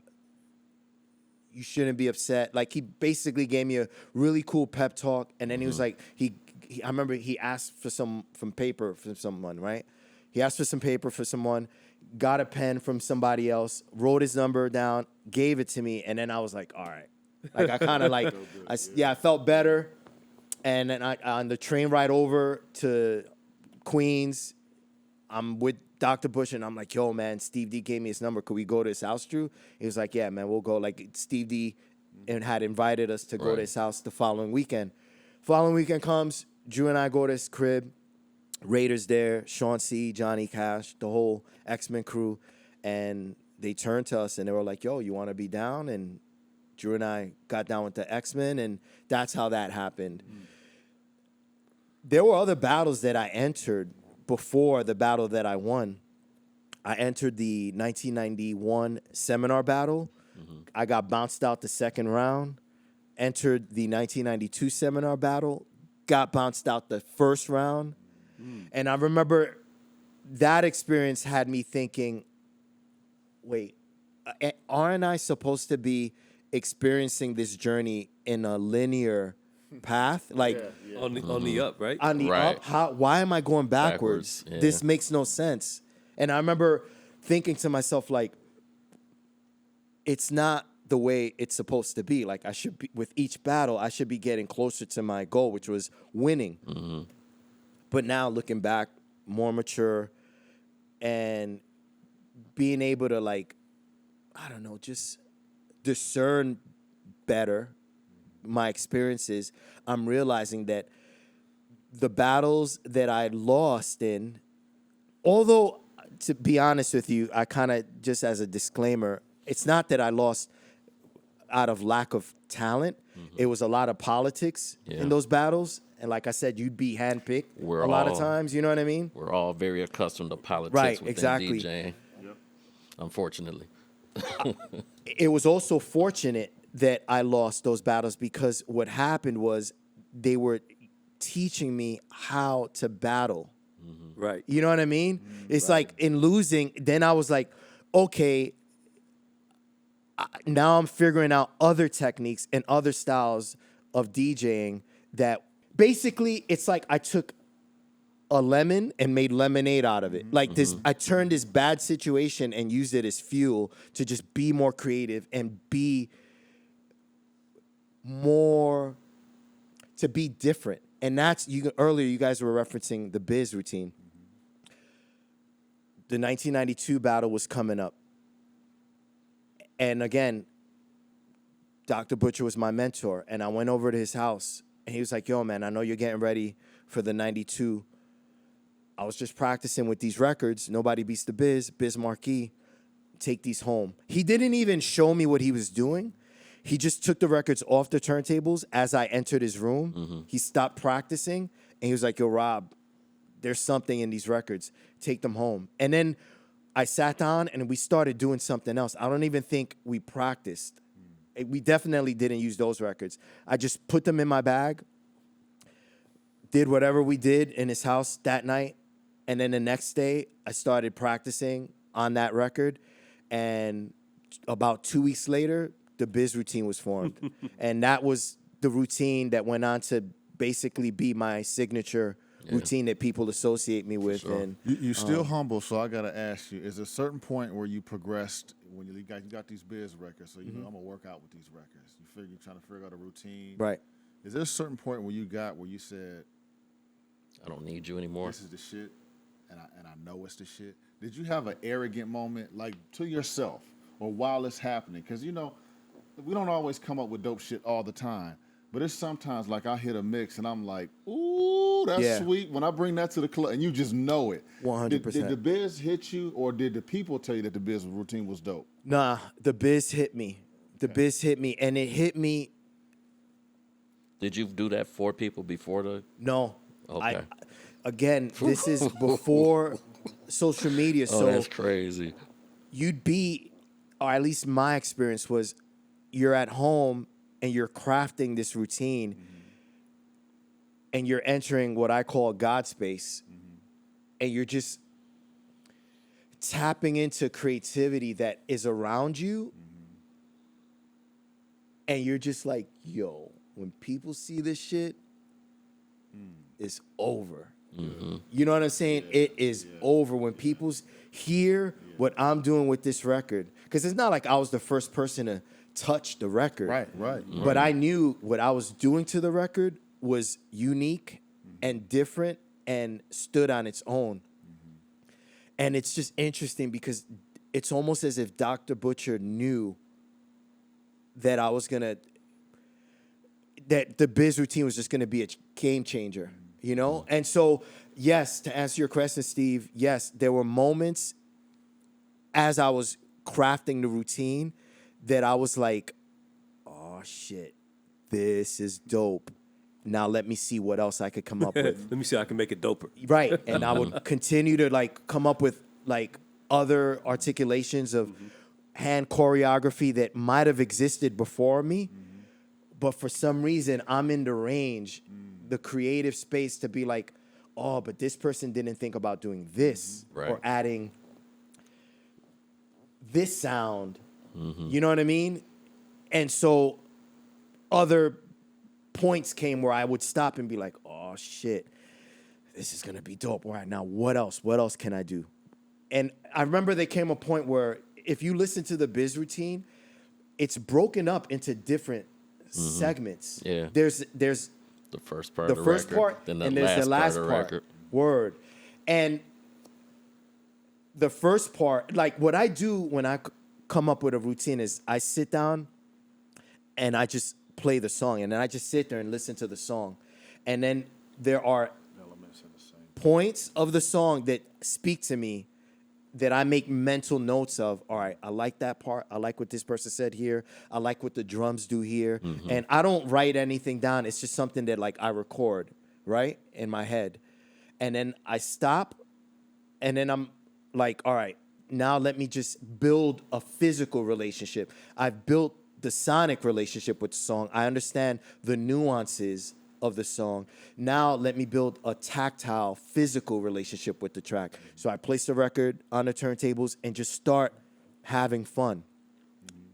You shouldn't be upset. Like, he basically gave me a really cool pep talk. And then he was like, I remember he asked for some paper from someone, right? He asked for some paper for someone, got a pen from somebody else, wrote his number down, gave it to me. And then I was like, all right. Like, I kind of like, I felt better. And then on the train ride over to Queens, I'm with Dr. Bush, and I'm like, yo, man, Steve D gave me his number. Could we go to his house, Drew? He was like, yeah, man, we'll go. Like, Steve D had invited us to go to his house the following weekend. Following weekend comes, Drew and I go to his crib. Raiders there, Sean C., Johnny Cash, the whole X-Men crew. And they turned to us, and they were like, yo, you want to be down? And Drew and I got down with the X-Men, and that's how that happened. There were other battles that I entered before the battle that I won. I entered the 1991 seminar battle. I got bounced out the second round. Entered the 1992 seminar battle. Got bounced out the first round. And I remember that experience had me thinking, wait, aren't I supposed to be experiencing this journey in a linear path? Like, On the up, right? on the up, why am I going backwards? Yeah. This makes no sense. And I remember thinking to myself, like, it's not the way it's supposed to be. Like, I should be, with each battle, I should be getting closer to my goal, which was winning. But now looking back, more mature and being able to, like, I don't know, just discern better my experiences, I'm realizing that the battles that I lost in, although, to be honest with you, I kind of, just as a disclaimer, it's not that I lost out of lack of talent. It was a lot of politics in those battles. And like I said, you'd be handpicked a lot of times, you know what I mean? We're all very accustomed to politics within exactly. DJing. Unfortunately. It was also fortunate that I lost those battles, because what happened was they were teaching me how to battle. Right. You know what I mean? It's like in losing, then I was like, okay, now I'm figuring out other techniques and other styles of DJing that basically it's like I took a lemon and made lemonade out of it. Like this, I turned this bad situation and used it as fuel to just be more creative and be more, to be different. And that's, earlier you guys were referencing the Biz routine. The 1992 battle was coming up. And again, Dr. Butcher was my mentor, and I went over to his house, and he was like, yo, man, I know you're getting ready for the 92. I was just practicing with these records. Nobody Beats the Biz Marquee. Take these home. He didn't even show me what he was doing. He just took the records off the turntables as I entered his room. He stopped practicing, and he was like, yo, Rob, there's something in these records. Take them home. And then I sat down, and we started doing something else. I don't even think we practiced. We definitely didn't use those records. I just put them in my bag, did whatever we did in his house that night, and then the next day, I started practicing on that record, and about 2 weeks later, the Biz routine was formed. And that was the routine that went on to basically be my signature routine that people associate me with. Sure. And You're still humble, so I gotta ask you: is there a certain point where you progressed when you got these biz records? So you know I'm gonna work out with these records. You're trying to figure out a routine, right. Is there a certain point where you said, I don't need you anymore. "This is the shit," and I know it's the shit? Did you have an arrogant moment, like to yourself, or while it's happening? Because we don't always come up with dope shit all the time. But it's sometimes like I hit a mix and I'm like, ooh, that's sweet. When I bring that to the club, and you just know it. 100%. Did the biz hit you, or did the people tell you that the biz routine was dope? Nah, the biz hit me. The biz hit me, and it hit me. Did you do that for people before the? No. Okay. Again, this is before social media, Oh, so that's crazy. you'd be, or at least my experience was, you're at home and you're crafting this routine, and you're entering what I call God space, and you're just tapping into creativity that is around you, and you're just like, yo, when people see this shit, it's over. You know what I'm saying? It is over when people hear what I'm doing with this record. Because it's not like I was the first person to touch the record. Right. But I knew what I was doing to the record was unique and different and stood on its own. And it's just interesting because it's almost as if Dr. Butcher knew that I was going to, that the biz routine was just going to be a game changer, you know? And so, yes, to answer your question, Steve, yes, there were moments as I was crafting the routine that I was like, oh shit, this is dope. Now let me see what else I could come up with. Let me see how I can make it doper. Right. And I would continue to like come up with like other articulations of hand choreography that might have existed before me. But for some reason, I'm in the range, the creative space to be like, oh, but this person didn't think about doing this or adding this sound. You know what I mean? And so other points came where I would stop and be like, oh shit, this is gonna be dope. All right, now what else? What else can I do? And I remember there came a point where if you listen to the biz routine, it's broken up into different segments. Yeah. There's The first part the of the first record, part, then and there's the last part of the part. record. Word. And the first part, like what I do when I come up with a routine is I sit down and I just play the song, and then I just sit there and listen to the song. And then there are points of the song that speak to me that I make mental notes of. All right, I like that part. I like what this person said here. I like what the drums do here. And I don't write anything down. It's just something that like I record, right, in my head. And then I stop, and then I'm like, all right, now let me just build a physical relationship. I've built the sonic relationship with the song. I understand the nuances of the song. Now let me build a tactile, physical relationship with the track. So I place the record on the turntables and just start having fun.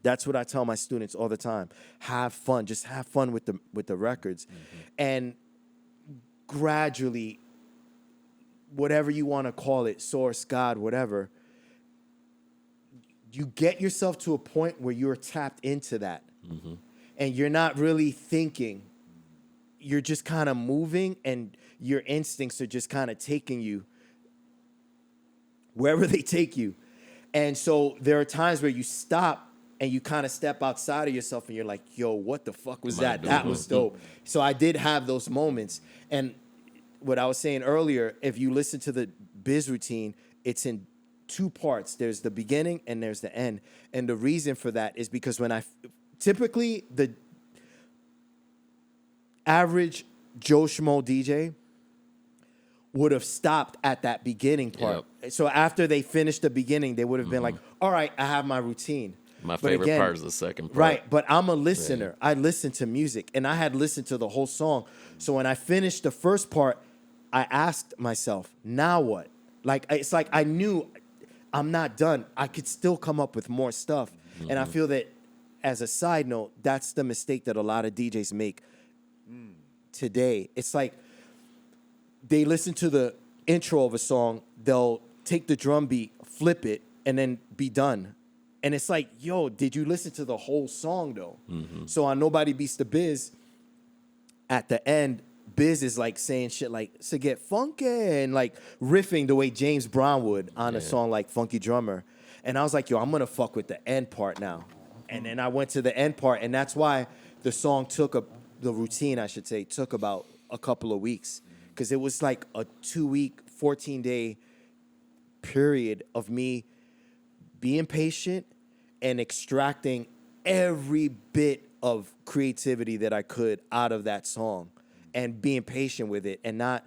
That's what I tell my students all the time. Have fun. Just have fun with the records. And gradually, whatever you want to call it, source, God, whatever, you get yourself to a point where you're tapped into that. And you're not really thinking. You're just kind of moving, and your instincts are just kind of taking you wherever they take you. And so there are times where you stop and you kind of step outside of yourself and you're like, yo, what the fuck was that? That was dope. So I did have those moments. And what I was saying earlier, if you listen to the biz routine, it's in two parts. There's the beginning and there's the end. And the reason for that is because when typically the average Joe Schmo DJ would have stopped at that beginning part. So after they finished the beginning, they would have been like, all right, I have my routine. My favorite part is the second part. Right, but I'm a listener. I listen to music, and I had listened to the whole song. So when I finished the first part, I asked myself, now what? Like, it's like I knew I'm not done. I could still come up with more stuff. And I feel that, as a side note, that's the mistake that a lot of DJs make today. It's like they listen to the intro of a song, they'll take the drum beat, flip it, and then be done. And it's like, yo, did you listen to the whole song though? So on Nobody Beats the Biz, at the end, Biz is like saying shit like, so get funky, and like riffing the way James Brown would on a song like Funky Drummer. And I was like, yo, I'm gonna fuck with the end part now. And then I went to the end part, and that's why the song the routine, I should say, took about a couple of weeks. Because it was like a 2-week, 14-day period of me being patient and extracting every bit of creativity that I could out of that song and being patient with it and not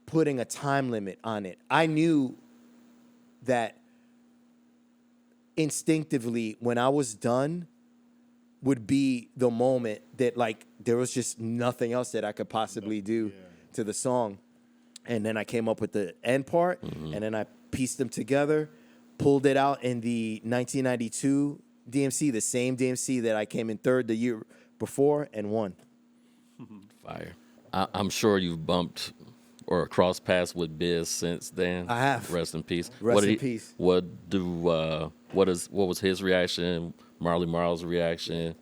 putting a time limit on it. I knew that instinctively when I was done would be the moment that like there was just nothing else that I could possibly do to the song. And then I came up with the end part, and then I pieced them together, pulled it out in the 1992 DMC, the same DMC that I came in third the year before and won. Fire. I'm sure you've bumped or crossed paths with Biz since then. I have. Rest in peace. Rest in peace. What was his reaction? Marley Marl's reaction?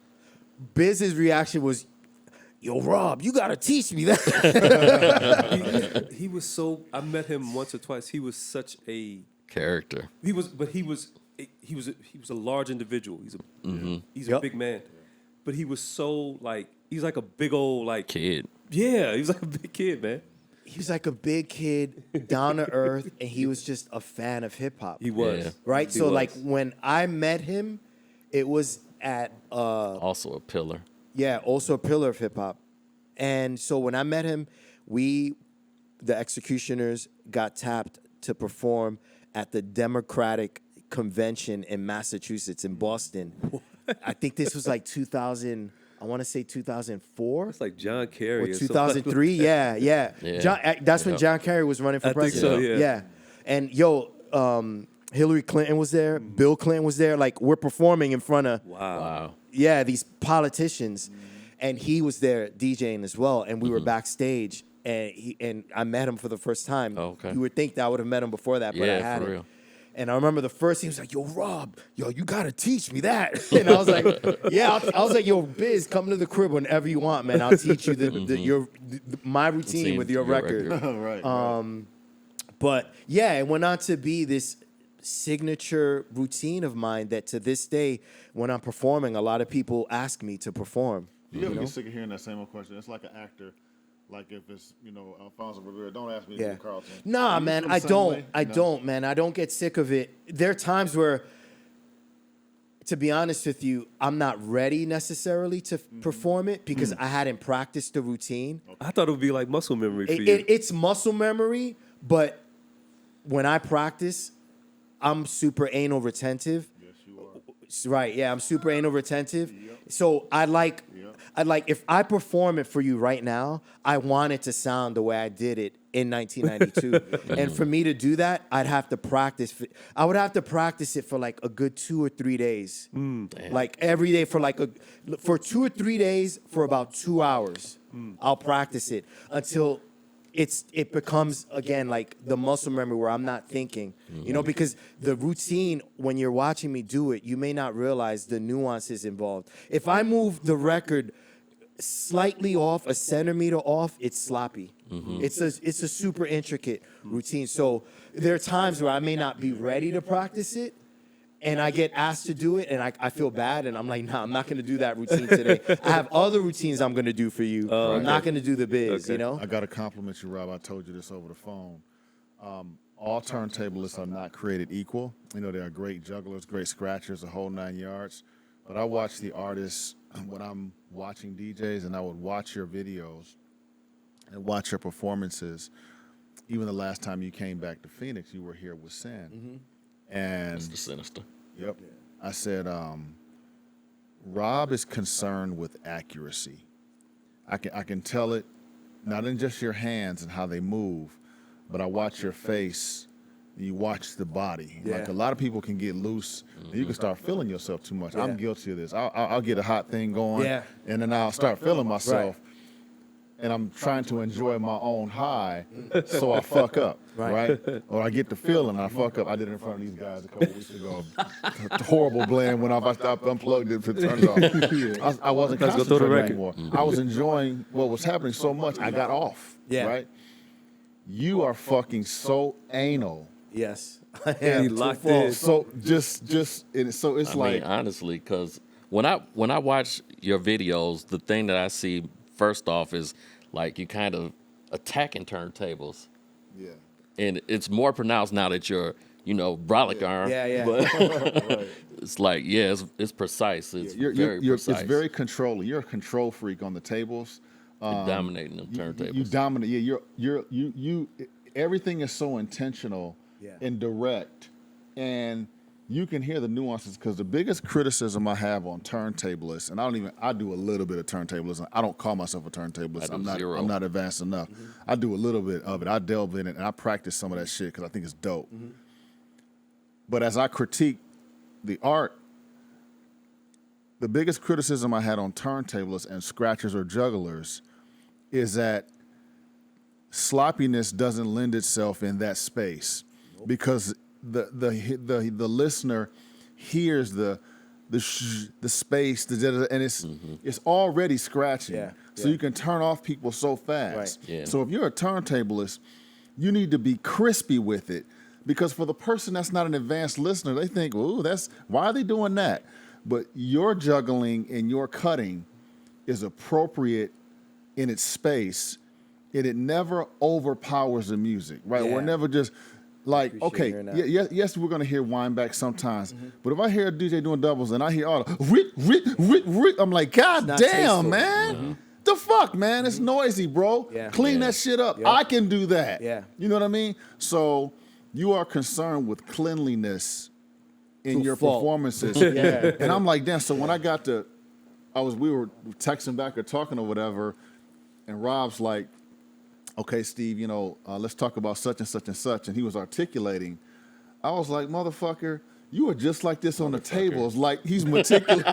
Biz's reaction was, yo, Rob, you gotta teach me that. He was so. I met him once or twice. He was such a Character. He was a large individual. He's a big man, but he was so like he's like a big old like Kid. Yeah, he was like a big kid, man. He was like a big kid, down to earth, and he was just a fan of hip hop. He was. Yeah. Right? He So was. like when I met him, it was at Also a pillar. also a pillar of hip hop. And so when I met him, the Executioners, got tapped to perform at the Democratic Convention in Massachusetts, in Boston. I think this was like 2000, I want to say 2004 It's like John Kerry or something 2003. Yeah. Yeah. That's when John Kerry was running for I think president. so, yeah. And Hillary Clinton was there. Bill Clinton was there. Like, we're performing in front of Wow. these politicians, and he was there DJing as well. And we were backstage, and I met him for the first time. Oh, okay. You would think that I would have met him before that, but I Yeah, for hadn't. real. And I remember the first thing, he was like, yo, Rob, yo, you got to teach me that. And I was like, yeah. I was like, yo, Biz, come to the crib whenever you want, man. I'll teach you my routine with your record. Right. But yeah, it went on to be this signature routine of mine that to this day, when I'm performing, a lot of people ask me to perform. Do you ever get sick of hearing that same old question? It's like an actor. Like if it's, Alfonso Rivera, don't ask me to do Carlton. Nah, You man, feel the I same don't. way? I No? don't, man. I don't get sick of it. There are times where, to be honest with you, I'm not ready necessarily to perform it because I hadn't practiced the routine. I thought it would be like muscle memory for you. It's muscle memory, but when I practice, I'm super anal retentive. Yes, you are. Right, yeah, I'm super anal retentive. So I like if I perform it for you right now, I want it to sound the way I did it in 1992. And for me to do that, I'd have to practice. I would have to practice it for like a good 2 or 3 days. Like every day for 2 or 3 days for about 2 hours. I'll practice it until it becomes again like the muscle memory where I'm not thinking, because the routine, when you're watching me do it, you may not realize the nuances involved. If I move the record slightly off, a centimeter off, it's sloppy. It's a super intricate routine. So there are times where I may not be ready to practice it, and I get asked to do it, and I feel bad, and I'm like, nah, I'm not going to do that routine today. I have other routines I'm going to do for you. I'm not going to do the biz, Okay. I got to compliment you, Rob. I told you this over the phone. All turntablists are not created equal. There are great jugglers, great scratchers, the whole 9 yards. But I watch the artists when I'm watching DJs, and I would watch your videos and watch your performances. Even the last time you came back to Phoenix, you were here with Sen. And Mr. Sinister. Yep. I said, Rob is concerned with accuracy. I can tell it not in just your hands and how they move, but I watch your face. You watch the body. Yeah. Like a lot of people can get loose, and you can start feeling yourself too much. I'm guilty of this. I'll get a hot thing going, Yeah. and then I'll start feeling myself. and I'm trying to enjoy my own high, so I fuck up, right? Or I get the feeling and I fuck up. I did it in front of these guys a couple weeks ago. Horrible blame went off. I stopped, unplugged it, turned it off. I wasn't Let's go through the concentrating record. anymore. I was enjoying what was happening so much, I got off, right? You are fucking so anal. Yes. He locked in. So so it's I like, mean, honestly, because when I watch your videos, the thing that I see first off is like you kind of attacking turntables, yeah. and it's more pronounced now that you're brolic arm. Yeah. But it's like it's precise. It's very precise. It's very controlling. You're a control freak on the tables. You're dominating them turntables. You dominate. Yeah, you. Everything is so intentional and direct, and you can hear the nuances. Because the biggest criticism I have on turntablists, and I do a little bit of turntablism. I don't call myself a turntablist. I'm not advanced enough. I do a little bit of it. I delve in it, and I practice some of that shit because I think it's dope. But as I critique the art, the biggest criticism I had on turntablists and scratchers or jugglers is that sloppiness doesn't lend itself in that space because the listener hears the space, and it's already scratching. So you can turn off people so fast. Right. Yeah. So if you're a turntablist, you need to be crispy with it, because for the person that's not an advanced listener, they think, "Ooh, why are they doing that?" But your juggling and your cutting is appropriate in its space, and it never overpowers the music, right? Yeah. We're never just like, Appreciate okay, hearing that. yes, we're gonna hear wind back sometimes, but if I hear a DJ doing doubles and I hear all the I'm like, God not damn, tasteful. man. The fuck, man? It's noisy, bro. Yeah. Clean Yeah. that shit up. Yeah. I can do that. Yeah. You know what I mean? So you are concerned with cleanliness in To your fault. performances. Yeah. And I'm like, damn, so when we were texting back or talking or whatever, and Rob's like, okay, Steve, let's talk about such and such and such. And he was articulating. I was like, motherfucker, you are just like this on the tables. Like, he's meticulous.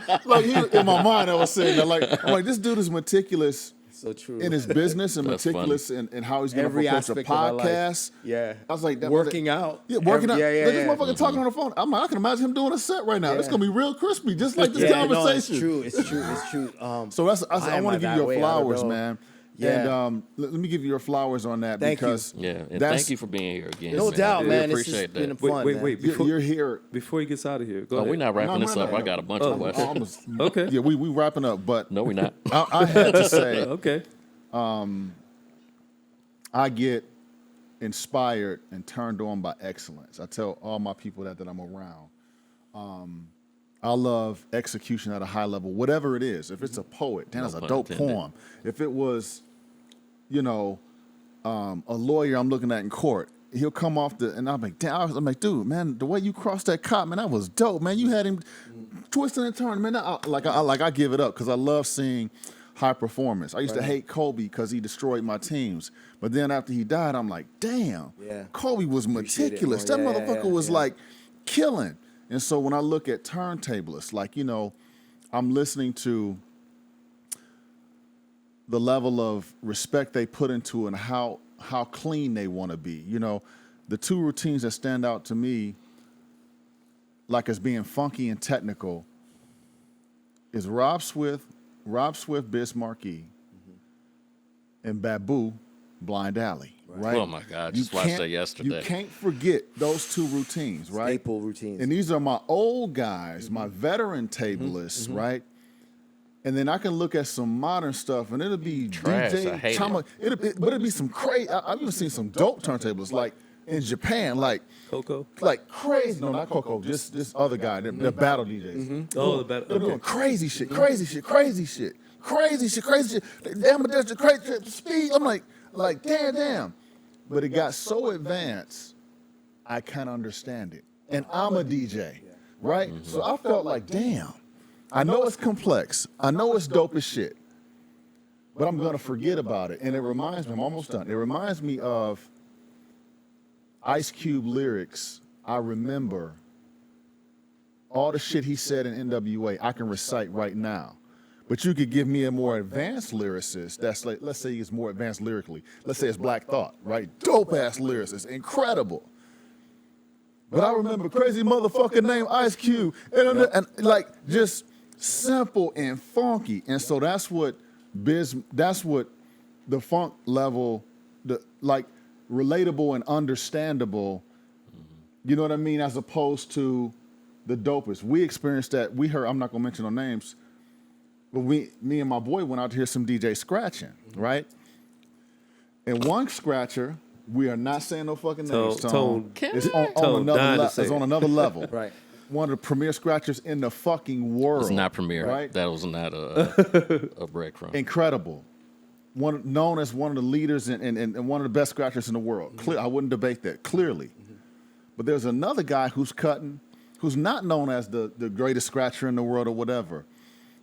In my mind, I was saying that, I'm like, this dude is meticulous So true. in his business and That's meticulous in how he's going to Every approach a aspect of my life. podcast. Yeah. I was like, Working out. Yeah, working out. Yeah. Look, this motherfucker talking on the phone. I'm like, I can imagine him doing a set right now. It's Yeah. going to be real crispy, just like this Yeah, conversation. no, it's true. So I Why want am to I give you that way? your I don't flowers, know. man. Yeah. And let me give you your flowers on that Thank you. because Yeah, and that's- thank you for being here again. No man. doubt, I man. really This has appreciate been that. fun. man. Wait. you're here. Before he gets out of here, go Oh, ahead. we're not wrapping No, this no, up. no. I got a bunch of questions. Okay. Yeah, we wrapping up, but No, we're not. I had to say Okay. I get inspired and turned on by excellence. I tell all my people that I'm around. I love execution at a high level, whatever it is. If it's a poet, damn, it's a pun dope intended. poem. If it was, a lawyer I'm looking at in court, he'll come off and I'm like, damn, I'm like, dude, man, the way you crossed that cop, man, that was dope, man. You had him twisting and turning, man. I give it up because I love seeing high performance. I used to hate Kobe because he destroyed my teams. But then after he died, I'm like, damn, Yeah. Kobe was Appreciate it meticulous. more. That Yeah, motherfucker yeah, was yeah. like killing. And so when I look at turntablists, I'm listening to the level of respect they put into it and how clean they want to be. The two routines that stand out to me, like as being funky and technical, is Rob Swift, Biz Markie, and Babu, Blind Alley. Right? Oh my God, just watched that yesterday. You can't forget those two routines, right? Staple routines. And these are my old guys, my veteran tablists, right? And then I can look at some modern stuff, and it'll be Trash, I DJ hate Chama. But it'll be some crazy. I've even seen some dope turntablists, like in Japan, like Coco. crazy. No, not Coco. Just this other guy. They're battle DJs. Oh, the better. They're doing Okay. crazy shit. Damn, but there's the crazy speed. I'm like, damn. But it got so advanced, I can't understand it. And I'm a DJ, right? So I felt like, damn, I know it's complex. I know it's dope as shit. But I'm going to forget about it. And it reminds me, I'm almost done. It reminds me of Ice Cube lyrics. I remember all the shit he said in NWA, I can recite right now. But you could give me a more advanced lyricist that's like, let's say he's more advanced lyrically. Let's say it's Black Thought, right? Dope ass lyricist, incredible. But I remember crazy motherfucker named Ice Cube, and like just simple and funky. And so that's what the funk level, like relatable and understandable. You know what I mean? As opposed to the dopest. We experienced that. We heard. I'm not gonna mention no names. But me and my boy went out to hear some DJ scratching, right? And one scratcher, we are not saying no fucking names, Tone. It's on another level. Right. One of the premier scratchers in the fucking world. It's not premier. Right? That was not a breadcrumb. Incredible. Known as one of the leaders and one of the best scratchers in the world. I wouldn't debate that, clearly. But there's another guy who's not known as the greatest scratcher in the world or whatever.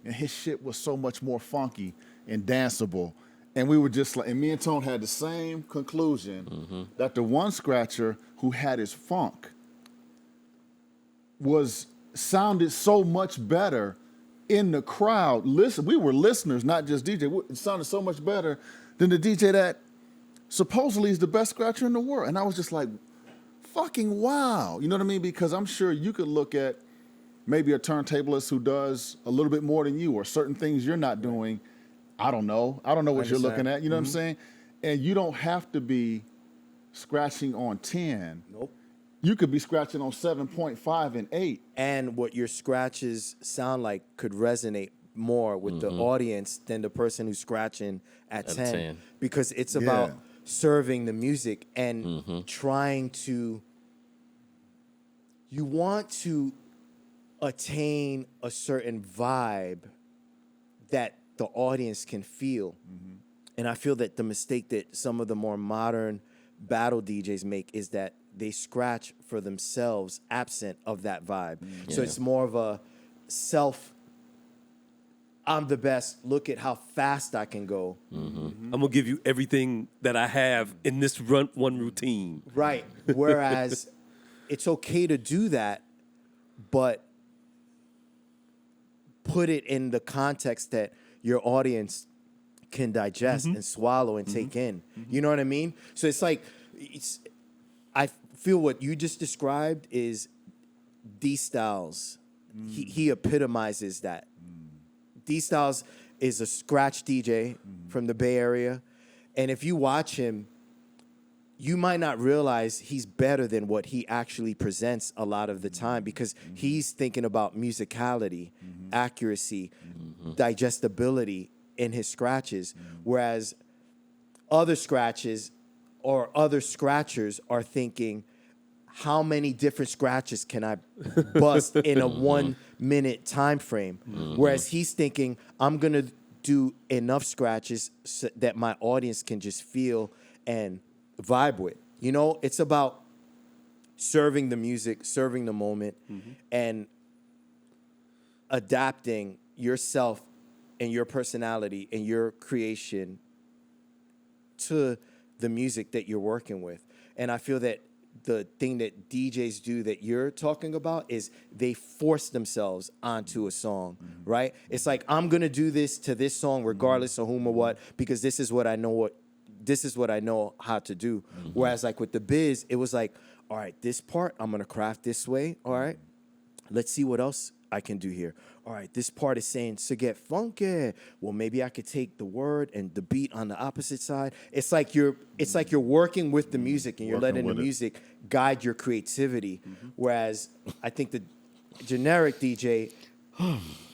And his shit was so much more funky and danceable. And we were just like, and me and Tone had the same conclusion that the one scratcher who had his funk sounded so much better in the crowd. Listen, we were listeners, not just DJ. It sounded so much better than the DJ that supposedly is the best scratcher in the world. And I was just like, fucking wow. You know what I mean? Because I'm sure you could look at maybe a turntablist who does a little bit more than you, or certain things you're not doing. I don't know what you're looking at. You know what I'm saying? And you don't have to be scratching on 10. Nope. You could be scratching on 7.5 and 8. And what your scratches sound like could resonate more with the audience than the person who's scratching at 10. Because it's about serving the music and trying to, you want to attain a certain vibe that the audience can feel. And I feel that the mistake that some of the more modern battle DJs make is that they scratch for themselves absent of that vibe. So it's more of a I'm the best, look at how fast I can go. I'm gonna give you everything that I have in this one routine. Right. Whereas it's okay to do that, but put it in the context that your audience can digest and swallow and take in. You know what I mean? So it's like, I feel what you just described is D-Styles. He epitomizes that. D-Styles is a scratch DJ from the Bay Area. And if you watch him, you might not realize he's better than what he actually presents a lot of the time, because he's thinking about musicality, accuracy, digestibility in his scratches, whereas other scratches or other scratchers are thinking, how many different scratches can I bust in a 1 minute time frame? Whereas he's thinking, I'm going to do enough scratches so that my audience can just feel and vibe with. You know, it's about serving the music, serving the moment, and adapting yourself and your personality and your creation to the music that you're working with. And I feel that the thing that DJs do that you're talking about is they force themselves onto a song, right? It's like, I'm gonna do this to this song regardless of whom or what, because this is what I know how to do. Whereas like with the biz, it was like, all right, this part I'm gonna craft this way. All right, let's see what else I can do here. All right, this part is saying to get funky. Well, maybe I could take the word and the beat on the opposite side. It's like you're working with the music and you're letting the music guide your creativity. Whereas I think the generic DJ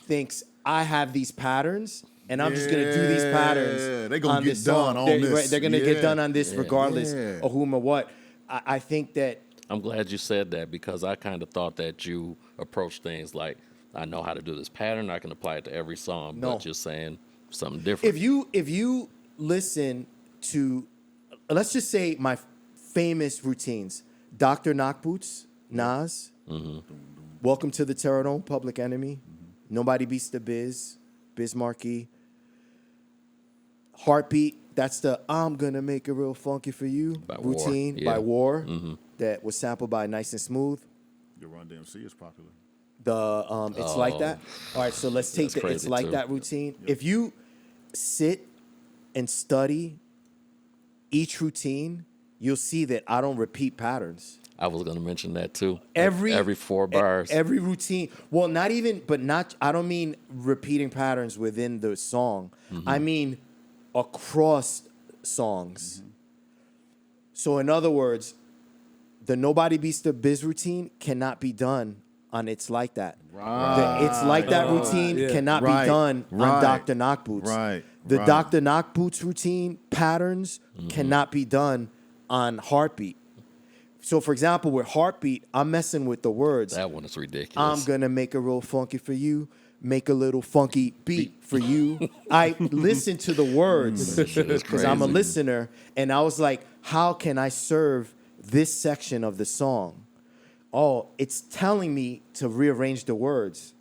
thinks, I have these patterns and I'm just gonna do these patterns. They're gonna get done on this. Right, they're gonna get done on this regardless of whom or what. I think that. I'm glad you said that, because I kind of thought that you approach things like, I know how to do this pattern, I can apply it to every song, but you're saying something different. If you listen to, let's just say my famous routines, Dr. Knockboots, Nas, Welcome to the Terror, Public Enemy, Nobody Beats the Biz Markie, Heartbeat, that's the I'm gonna make it real funky for you By routine War. by War that was sampled by Nice and Smooth. Your Run DMC is popular. It's Like That. All right, so let's take That's the It's crazy, Like too. That routine. If you sit and study each routine, you'll see that I don't repeat patterns. I was going to mention that too. Every 4 bars. every routine. Well, not even, but not. I don't mean repeating patterns within the song. I mean across songs. So, in other words, the Nobody Beats the Biz routine cannot be done on It's Like That. Right. The It's Like That routine yeah. cannot Right. be done Right. on Dr. Knock Boots. Right. The Right. Dr. Knock Boots routine patterns cannot be done on Heartbeat. So, for example, with Heartbeat, I'm messing with the words. That one is ridiculous. I'm gonna make a real funky for you, make a little funky beat for you. I listen to the words That shit is because I'm a crazy. listener, and I was like, how can I serve this section of the song? Oh, it's telling me to rearrange the words.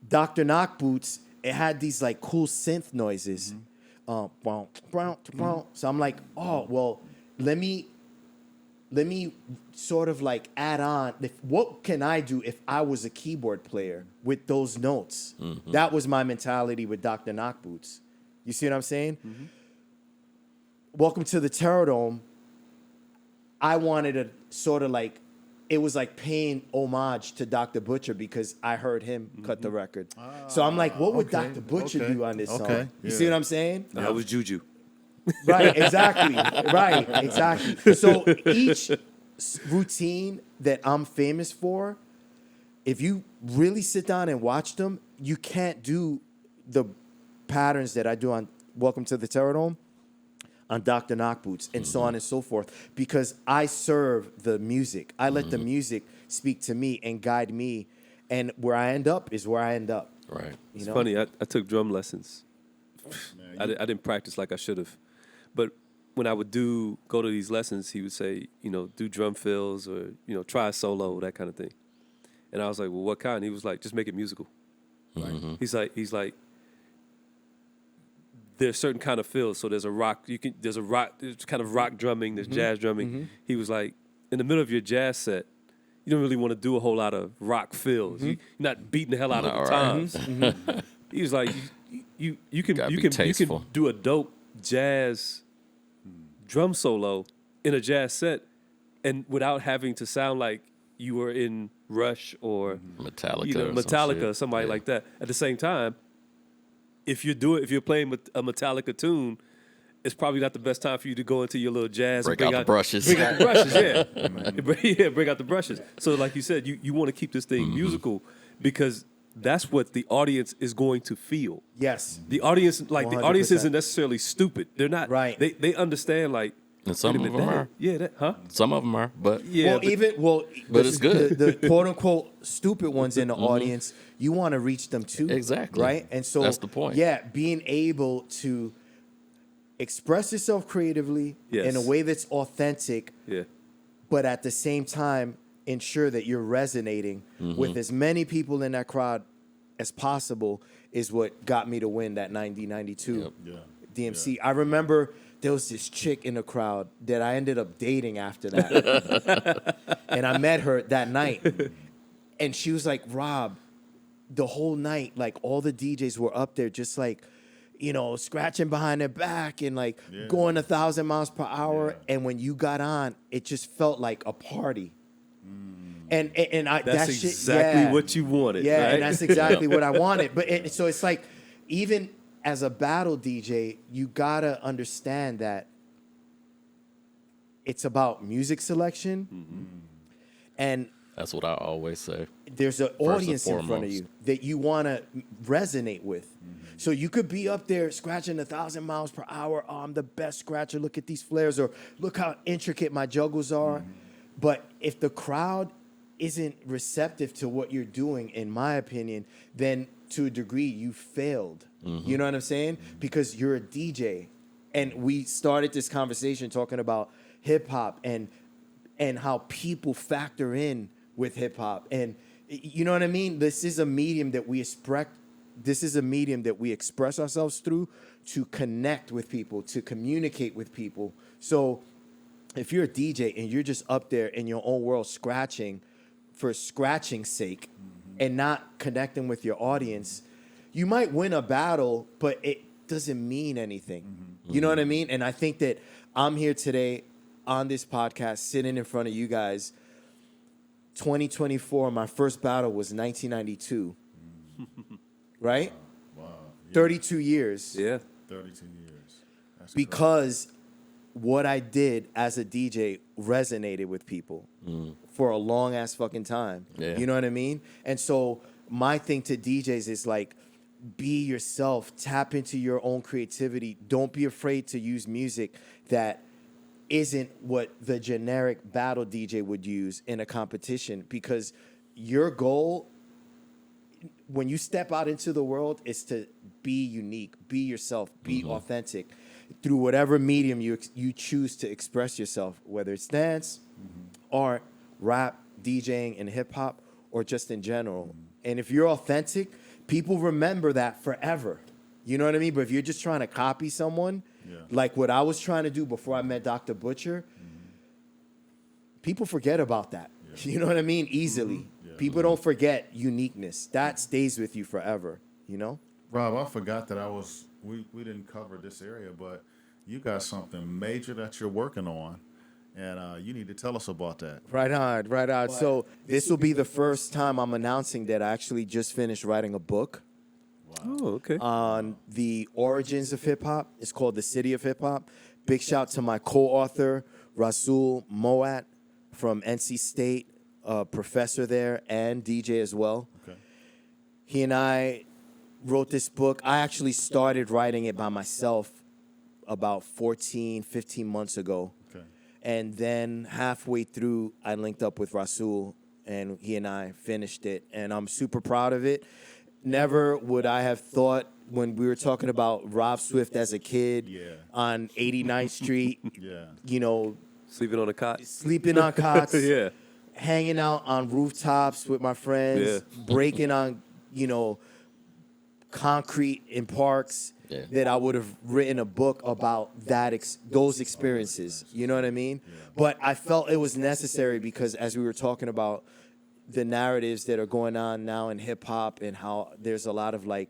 Dr. Knock Boots, it had these like cool synth noises. So I'm like, oh, well, let me sort of like add on. What can I do if I was a keyboard player with those notes? That was my mentality with Dr. Knock Boots. You see what I'm saying? Welcome to the Terror Dome. I wanted to sort of like, it was like paying homage to Dr. Butcher because I heard him cut the record. So I'm like, what would okay, Dr. Butcher okay, do on this song? okay, You yeah. see what I'm saying? That was Juju. Right, exactly. Right, exactly. So each routine that I'm famous for, if you really sit down and watch them, you can't do the patterns that I do on Welcome to the Terror Dome, on Dr. Knock Boots, and so on and so forth, because I serve the music. I let the music speak to me and guide me, and where I end up is where I end up. Right. You It's know? funny. I took drum lessons. I didn't practice like I should have, but when I would go to these lessons, he would say, do drum fills or try a solo, that kind of thing. And I was like, well, what kind? He was like, just make it musical. He's like, there's certain kind of fills. So there's there's kind of rock drumming, there's jazz drumming. He was like, in the middle of your jazz set, you don't really want to do a whole lot of rock fills. You're not beating the hell out of the times. He was like, you Gotta be can tasteful. do a dope jazz drum solo in a jazz set, and without having to sound like you were in Rush or Metallica. or somebody like that. At the same time, if you're playing a Metallica tune, it's probably not the best time for you to go into your little jazz. Break and out the brushes. Bring out the brushes, yeah. Bring out the brushes. So like you said, you want to keep this thing musical because that's what the audience is going to feel. Yes. The audience, the audience 100%. isn't necessarily stupid. They're not. Right. They understand like. And some wait a of minute, them are. Yeah, huh? Some of them are, but Yeah. But it's good. The quote unquote stupid ones in the audience, you want to reach them too. Exactly. Right? And so That's the point. Yeah, being able to express yourself creatively Yes. in a way that's authentic, Yeah. but at the same time ensure that you're resonating with as many people in that crowd as possible is what got me to win that 90-92 DMC. I remember there was this chick in the crowd that I ended up dating after that. And I met her that night. And she was like, Rob, the whole night, like all the DJs were up there just like, scratching behind their back and like going 1,000 miles per hour. And when you got on, it just felt like a party. And That's that shit, exactly what you wanted. yeah, right? and that's exactly what I wanted. But so it's like, even as a battle DJ, you gotta understand that it's about music selection, and that's what I always say. there's an and audience in front of foremost. you that you want to resonate with. So you could be up there scratching 1,000 miles per hour. Oh, I'm the best scratcher. Look at these flares, or look how intricate my juggles are. But if the crowd isn't receptive to what you're doing, in my opinion, then to a degree you failed. You know what I'm saying? Because you're a DJ. And we started this conversation talking about hip hop and how people factor in with hip hop. And you know what I mean? This is a medium that we express ourselves through to connect with people, to communicate with people. So if you're a DJ and you're just up there in your own world scratching, for scratching sake and not connecting with your audience, you might win a battle, but it doesn't mean anything. You know what I mean? And I think that I'm here today on this podcast, sitting in front of you guys. 2024, my first battle was 1992. Right? Wow. Yeah. 32 years. Yeah. 32 years. That's Because what I did as a DJ resonated with people for a long ass fucking time. Yeah. You know what I mean? And so my thing to DJs is like, be yourself, tap into your own creativity. Don't be afraid to use music that isn't what the generic battle DJ would use in a competition, because your goal when you step out into the world is to be unique, be yourself, be authentic through whatever medium you choose to express yourself, whether it's dance, art, rap, DJing, and hip hop, or just in general. And if you're authentic, people remember that forever. You know what I mean? But if you're just trying to copy someone, like what I was trying to do before I met Dr. Butcher, people forget about that. You know what I mean? Easily. People don't forget uniqueness. That stays with you forever, you know? Rob, I forgot that we didn't cover this area, but you got something major that you're working on, and you need to tell us about that. Right on, right on. So this will be the first time I'm announcing that I actually just finished writing a book Oh, okay. on the origins of hip hop. It's called The City of Hip Hop. Big shout to my co-author, Rasul Moat from NC State, a professor there and DJ as well. Okay. He and I wrote this book. I actually started writing it by myself about 14, 15 months ago. Okay. And then halfway through, I linked up with Rasul, and he and I finished it. And I'm super proud of it. Never would I have thought when we were talking about Rob Swift as a kid on 89th Street, you know, Sleeping on a cot. sleeping on cots, Yeah. hanging out on rooftops with my friends, breaking on, you know, concrete in parks, that I would have written a book about those experiences. You know what I mean? But I felt it was necessary because as we were talking about the narratives that are going on now in hip hop and how there's a lot of like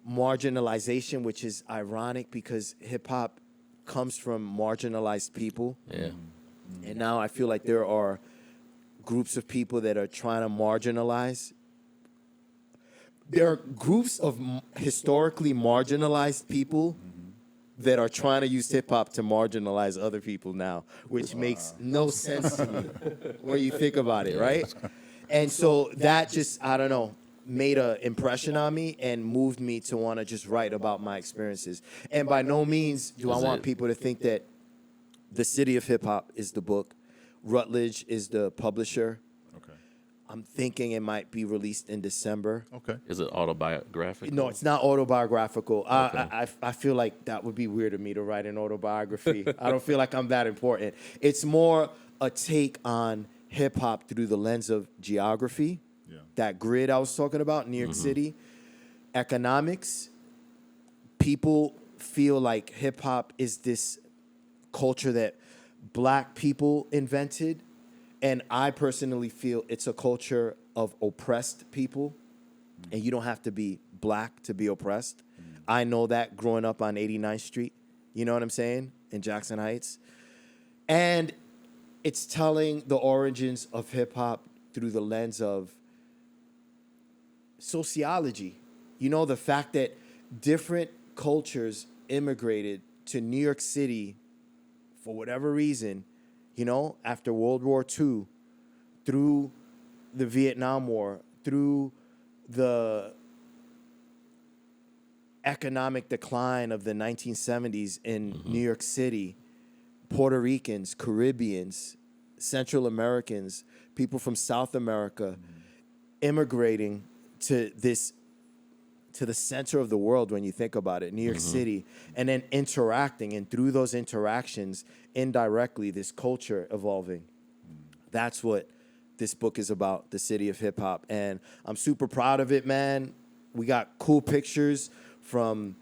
marginalization, which is ironic because hip hop comes from marginalized people. Yeah. And now I feel like there are groups of people that are trying to marginalize. There are groups of historically marginalized people that are trying to use hip hop to marginalize other people now, which makes no sense to me when you think about it, right? And so that just, I don't know, made an impression on me and moved me to want to just write about my experiences. And by no means do I want people to think that The City of Hip Hop is the book. Rutledge is the publisher. Okay. I'm thinking it might be released in December. Okay. Is it autobiographical? No, it's not autobiographical. I feel like that would be weird of me to write an autobiography. I don't feel like I'm that important. It's more a take on hip hop through the lens of geography, that grid I was talking about, New York City, economics. People feel like hip hop is this culture that black people invented, and I personally feel it's a culture of oppressed people, and you don't have to be black to be oppressed. I know that growing up on 89th Street, you know what I'm saying, in Jackson Heights. And it's telling the origins of hip hop through the lens of sociology. You know, the fact that different cultures immigrated to New York City for whatever reason, you know, after World War II, through the Vietnam War, through the economic decline of the 1970s in New York City, Puerto Ricans, Caribbeans, Central Americans, people from South America immigrating to the center of the world when you think about it, New York City, and then interacting, and through those interactions, indirectly, this culture evolving. That's what this book is about, The City of Hip Hop. And I'm super proud of it, man. We got cool pictures from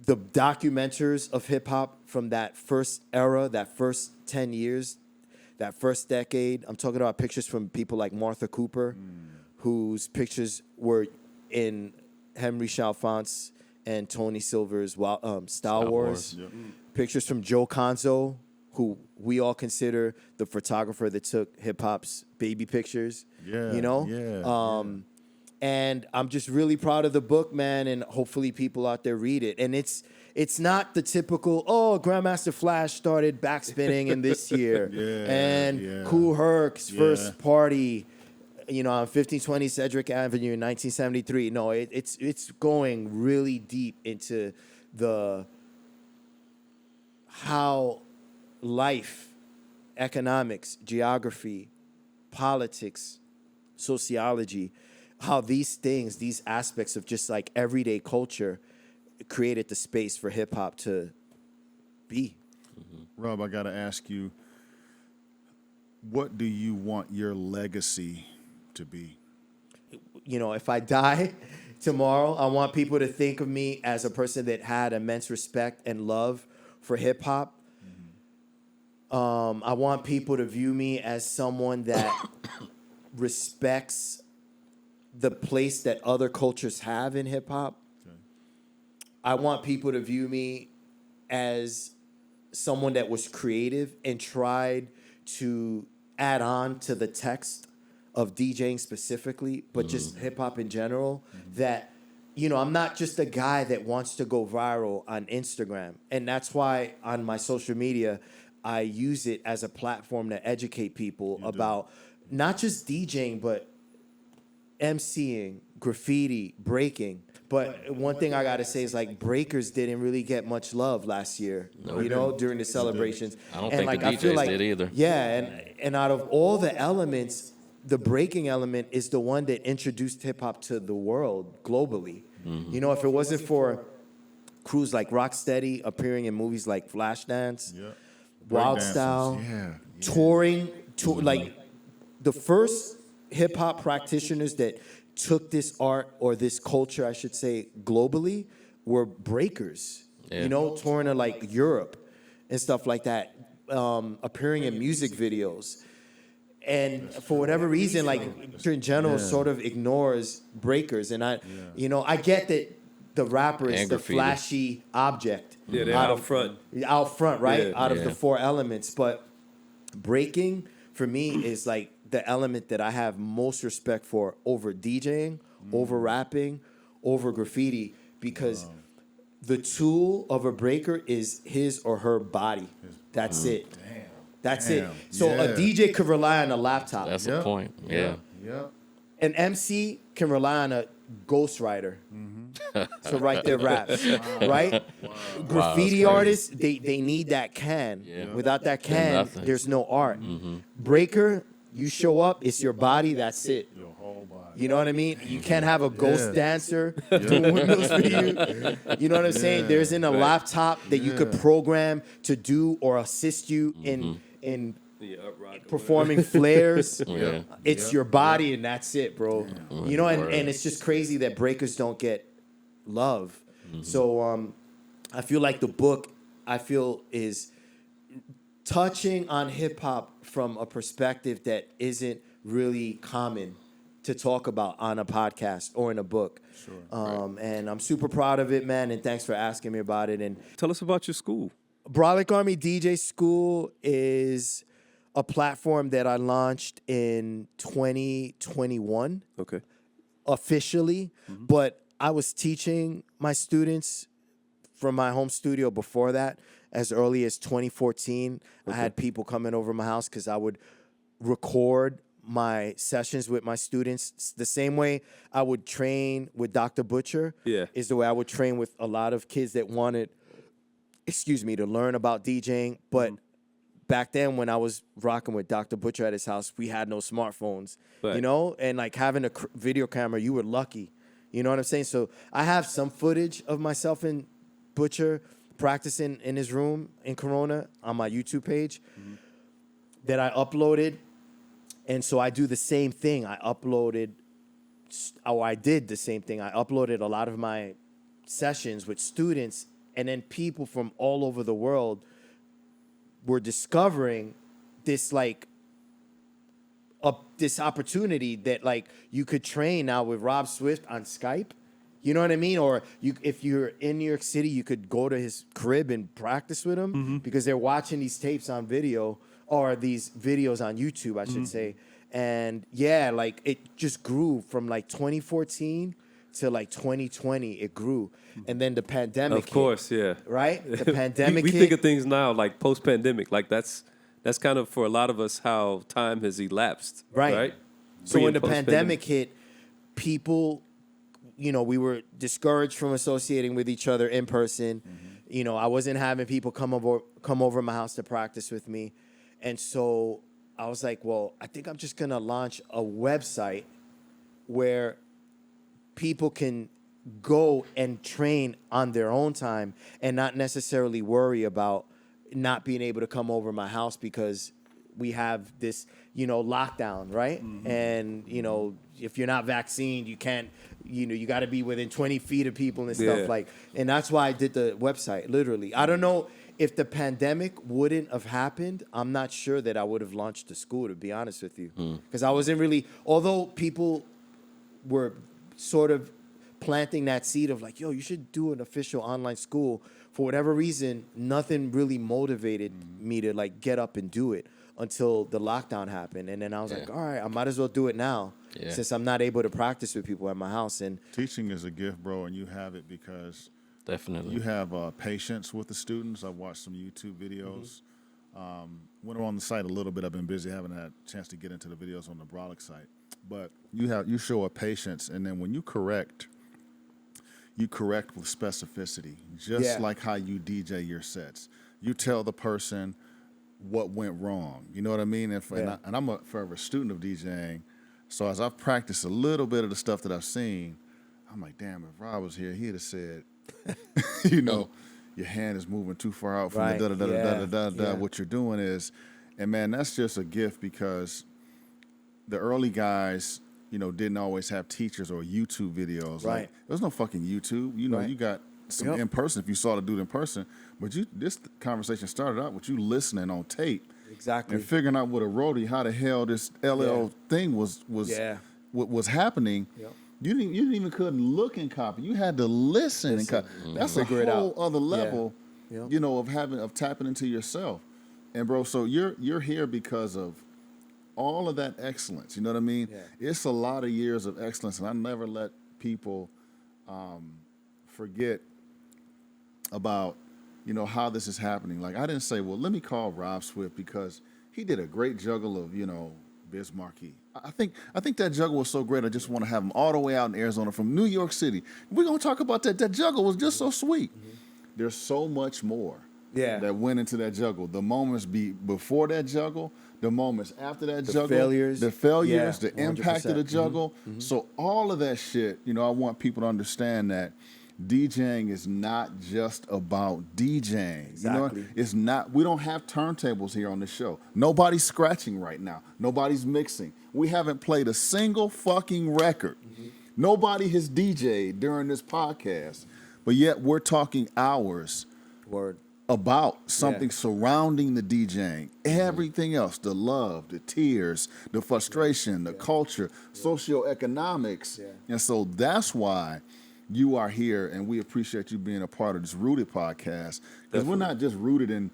the documenters of hip hop from that first era, that first 10 years that first decade. I'm talking about pictures from people like Martha Cooper, whose pictures were in Henry Chalfant's and Tony Silver's Star Wars. Yep. Pictures from Joe Conzo, who we all consider the photographer that took hip hop's baby pictures. Yeah, You know? yeah. And I'm just really proud of the book, man, and hopefully people out there read it. And it's not the typical, Grandmaster Flash started backspinning in this year. And Kool Herc's first party, on 1520 Cedric Avenue in 1973. No, it's going really deep into how life, economics, geography, politics, sociology, how these things, these aspects of just like everyday culture created the space for hip hop to be. Rob, I got to ask you, what do you want your legacy to be? If I die tomorrow, I want people to think of me as a person that had immense respect and love for hip hop. I want people to view me as someone that respects the place that other cultures have in hip hop. Okay. I want people to view me as someone that was creative and tried to add on to the text of DJing specifically, but just hip hop in general. That, I'm not just a guy that wants to go viral on Instagram. And that's why on my social media, I use it as a platform to educate people about not just DJing, but MCing, graffiti, breaking. But one thing I gotta say is like breakers didn't really get much love last year, during the celebrations. I don't and think the I feel DJs did either. Yeah, and out of all the elements, the breaking element is the one that introduced hip hop to the world globally. If it wasn't for crews like Rocksteady appearing in movies like Flashdance, Wild Breakdancers, Style, yeah. touring, like the first hip hop practitioners that took this art or this culture, I should say, globally, were breakers. Yeah. Touring to like Europe and stuff like that, appearing in music videos. And for whatever reason, like in general, sort of ignores breakers. And I get that the rapper is And the graffiti. flashy object. Yeah, they're out front. Out front, right? Yeah. Out of the Yeah. four elements. But breaking, for me, is like the element that I have most respect for over DJing, over rapping, over graffiti, because the tool of a breaker is his or her body. That's it. That's it. Damn. So a Yeah. DJ could rely on a laptop. That's the point. Yeah. Yep. An MC can rely on a ghostwriter to write their raps, right? Graffiti crazy. artists, they need that can. Yeah. Without that There's can, nothing. there's no art. Breaker, you show up, it's your body, that's it. Your whole body. You know what I mean? You can't have a ghost Yeah. dancer doing windows for you. You know what I'm saying? There isn't a laptop that you could program to do or assist you in Yeah, uprock. performing flares. Yeah. It's your body and that's it, bro. And it's just crazy that breakers don't get love. So I feel like the book is touching on hip hop from a perspective that isn't really common to talk about on a podcast or in a book. Sure. And I'm super proud of it, man, and thanks for asking me about it. And Tell us about your school. Brolic Army DJ School is a platform that I launched in 2021 Okay. officially, but I was teaching my students from my home studio before that as early as 2014. I had people coming over my house because I would record my sessions with my students the same way I would train with Dr. Butcher. Yeah. Is the way I would train with a lot of kids that wanted to learn about DJing. But back then when I was rocking with Dr. Butcher at his house, we had no smartphones, Right. and like having a video camera, you were lucky. You know what I'm saying? So I have some footage of myself and Butcher practicing in his room in Corona on my YouTube page that I uploaded. And so I do the same thing. I did the same thing. I uploaded a lot of my sessions with students, and then people from all over the world were discovering this like this opportunity that like you could train now with Rob Swift on Skype. You know what I mean? Or if you're in New York City, you could go to his crib and practice with him because they're watching these tapes on video or these videos on YouTube, I should say. And yeah, like it just grew from like 2014 to like 2020. It grew, and then the pandemic. Of course, hit, yeah. Right, the pandemic. we hit. think of things now like post-pandemic. Like that's kind of for a lot of us how time has elapsed. Right. So Pre- when and the pandemic post-pandemic. hit, people, we were discouraged from associating with each other in person. I wasn't having people come over my house to practice with me. And so I was like, well, I think I'm just going to launch a website where people can go and train on their own time and not necessarily worry about not being able to come over my house because we have this, lockdown, right? And, if you're not vaccinated, you can't, you got to be within 20 feet of people and stuff and that's why I did the website, literally. I don't know if the pandemic wouldn't have happened. I'm not sure that I would have launched the school, to be honest with you. Because I wasn't really, although people were sort of planting that seed of like, yo, you should do an official online school. For whatever reason, nothing really motivated me to like get up and do it until the lockdown happened. And then I was like, all right, I might as well do it now since I'm not able to practice with people at my house. And Teaching is a gift, bro, and you have it because Definitely. you have patience with the students. I've watched some YouTube videos. Went on the site a little bit. I've been busy, haven't had a chance to get into the videos on the Brolic site. But you show a patience, and then when you correct with specificity, just like how you DJ your sets. You tell the person what went wrong. You know what I mean? And I'm a forever student of DJing. So as I've practiced a little bit of the stuff that I've seen, I'm like, damn, if Rob was here, he'd have said, your hand is moving too far out from the da-da-da-da-da-da-da. What you're doing is, and man, that's just a gift because the early guys, didn't always have teachers or YouTube videos. Right. Like, there's no fucking YouTube. You got some in person if you saw the dude in person. But this conversation started out with you listening on tape. exactly. And figuring out with a roadie how the hell this LL thing was happening. Yep. You didn't even couldn't look and copy. You had to listen and copy. That's a Figure it whole out. other level, Yep. of tapping into yourself. And bro, so you're here because of all of that excellence. You know what I mean? Yeah. It's a lot of years of excellence, and I never let people forget about how this is happening. Like I didn't say, well, let me call Rob Swift because he did a great juggle of Biz Markie. I think that juggle was so great. I just want to have him all the way out in Arizona from New York City. We're gonna talk about that. That juggle was just so sweet. There's so much more that went into that juggle. The moments before that juggle, the moments after that juggle, the failures, the impact of the juggle. So all of that shit, I want people to understand that DJing is not just about DJing. Exactly. It's not. We don't have turntables here on the show. Nobody's scratching right now. Nobody's mixing. We haven't played a single fucking record. Nobody has DJed during this podcast, but yet we're talking hours about something surrounding the DJing. Everything else, the love, the tears, the frustration, the culture, socioeconomics. And so that's why you are here, and we appreciate you being a part of this Rooted podcast. Because we're not just rooted in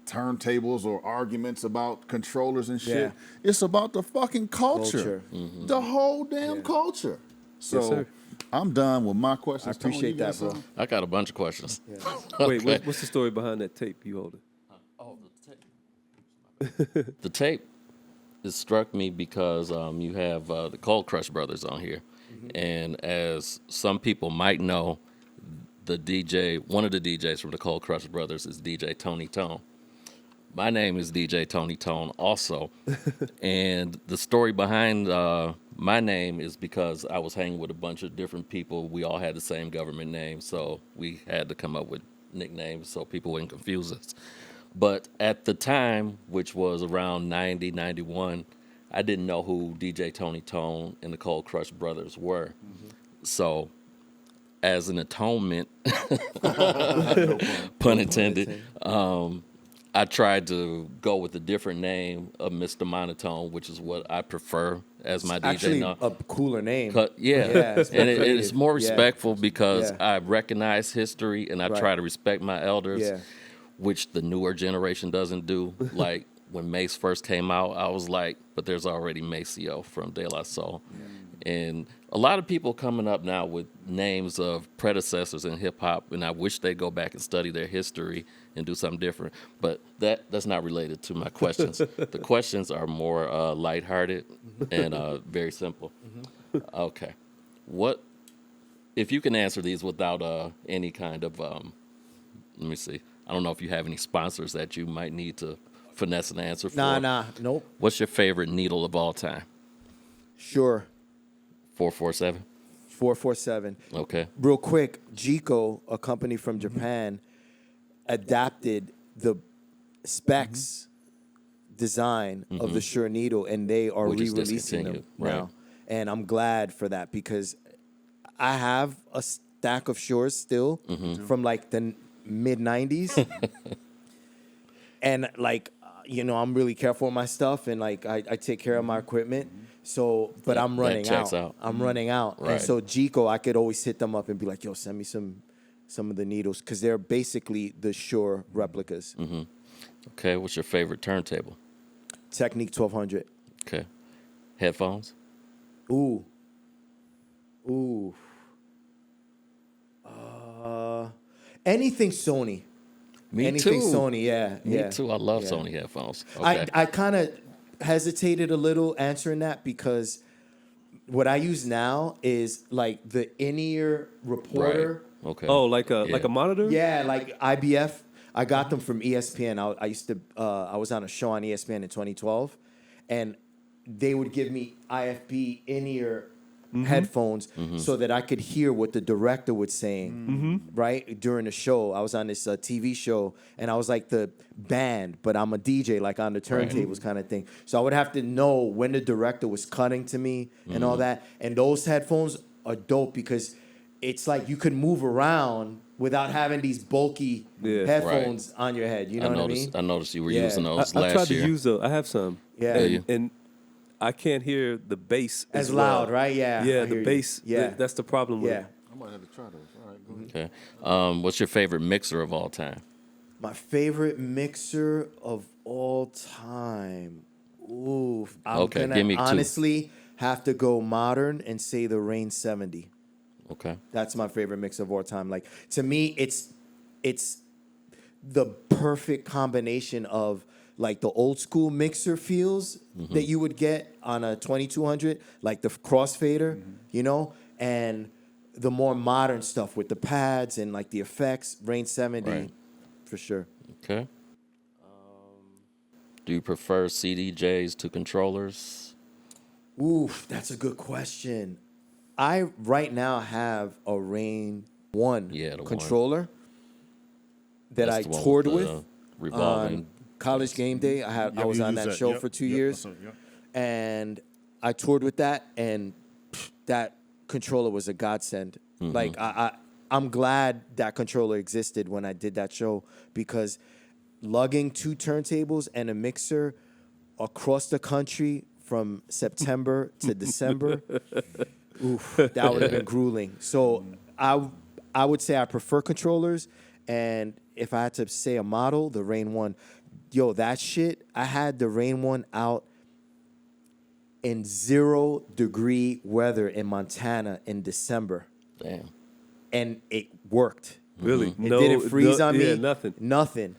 turntables or arguments about controllers and shit. It's about the fucking culture. The whole damn culture. So I'm done with my questions. I appreciate Tony, that, bro. I got a bunch of questions. Wait, what's the story behind that tape you holding? The tape. The tape. It struck me because you have the Cold Crush Brothers on here. And as some people might know, one of the DJs from the Cold Crush Brothers is DJ Tony Tone. My name is DJ Tony Tone also. And the story behind my name is because I was hanging with a bunch of different people. We all had the same government name, so we had to come up with nicknames so people wouldn't confuse us. But at the time, which was around 90, 91, I didn't know who DJ Tony Tone and the Cold Crush Brothers were. So as an atonement, pun intended, I tried to go with a different name of Mr. Monotone, which is what I prefer as my DJ Actually, now. a cooler name. Yeah, it's more and it's creative. more Yeah. respectful because Yeah. I recognize history and I Right. try to respect my elders, Yeah. which the newer generation doesn't do. Like when Mace first came out, I was like, but there's already Maceo from De La Soul. And a lot of people coming up now with names of predecessors in hip hop, and I wish they'd go back and study their history and do something different. But that's not related to my questions. The questions are more lighthearted and very simple. Okay, what if you can answer these without any kind of let me see. I don't know if you have any sponsors that you might need to finesse an answer for. Nope. What's your favorite needle of all time? Sure. 447. 447. Okay. Real quick, Jico, a company from Japan, adapted the specs design of the Shure needle, and they are Which is re-releasing them discontinued, right. now. And I'm glad for that because I have a stack of Shures still from like the mid 90s. And like, I'm really careful with my stuff, and like I take care of my equipment. So, but I'm running checks out. out. I'm running out. Right. And so Jico, I could always hit them up and be like, yo, send me some of the needles, because they're basically the Shure replicas. Okay. What's your favorite turntable? Technique 1200. Okay. Headphones? Ooh. Anything Sony. Me Anything too. Sony, yeah. Me yeah. too. I love Yeah. Sony headphones. Okay. I kind of hesitated a little answering that because what I use now is like the in-ear reporter. Right. Okay. Oh, like a monitor? Yeah, like IBF. I got them from ESPN. I used to. I was on a show on ESPN in 2012, and they would give me IFB in-ear headphones so that I could hear what the director was saying. Right during the show, I was on this TV show, and I was like the band, but I'm a DJ, like on the turntables kind of thing. So I would have to know when the director was cutting to me and all that. And those headphones are dope because it's like you can move around without having these bulky headphones on your head. You know what I mean? I noticed you were Yeah. using those I last tried year. to use those. I have some. Yeah. Do you? And I can't hear the bass As well. loud, right? Yeah. Yeah, I the hear you. bass. Yeah. That's the problem with Yeah. it. I might have to try those. All right, go ahead. Okay. What's your favorite mixer of all time? My favorite mixer of all time. Ooh, I'm Okay, gonna give me two. honestly have to go modern and say the Rain 70. Okay. That's my favorite mix of all time. Like, to me, it's the perfect combination of like the old school mixer feels that you would get on a 2200, like the crossfader, and the more modern stuff with the pads and like the effects. Rain 70, Right. for sure. Okay. Do you prefer CDJs to controllers? Oof, that's a good question. I right now have a Rain 1 Yeah, the one. controller that That's I the one toured with with the revolving. on College Game Day. I Yeah, was we on use that show Yep, for 2 yep, years, that's it, yep. and I toured with that, and that controller was a godsend. Like I'm glad that controller existed when I did that show, because lugging 2 turntables and a mixer across the country from September to December, oof, that would have been grueling. So I would say I prefer controllers, and if I had to say a model, the Rain 1. Yo, that shit, I had the Rain 1 out in 0-degree weather in Montana in December, Damn. and it worked. Really? It didn't freeze on me. Yeah, nothing. Nothing.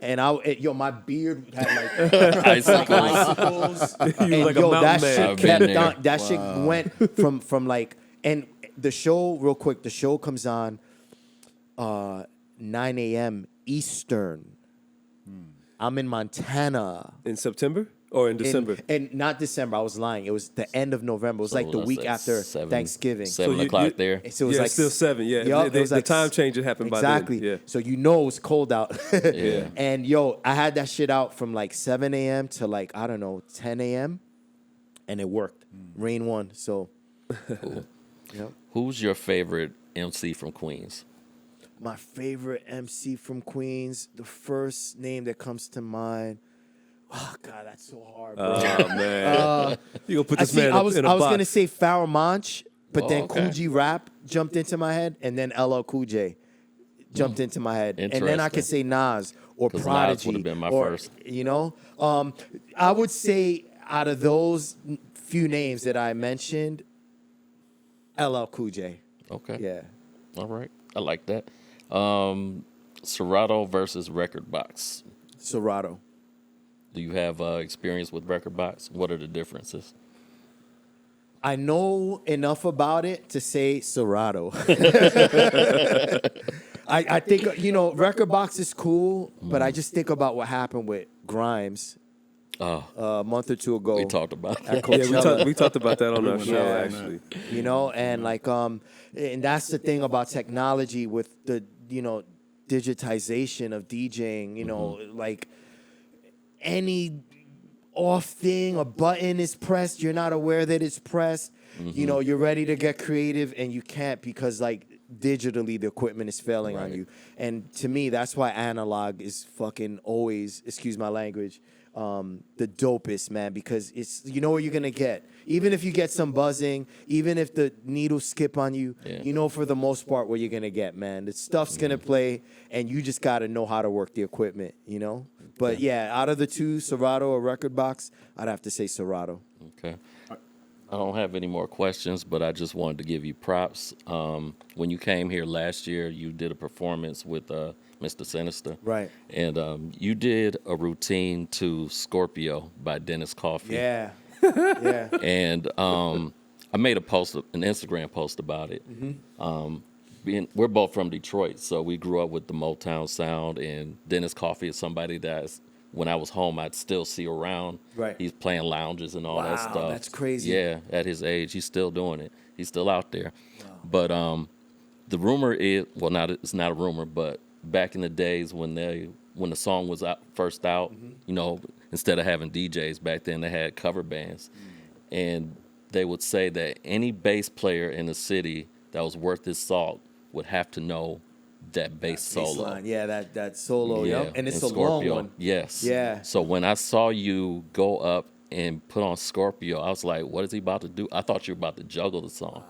And my beard had like Icicles. icicles. You And like a yo, mountain that man. shit I've kept been there. on. That shit went from like, and the show, real quick, the show comes on 9 a.m. Eastern. I'm in Montana. In September or in December? And not December. I was lying. It was the end of November. It was So like the that's week like after 7 Thanksgiving. 7 you- o'clock you- there. So it was Yeah, like it's still 7, yeah. Yup, The- the time change had happened by then, exactly. yeah. So you know it was cold out. Yeah. And yo, I had that shit out from like 7 a.m. to like, I don't know, 10 a.m. And it worked. Rain 1. So Cool. yep. Who's your favorite MC from Queens? My favorite MC from Queens, the first name that comes to mind. Oh God, that's so hard, bro. Oh man, you gonna put this man I was in a box? gonna say Pharoah Monch, but then okay. Cool G Rap jumped into my head, and then LL Cool J jumped into my head, and then I could say Nas or 'Cause Nas Prodigy. would've been my or, first. You know, I would say out of those few names that I mentioned, LL Cool J. Okay. Yeah. All right. I like that. Serato versus Record Box. Serato. Do you have experience with Record Box? What are the differences? I know enough about it to say Serato. I think, Record Box is cool, but I just think about what happened with Grimes a month or two ago. We talked about at that. Yeah, Coachella. we talked about that on our went show out on actually. And and that's the thing about technology with the, digitization of DJing, like any off thing, a button is pressed, you're not aware that it's pressed. You're ready to get creative and you can't because digitally the equipment is failing on Right. you. And to me, that's why analog is fucking always, excuse my language, the dopest, man, because it's what you're gonna get. Even if you get some buzzing, even if the needles skip on you, Yeah. for the most part what you're gonna get, man. The stuff's gonna play and you just gotta know how to work the equipment, But yeah, out of the two, Serato or Record Box, I'd have to say Serato. Okay. I don't have any more questions, but I just wanted to give you props. When you came here last year, you did a performance with Mr. Sinister. Right. And you did a routine to Scorpio by Dennis Coffey. Yeah. Yeah. And I made an Instagram post about it. We're both from Detroit, so we grew up with the Motown sound, and Dennis Coffey is somebody that when I was home, I'd still see around. Right. He's playing lounges and all that Wow, stuff. that's crazy. Yeah, at his age, he's still doing it. He's still out there. But the rumor is, it's not a rumor, but back in the days when the song was first out, instead of having DJs back then, they had cover bands. And they would say that any bass player in the city that was worth his salt would have to know that bass solo. Line. Yeah, that solo, Yeah, yep. And it's in a long Scorpio. one. Yes. Yeah. So when I saw you go up and put on Scorpio, I was like, what is he about to do? I thought you were about to juggle the song.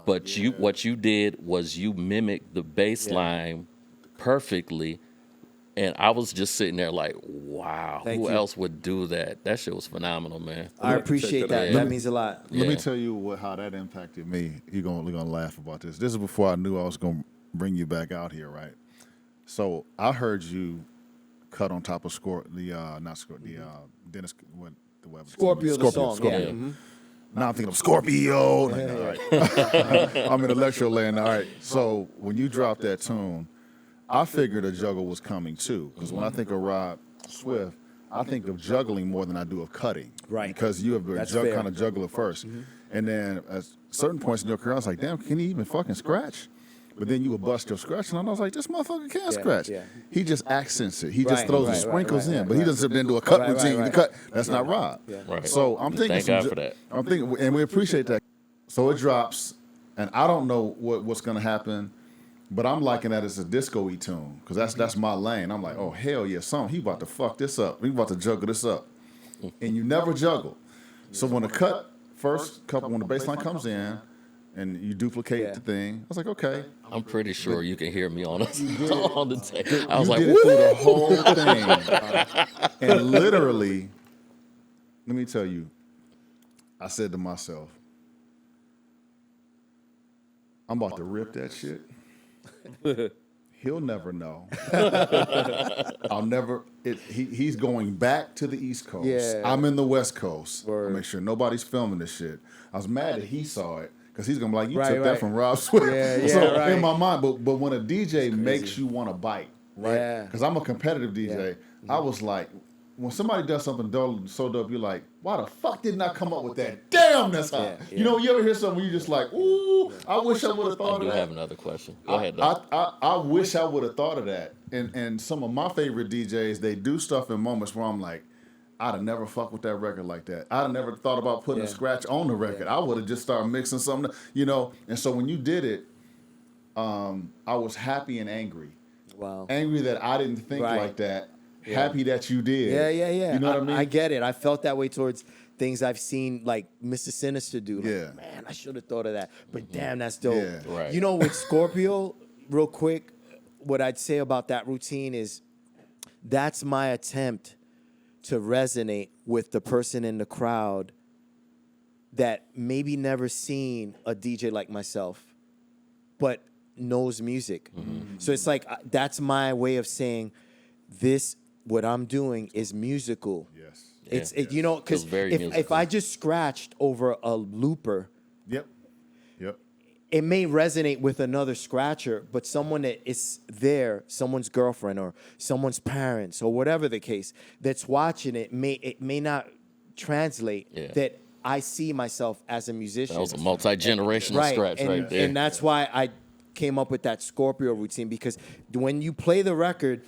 But what you did was you mimicked the bass line perfectly. And I was just sitting there like, wow, Thank who you. else would do that? That shit was phenomenal, man. I appreciate that. Yeah. That means a lot. Let me Yeah. tell you how that impacted me. You're gonna laugh about this. This is before I knew I was gonna bring you back out here, right? So I heard you cut on top of Dennis Scorpio, the song. Scorpio. Yeah. Mhm. Now I'm thinking of Scorpio. Like, all right. I'm in electro land. All right. So when you dropped that tune, I figured a juggle was coming too. Because when I think of Rob Swift, I think of juggling more than I do of cutting. Right. Because you have been That's fair. kind of juggler 1st. And then at certain points in your career, I was like, damn, can he even fucking scratch? But then you would bust your scratch, and I was like, this motherfucker can't scratch. yeah. He just accents it. He just Right, throws the right, sprinkles right, in, right, but he right. doesn't sit there and do a cut Right, right, routine. right. The cut, that's not Rob. Right. So I'm thinking, Thank God for that. I'm thinking, and we appreciate that. So it drops, and I don't know what's going to happen, but I'm liking that as a disco-y tune because that's my lane. I'm like, oh hell yeah, he about to fuck this up. He about to juggle this up, and you never juggle. So when the cut when the bass line comes in, and you duplicate the thing, I was like, okay. I'm pretty sure you can hear me on the tape. I was You like, did it through the whole thing, and literally, let me tell you, I said to myself, I'm about to rip that shit. He'll never know. I'll never. He's going back to the East Coast. Yeah. I'm in the West Coast. Word. I'll make sure nobody's filming this shit. I was mad that he saw it because he's gonna be like, you Right, took that right. from Rob Swift. Yeah, so right. in my mind, but when a DJ makes you want to bite, right? Yeah. Because I'm a competitive DJ. I was like, when somebody does something so dope, you're like, why the fuck didn't I come up with that? Damn, that's hot. Yeah. You know, you ever hear something where you're just like, ooh, I wish I would have I thought do of have that. another question. Go ahead, though. I wish I would have thought of that. And some of my favorite DJs, they do stuff in moments where I'm like, I'd have never fucked with that record like that. I'd have never thought about putting a scratch on the record. I would have just started mixing something, And so when you did it, I was happy and angry. Wow. Angry that I didn't think Right. like that. Happy that you did. Yeah. You know what I mean? I get it. I felt that way towards things I've seen like Mr. Sinister do. Like, Yeah. man, I should have thought of that. But damn, that's dope. Yeah. Right. You know, with Scorpio, real quick, what I'd say about that routine is that's my attempt to resonate with the person in the crowd that maybe never seen a DJ like myself, but knows music. So it's like that's my way of saying this. What I'm doing is musical. Yes. You know, because Feels very if musical. I just scratched over a looper, Yep. it may resonate with another scratcher, but someone that is there, someone's girlfriend or someone's parents or whatever the case, that's watching it may not translate Yeah. that I see myself as a musician. That was a multi-generational scratch and, right there. And that's why I came up with that Scorpio routine, because when you play the record,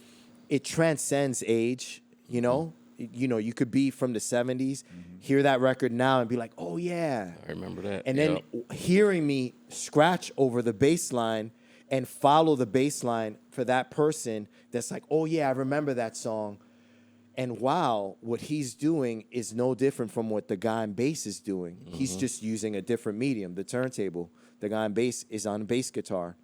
it transcends age, you know? You know, you could be from the 70s, hear that record now and be like, oh, yeah. I remember that. And then hearing me scratch over the bass line and follow the bass line for that person that's like, oh, yeah, I remember that song. And wow, what he's doing is no different from what the guy on bass is doing. He's just using a different medium, the turntable. The guy on bass is on bass guitar.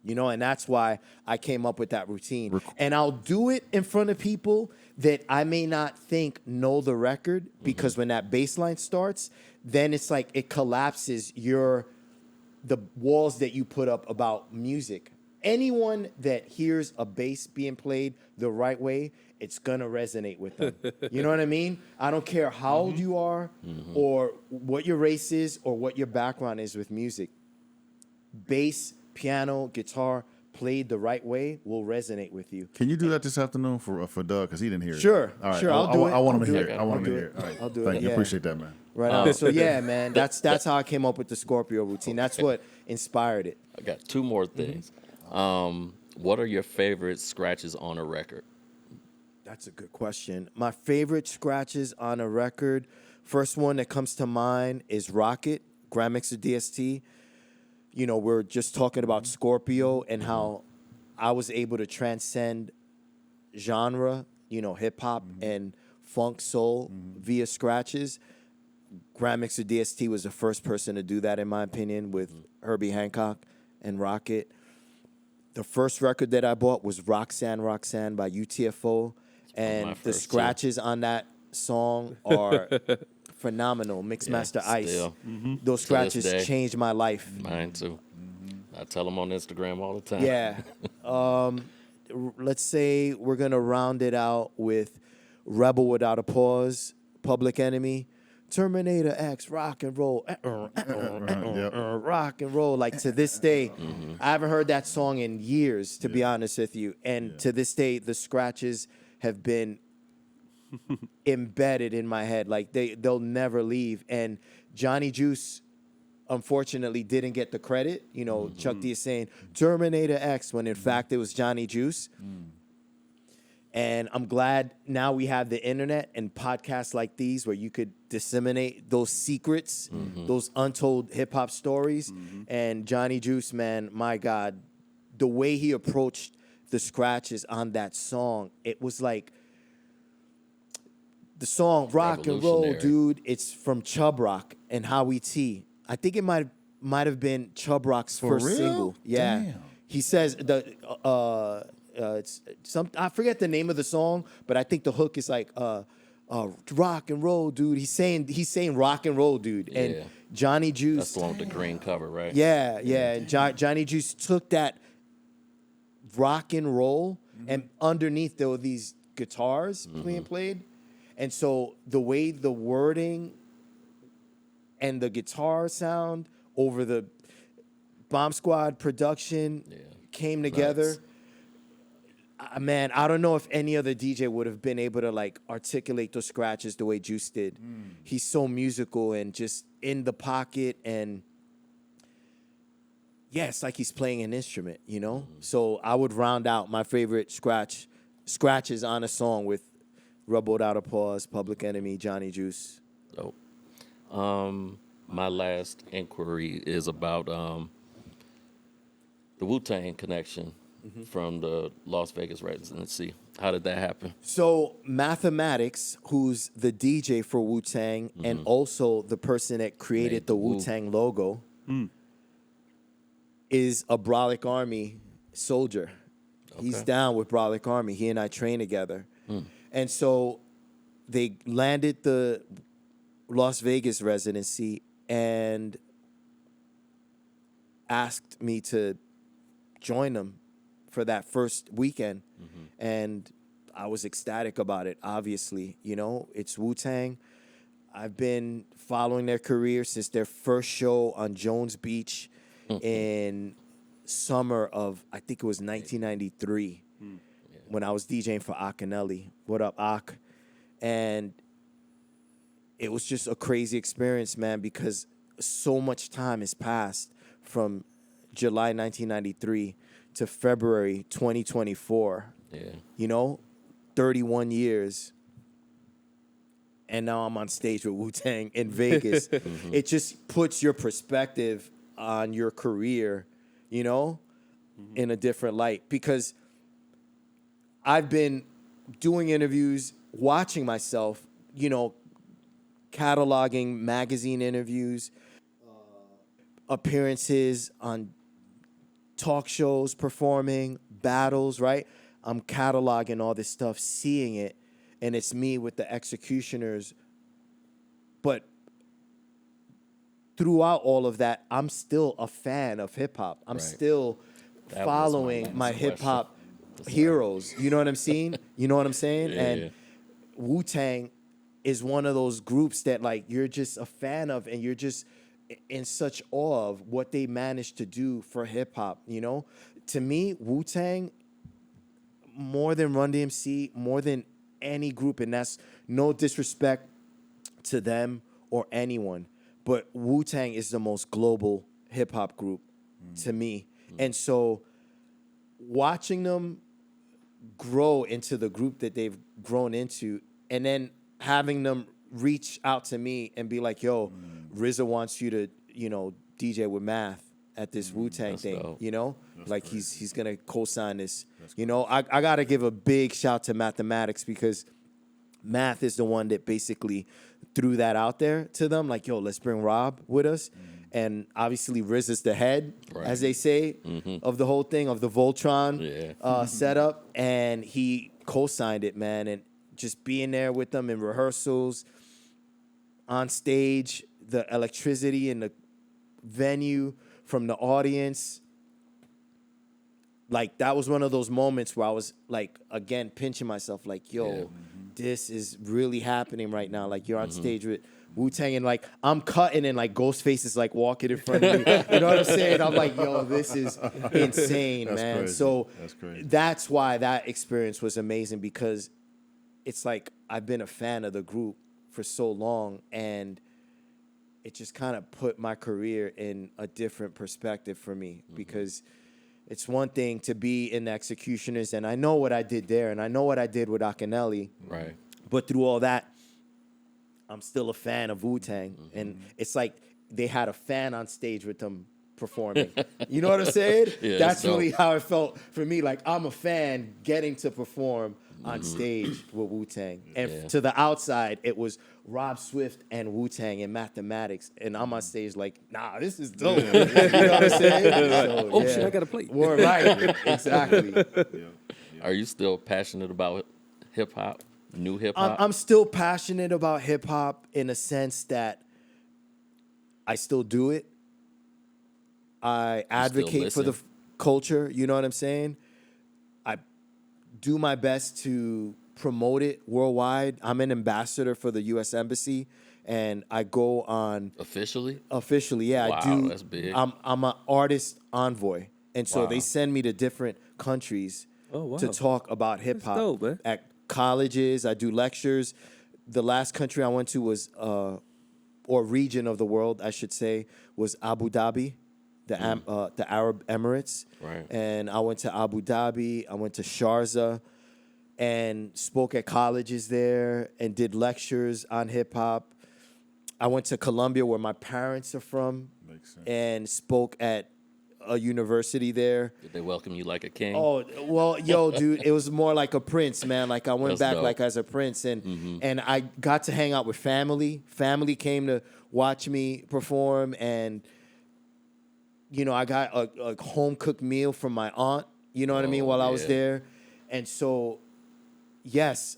You know, and that's why I came up with that routine. And I'll do it in front of people that I may not think know the record, because when that bass line starts, then it's like it collapses the walls that you put up about music. Anyone that hears a bass being played the right way, it's gonna resonate with them. You know what I mean? I don't care how old you are or what your race is or what your background is with music. Bass, piano, guitar, played the right way will resonate with you. Can you do that this afternoon for Doug, because he didn't hear it? Sure, All right. sure, I'll do it. I want him I'll to do hear it. it. I want I'll him to do hear it. it. All right. I'll do it, Thank you. yeah. Appreciate that, man. Right on. So yeah, man, that's how I came up with the Scorpio routine. That's what inspired it. I got two more things. What are your favorite scratches on a record? That's a good question. My favorite scratches on a record, first one that comes to mind is Rocket, Grandmixer DST. You know, we're just talking about Scorpio and how I was able to transcend genre, you know, hip hop and funk soul via scratches. Grandmixer DST was the first person to do that, in my opinion, with Herbie Hancock and Rocket. The first record that I bought was Roxanne by UTFO, and the first, scratches on that song are phenomenal. Mixmaster Ice. still. Those To this scratches day. changed my life. Mine too. I tell them on Instagram all the time. Yeah. Let's say we're going to round it out with Rebel Without a Pause, Public Enemy, Terminator X, rock and roll, rock and roll. Like, to this day, I haven't heard that song in years, to be honest with you. And to this day, the scratches have been embedded in my head. Like, they'll never leave. And Johnny Juice, unfortunately, didn't get the credit. You know, Chuck D is saying Terminator X when in fact it was Johnny Juice. And I'm glad now we have the internet and podcasts like these where you could disseminate those secrets, those untold hip hop stories. And Johnny Juice, man, my God, the way he approached the scratches on that song, it was like the song Rock and Roll, Revolutionary. dude. It's from Chubb Rock and Howie T. I think it might have been Chubb Rock's For first real? single. Yeah. Damn. He says it's some, I forget the name of the song, but I think the hook is like rock and roll, dude. He's saying rock and roll, dude. Yeah. And Johnny Juice. That's the one with the green cover, right? Yeah. And Johnny Juice took that rock and roll, and underneath there were these guitars being played. And so the way the wording and the guitar sound over the Bomb Squad production came together. Man, I don't know if any other DJ would have been able to like articulate those scratches the way Juice did. He's so musical and just in the pocket, and it's like he's playing an instrument, you know? So I would round out my favorite scratches on a song with Rebel Without a Pause, Public Enemy, Johnny Juice. Dope. My last inquiry is about the Wu-Tang connection from the Las Vegas residency. How did that happen? So Mathematics, who's the DJ for Wu-Tang and also the person that created Made the the Wu. Wu-Tang logo, is a Brolic Army soldier. He's Okay. down with Brolic Army. He and I train together. And so they landed the Las Vegas residency and asked me to join them for that first weekend. And I was ecstatic about it, obviously. You know, it's Wu-Tang. I've been following their career since their first show on Jones Beach in summer of, I think it was 1993, when I was DJing for Akinelli. What up, Ak? And it was just a crazy experience, man, because so much time has passed from July 1993 to February 2024. Yeah. You know, 31 years. And now I'm on stage with Wu-Tang in Vegas. It just puts your perspective on your career, you know, in a different light. Because I've been doing interviews, watching myself, you know, cataloging magazine interviews, appearances on talk shows, performing, battles, right? I'm cataloging all this stuff, seeing it, and it's me with the executioners. But throughout all of that, I'm still a fan of hip hop. I'm Right. still That was my following next my question. hip hop heroes. You know what I'm saying? You know what I'm saying? Yeah. And Wu-Tang is one of those groups that like you're just a fan of, and you're just in such awe of what they managed to do for hip hop. You know, to me, Wu-Tang, more than Run DMC, more than any group, and that's no disrespect to them or anyone, but Wu-Tang is the most global hip hop group to me. And so watching them grow into the group that they've grown into, and then having them reach out to me and be like, yo, RZA wants you to, you know, DJ with Math at this Wu-Tang That's thing, dope. you know? Like he's gonna co-sign this. You know, I gotta give a big shout to Mathematics, because Math is the one that basically threw that out there to them, like, yo, let's bring Rob with us. And obviously Riz is the head, Right. as they say, of the whole thing, of the Voltron Yeah. setup. And he co-signed it, man. And just being there with them in rehearsals, on stage, the electricity in the venue, from the audience. Like, that was one of those moments where I was, like, again, pinching myself, like, yo, Yeah. this is really happening right now. Like, you're on stage with Wu-Tang, and, like, I'm cutting, and, like, Ghostface is, like, walking in front of me. You know what I'm saying? I'm like, yo, this is insane, That's man. crazy. So That's crazy. that's why that experience was amazing, because it's like I've been a fan of the group for so long, and it just kind of put my career in a different perspective for me, because it's one thing to be in the Executioners, and I know what I did there, and I know what I did with Akinelli, Right. but through all that, I'm still a fan of Wu-Tang, and it's like they had a fan on stage with them performing. You know what I'm saying? Yeah, That's that's dope. really how it felt for me. Like, I'm a fan getting to perform on stage with Wu-Tang. And Yeah. to the outside, it was Rob Swift and Wu-Tang and Mathematics. And I'm on stage like, nah, this is dope. You know what I'm saying? So, Oh, shit, I got to play. Well, right. Exactly. Are you still passionate about hip hop? New hip hop? I'm still passionate about hip hop in a sense that I still do it. I advocate for the listen? culture. You know what I'm saying? I do my best to promote it worldwide. I'm an ambassador for the U.S. Embassy, and I go on Officially? yeah. Wow, I do. that's big. I'm an artist envoy, and so Wow. they send me to different countries Oh, wow. to talk about hip hop dope, man. at colleges. I do lectures. The last country I went to was, or region of the world, I should say, was Abu Dhabi, the Arab Emirates. Right. And I went to Abu Dhabi. I went to Sharjah and spoke at colleges there and did lectures on hip hop. I went to Colombia, where my parents are from, Makes sense. and spoke at a university there. Did they welcome you like a king? Oh, well, yo, dude, it was more like a prince, man. Like I went That's back dope. like as a prince, and I got to hang out with family. Family came to watch me perform, and you know, I got a home cooked meal from my aunt. You know what I mean? While I was yeah. there, and so yes,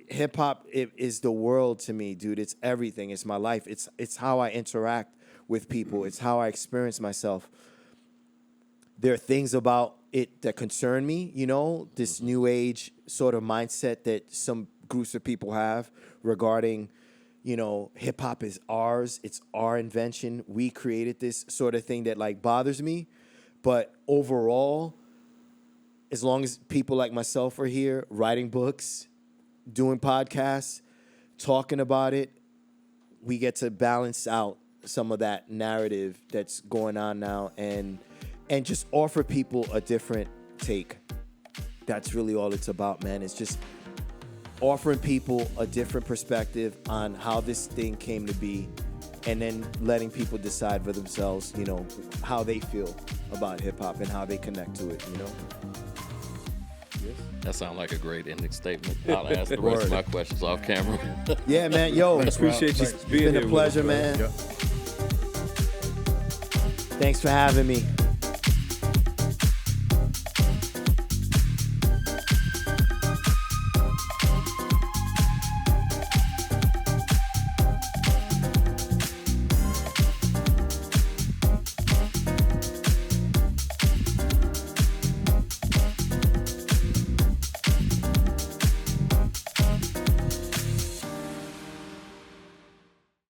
hip hop is the world to me, dude. It's everything. It's my life. It's how I interact with people. It's how I experience myself. There are things about it that concern me, you know, this new age sort of mindset that some groups of people have regarding, you know, hip hop is ours. It's our invention. We created this sort of thing that like bothers me. But overall, as long as people like myself are here writing books, doing podcasts, talking about it, we get to balance out some of that narrative that's going on now and just offer people a different take. That's really all it's about, man. It's just offering people a different perspective on how this thing came to be and then letting people decide for themselves, you know, how they feel about hip hop and how they connect to it, you know? That sounds like a great ending statement. I'll ask the rest of my questions off camera. Yeah, man. Yo, Appreciate you Thanks. being it's been here a with pleasure, us, bro. man. Yep. Thanks for having me.